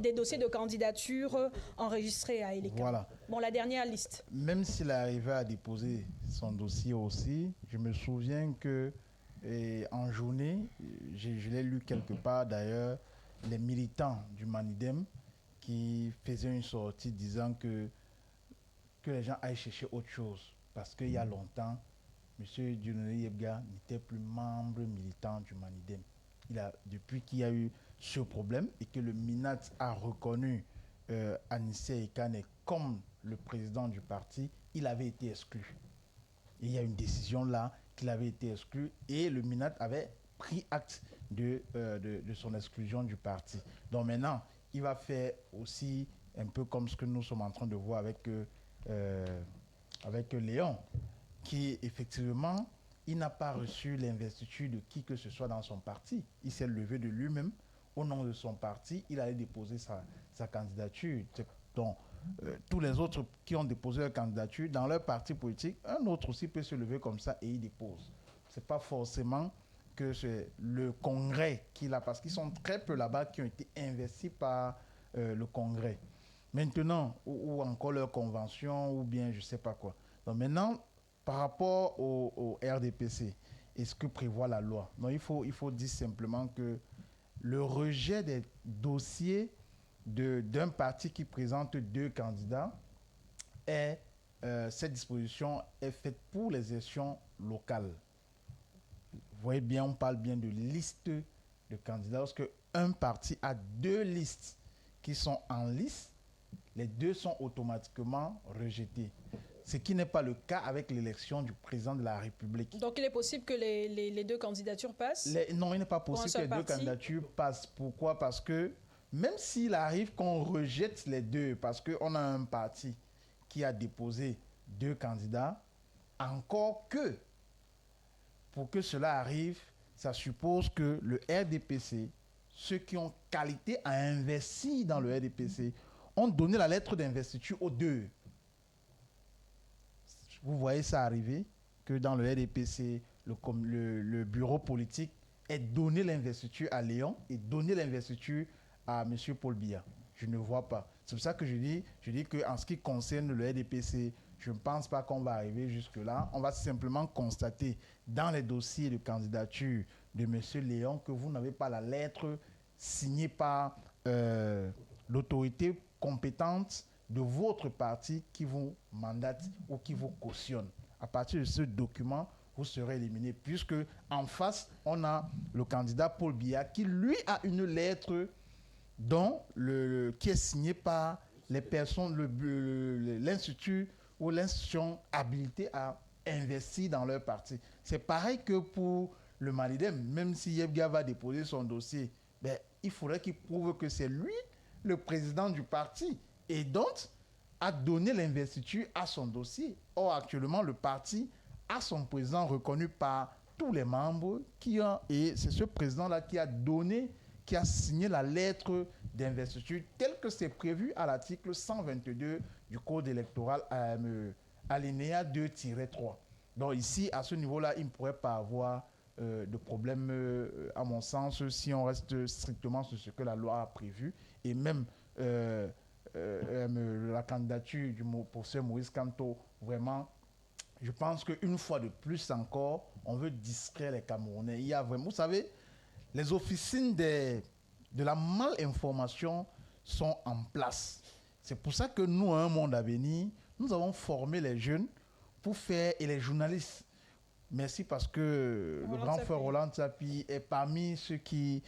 des dossiers de candidature enregistrés à Eleka. Voilà. Bon, la dernière liste. Même s'il arrivait à déposer son dossier aussi, je me souviens que en journée, je l'ai lu quelque part d'ailleurs, les militants du Manidem qui faisaient une sortie disant que les gens aillent chercher autre chose. Parce qu'il y a longtemps, M. Dieudonné Yebga n'était plus membre militant du Manidem. Depuis qu'il y a eu ce problème et que le MINAT a reconnu Anissé Ekane comme le président du parti, il avait été exclu. Et il y a une décision là qu'il avait été exclu et le MINAT avait pris acte de son exclusion du parti. Donc maintenant, il va faire aussi un peu comme ce que nous sommes en train de voir avec Léon, qui effectivement, il n'a pas reçu l'investiture de qui que ce soit dans son parti. Il s'est levé de lui-même au nom de son parti. Il allait déposer sa candidature. Donc, tous les autres qui ont déposé leur candidature dans leur parti politique, un autre aussi peut se lever comme ça et il dépose. Ce n'est pas forcément que c'est le Congrès qui l'a, parce qu'ils sont très peu là-bas qui ont été investis par le Congrès. Maintenant, ou encore leur convention, ou bien je ne sais pas quoi. Donc maintenant, par rapport au RDPC, est-ce que prévoit la loi? Non, il faut dire simplement que le rejet des dossiers d'un parti qui présente deux candidats, cette disposition est faite pour les élections locales. Vous voyez bien, on parle bien de liste de candidats. Lorsque un parti a deux listes qui sont en liste, les deux sont automatiquement rejetés. Ce qui n'est pas le cas avec l'élection du président de la République. Donc il est possible que les deux candidatures passent? Non, il n'est pas possible que les deux candidatures passent. Pourquoi? Parce que même s'il arrive qu'on rejette les deux, parce qu'on a un parti qui a déposé deux candidats, encore que, pour que cela arrive, ça suppose que le RDPC, ceux qui ont qualité à investir dans le RDPC, ont donné la lettre d'investiture aux deux. Vous voyez ça arriver, que dans le RDPC, le bureau politique ait donné l'investiture à Léon et donné l'investiture à M. Paul Biya. Je ne vois pas. C'est pour ça que je dis qu'en ce qui concerne le RDPC, je ne pense pas qu'on va arriver jusque-là. On va simplement constater dans les dossiers de candidature de M. Léon que vous n'avez pas la lettre signée par l'autorité compétente de votre parti qui vous mandate ou qui vous cautionne. À partir de ce document, vous serez éliminé, puisque en face, on a le candidat Paul Biya qui, lui, a une lettre qui est signée par les personnes, l'Institut ou l'institution habilitée à investir dans leur parti. C'est pareil que pour le Malidem. Même si Yebga va déposer son dossier, ben, il faudrait qu'il prouve que c'est lui le président du parti et donc a donné l'investiture à son dossier. Or, actuellement, le parti a son président reconnu par tous les membres et c'est ce président-là qui a signé la lettre d'investiture telle que c'est prévu à l'article 122 du Code électoral alinéa 2-3. Donc ici, à ce niveau-là, il ne pourrait pas avoir de problème, à mon sens, si on reste strictement sur ce que la loi a prévu. Et même la candidature du professeur Maurice Kamto, vraiment, je pense qu'une fois de plus encore, on veut distraire les Camerounais. Il y a vraiment, vous savez, les officines de la malinformation sont en place. C'est pour ça que nous, à Un Monde à Venir, nous avons formé les jeunes pour faire, et les journalistes. Merci parce que le grand frère Roland Tsapi est parmi ceux qui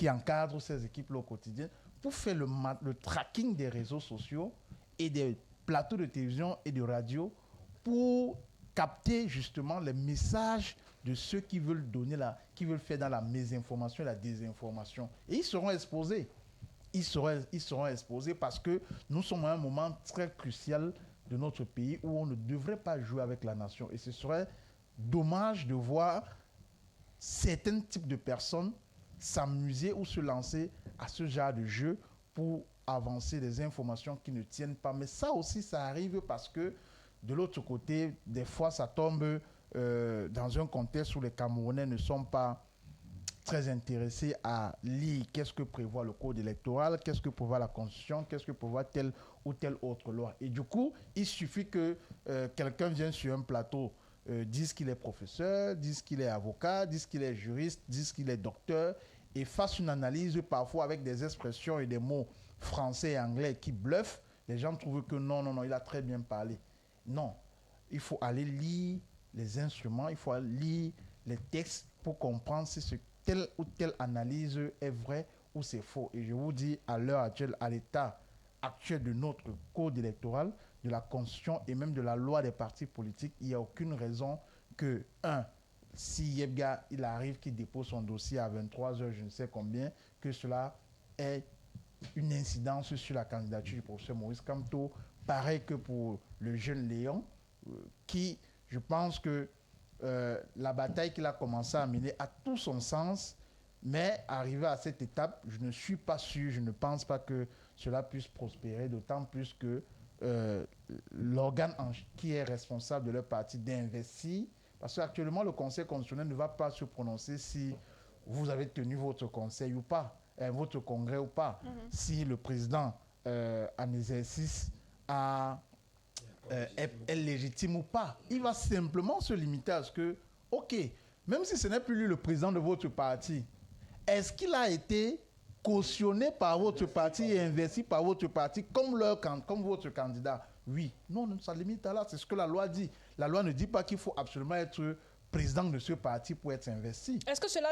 encadrent ces équipes-là au quotidien pour faire le tracking des réseaux sociaux et des plateaux de télévision et de radio pour capter justement les messages de ceux qui veulent faire dans la mésinformation et la désinformation. Et ils seront exposés. Ils seront exposés parce que nous sommes à un moment très crucial de notre pays où on ne devrait pas jouer avec la nation. Et ce serait dommage de voir certains types de personnes s'amuser ou se lancer à ce genre de jeu pour avancer des informations qui ne tiennent pas. Mais ça aussi, ça arrive parce que de l'autre côté, des fois, ça tombe dans un contexte où les Camerounais ne sont pas très intéressés à lire qu'est-ce que prévoit le code électoral, qu'est-ce que prévoit la Constitution, qu'est-ce que prévoit telle ou telle autre loi. Et du coup, il suffit que quelqu'un vienne sur un plateau, dise qu'il est professeur, dise qu'il est avocat, dise qu'il est juriste, dise qu'il est docteur, et fasse une analyse parfois avec des expressions et des mots français et anglais qui bluffent. Les gens trouvent que non, il a très bien parlé. Non, il faut aller lire les instruments, il faut aller lire les textes pour comprendre si telle ou telle analyse est vraie ou c'est faux. Et je vous dis, à l'heure actuelle, à l'état actuel de notre code électoral, de la Constitution et même de la loi des partis politiques, il n'y a aucune raison que, si Yebga, il arrive qu'il dépose son dossier à 23h, je ne sais combien, que cela ait une incidence sur la candidature du professeur Maurice Kamto. Pareil que pour le jeune Léon, qui, je pense que la bataille qu'il a commencé à mener a tout son sens, mais arrivé à cette étape, je ne suis pas sûr, je ne pense pas que cela puisse prospérer, d'autant plus que l'organe qui est responsable de leur parti d'investir, parce qu'actuellement le Conseil constitutionnel ne va pas se prononcer si vous avez tenu votre conseil ou pas, votre congrès ou pas, si le président en exercice est légitime ou pas. Il va simplement se limiter à ce que, ok, même si ce n'est plus lui le président de votre parti, est-ce qu'il a été cautionné par votre parti et investi par votre parti comme votre candidat? Oui. Non, ça limite à là. C'est ce que la loi dit. La loi ne dit pas qu'il faut absolument être président de ce parti pour être investi. Est-ce que cela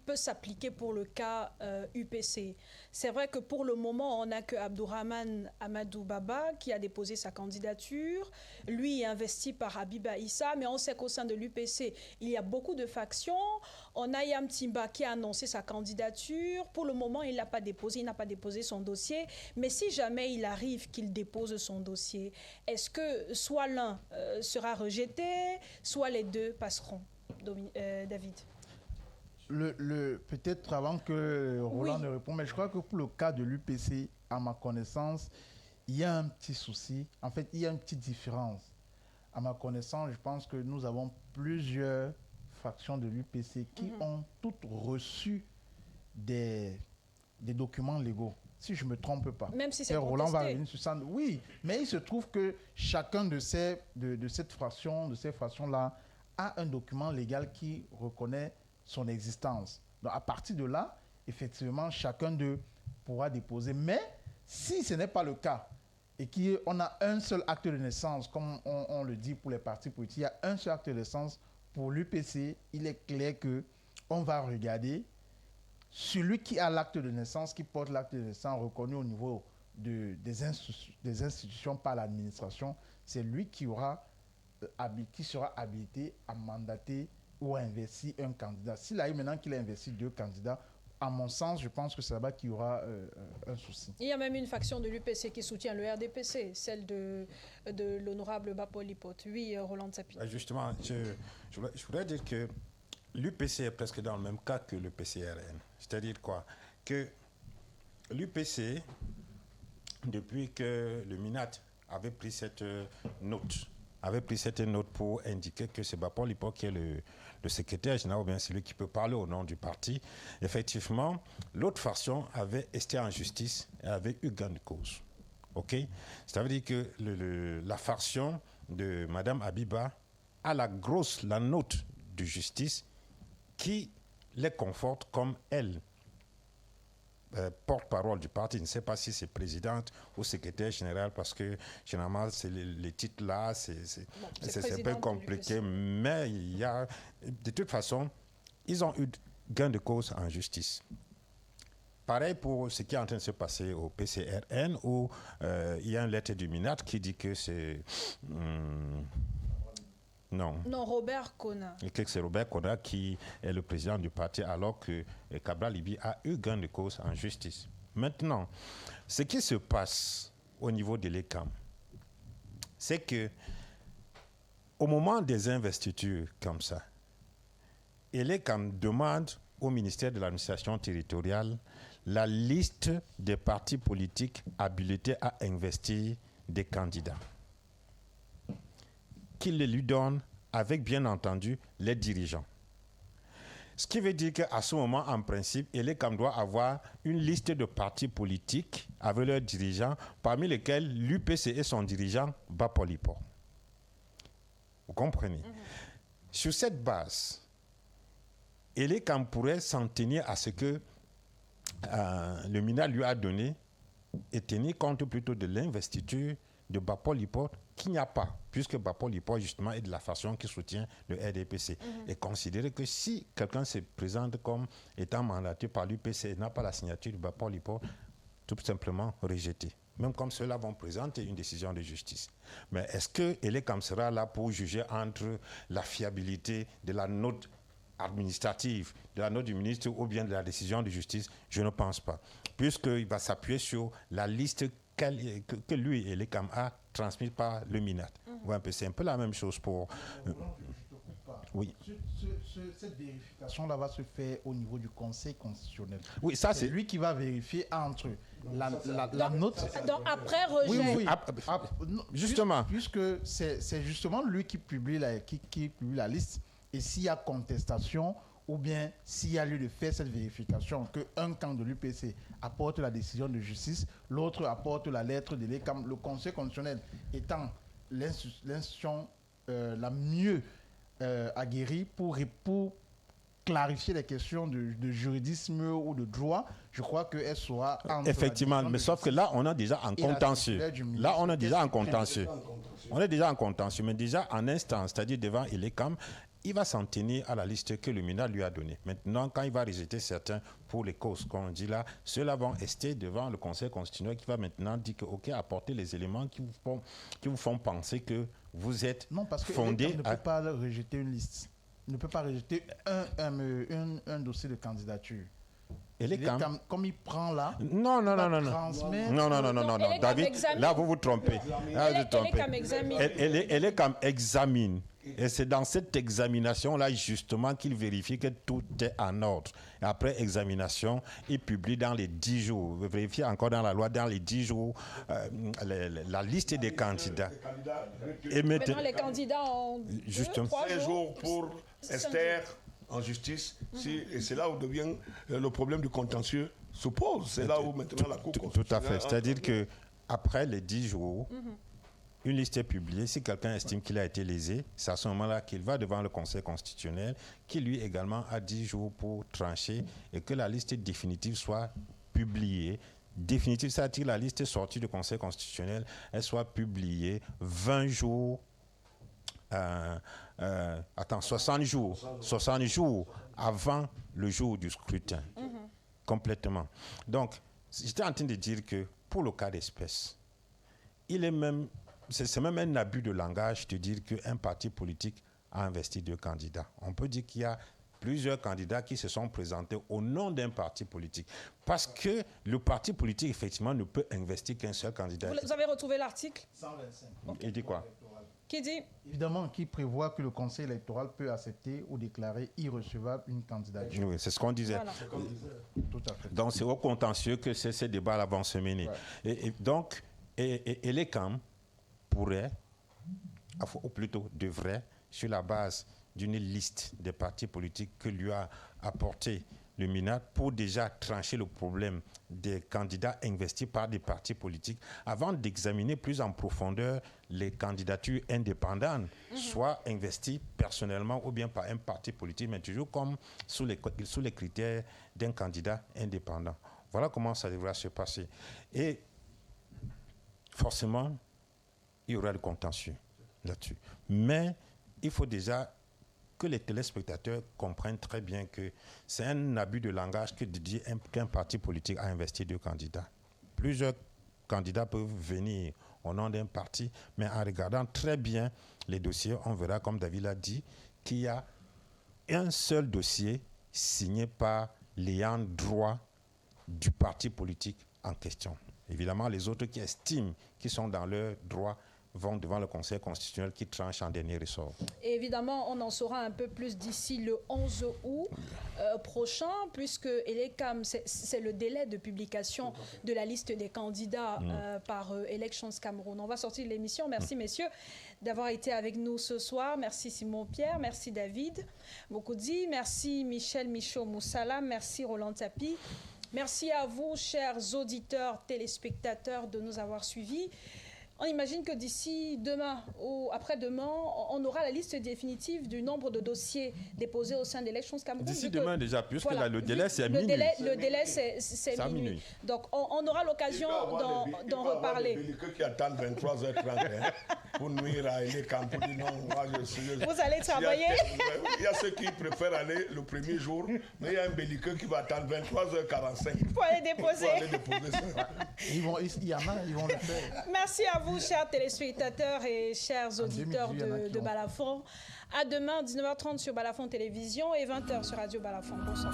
peut s'appliquer pour le cas UPC? C'est vrai que pour le moment, on n'a que Abdourahmane Amadou Baba qui a déposé sa candidature. Lui est investi par Habiba Issa, mais on sait qu'au sein de l'UPC, il y a beaucoup de factions. On a Yam Timba qui a annoncé sa candidature. Pour le moment, il n'a pas déposé son dossier. Mais si jamais il arrive qu'il dépose son dossier, est-ce que soit l'un sera rejeté, soit les deux passeront? David. Peut-être avant que Roland ne réponde, mais je crois que pour le cas de l'UPC, à ma connaissance, il y a un petit souci. En fait, il y a une petite différence. À ma connaissance, je pense que nous avons plusieurs factions de l'UPC qui ont toutes reçu des documents légaux. Si je ne me trompe pas. Même si c'est Roland va revenir sur ça. Oui, mais il se trouve que chacun de ces fractions-là, a un document légal qui reconnaît son existence. Donc, à partir de là, effectivement, chacun d'eux pourra déposer. Mais si ce n'est pas le cas et qu'on a un seul acte de naissance, comme on le dit pour les partis politiques, il y a un seul acte de naissance pour l'UPC, il est clair qu'on va regarder celui qui a l'acte de naissance, qui porte l'acte de naissance reconnu au niveau des institutions par l'administration, c'est lui qui sera habilité à mandater ou à investir un candidat. S'il a eu maintenant qu'il a investi 2 candidats, à mon sens, je pense que c'est là-bas qu'il y aura un souci. Il y a même une faction de l'UPC qui soutient le RDPC, celle de l'honorable Bapoli Pot. Oui, Roland Sapin. Justement, je voudrais dire que l'UPC est presque dans le même cas que le PCRN. C'est-à-dire quoi? Que l'UPC, depuis que le MINAT avait pris cette note pour indiquer que c'est Bapoli Pot qui est le secrétaire général, ou bien celui qui peut parler au nom du parti, effectivement, l'autre faction avait été en justice et avait eu gain de cause. OK? Ça veut dire que la faction de Mme Abiba a la note de justice qui les conforte comme elle, porte-parole du parti. Je ne sais pas si c'est présidente ou secrétaire général, parce que généralement, c'est les titres là, c'est un peu compliqué, mais il y a, de toute façon, ils ont eu gain de cause en justice. Pareil pour ce qui est en train de se passer au PCRN, où il y a une lettre du MINAT qui dit que c'est... Non, Robert Kona. Et que c'est Robert Kona qui est le président du parti, alors que Cabral Libi a eu gain de cause en justice. Maintenant, ce qui se passe au niveau de l'ECAM, c'est que au moment des investitures comme ça, l'ECAM demande au ministère de l'administration territoriale la liste des partis politiques habilités à investir des candidats, qu'il les lui donne avec, bien entendu, les dirigeants. Ce qui veut dire qu'à ce moment, en principe, l'ECAM doit avoir une liste de partis politiques avec leurs dirigeants, parmi lesquels l'UPC et son dirigeant, Bapoli Pot. Vous comprenez? Sur cette base, l'ECAM pourrait s'en tenir à ce que le MINAT lui a donné et tenir compte plutôt de l'investiture de Bapoli Pot, qu'il n'y a pas, puisque Bapoli Pot justement est de la façon qui soutient le RDPC. Et considérer que si quelqu'un se présente comme étant mandaté par l'UPC et n'a pas la signature de Bapoli Pot, tout simplement rejeté. Même comme ceux-là vont présenter une décision de justice. Mais est-ce que l'ECAM sera là pour juger entre la fiabilité de la note administrative, de la note du ministre ou bien de la décision de justice? Je ne pense pas. Puisqu'il va s'appuyer sur la liste que lui et l'ECAM a transmise par le MINAT. C'est un peu la même chose pour... Oui. Cette vérification-là va se faire au niveau du Conseil constitutionnel. Oui, ça c'est lui qui va vérifier entre la note... Donc après rejet. Oui. Justement. Puisque c'est justement lui qui publie la liste. Et s'il y a contestation, ou bien s'il y a lieu de faire cette vérification, qu'un camp de l'UPC apporte la décision de justice, l'autre apporte la lettre de l'ECAM, le Conseil constitutionnel étant l'institution la mieux aguerrie pour clarifier les questions de juridisme ou de droit, je crois qu'elle sera... Effectivement, mais sauf que là, on est déjà en contentieux. Là, on est déjà en contentieux. On est déjà en contentieux, mais déjà en instance, c'est-à-dire devant l'ECAM, il va s'en tenir à la liste que le MINAT lui a donnée. Maintenant, quand il va rejeter certains pour les causes qu'on dit là, ceux-là vont rester devant le Conseil constitutionnel qui va maintenant dire que, OK, apportez les éléments qui vous font penser que vous êtes non, parce que fondé... ne peut pas rejeter une liste. Il ne peut pas rejeter un dossier de candidature. Comme il prend là, non, David, là vous vous trompez. L'ECAM examine. Et c'est dans cette examination-là, justement, qu'il vérifie que tout est en ordre. Et après examination, il publie dans les 10 jours, vérifie encore dans la loi, dans les 10 jours, la liste des candidats. Et maintenant, les candidats ont 3 jours pour Esther en justice. Et c'est là où devient le problème du contentieux se pose. C'est là où maintenant la Cour constitutionnelle... Tout à fait. C'est-à-dire qu'après les 10 jours... Une liste est publiée. Si quelqu'un estime qu'il a été lésé, c'est à ce moment-là qu'il va devant le Conseil constitutionnel, qui lui également a 10 jours pour trancher et que la liste définitive soit publiée. Définitive, c'est-à-dire la liste sortie du Conseil constitutionnel, elle soit publiée 20 jours, 60 jours avant le jour du scrutin. Complètement. Donc, j'étais en train de dire que pour le cas d'espèce, c'est même un abus de langage de dire qu'un parti politique a investi 2 candidats. On peut dire qu'il y a plusieurs candidats qui se sont présentés au nom d'un parti politique. Parce que le parti politique, effectivement, ne peut investir qu'un seul candidat. Vous avez retrouvé l'article 125. Il dit quoi? Qui dit? Évidemment, qui prévoit que le Conseil électoral peut accepter ou déclarer irrecevable une candidature. Oui, c'est ce qu'on disait. Voilà. Tout à fait. Donc, c'est au contentieux que ces débats vont se mener. Ouais. Et les CAM pourraient, ou plutôt devraient, sur la base d'une liste des partis politiques que lui a apporté le MINAT pour déjà trancher le problème des candidats investis par des partis politiques avant d'examiner plus en profondeur les candidatures indépendantes, soit investies personnellement ou bien par un parti politique, mais toujours comme sous les critères d'un candidat indépendant. Voilà comment ça devra se passer. Et forcément, il y aura le contentieux là-dessus. Mais il faut déjà que les téléspectateurs comprennent très bien que c'est un abus de langage que de dire qu'un parti politique a investi 2 candidats. Plusieurs candidats peuvent venir au nom d'un parti, mais en regardant très bien les dossiers, on verra, comme David l'a dit, qu'il y a un seul dossier signé par l'ayant droit du parti politique en question. Évidemment, les autres qui estiment qu'ils sont dans leur droit vont devant le Conseil constitutionnel qui tranche en dernier ressort. Et évidemment, on en saura un peu plus d'ici le 11 août prochain, puisque ELECAM, c'est le délai de publication de la liste des candidats par Elections Cameroun. On va sortir de l'émission. Merci, messieurs, d'avoir été avec nous ce soir. Merci Simon-Pierre, merci David Bokoudi, merci Michel Michaud-Moussala, merci Roland Tapi. Merci à vous, chers auditeurs, téléspectateurs, de nous avoir suivis. On imagine que d'ici demain ou après-demain, on aura la liste définitive du nombre de dossiers déposés au sein d'Elections Cameroun. D'ici demain déjà, puisque voilà, le délai c'est minuit. Le délai c'est minuit. Donc on aura l'occasion d'en reparler. Il y a des belliqueux qui attendent 23h30 pour nuire à ELECAM. Vous allez travailler. Il y a ceux qui préfèrent aller le premier jour, mais il y a un belliqueux qui va attendre 23h45. Pour aller déposer. Ça. Il y en a, ils vont le faire. Merci à vous, chers téléspectateurs et chers auditeurs de Balafon. À demain, 19h30 sur Balafon Télévision et 20h sur Radio Balafon. Bonsoir.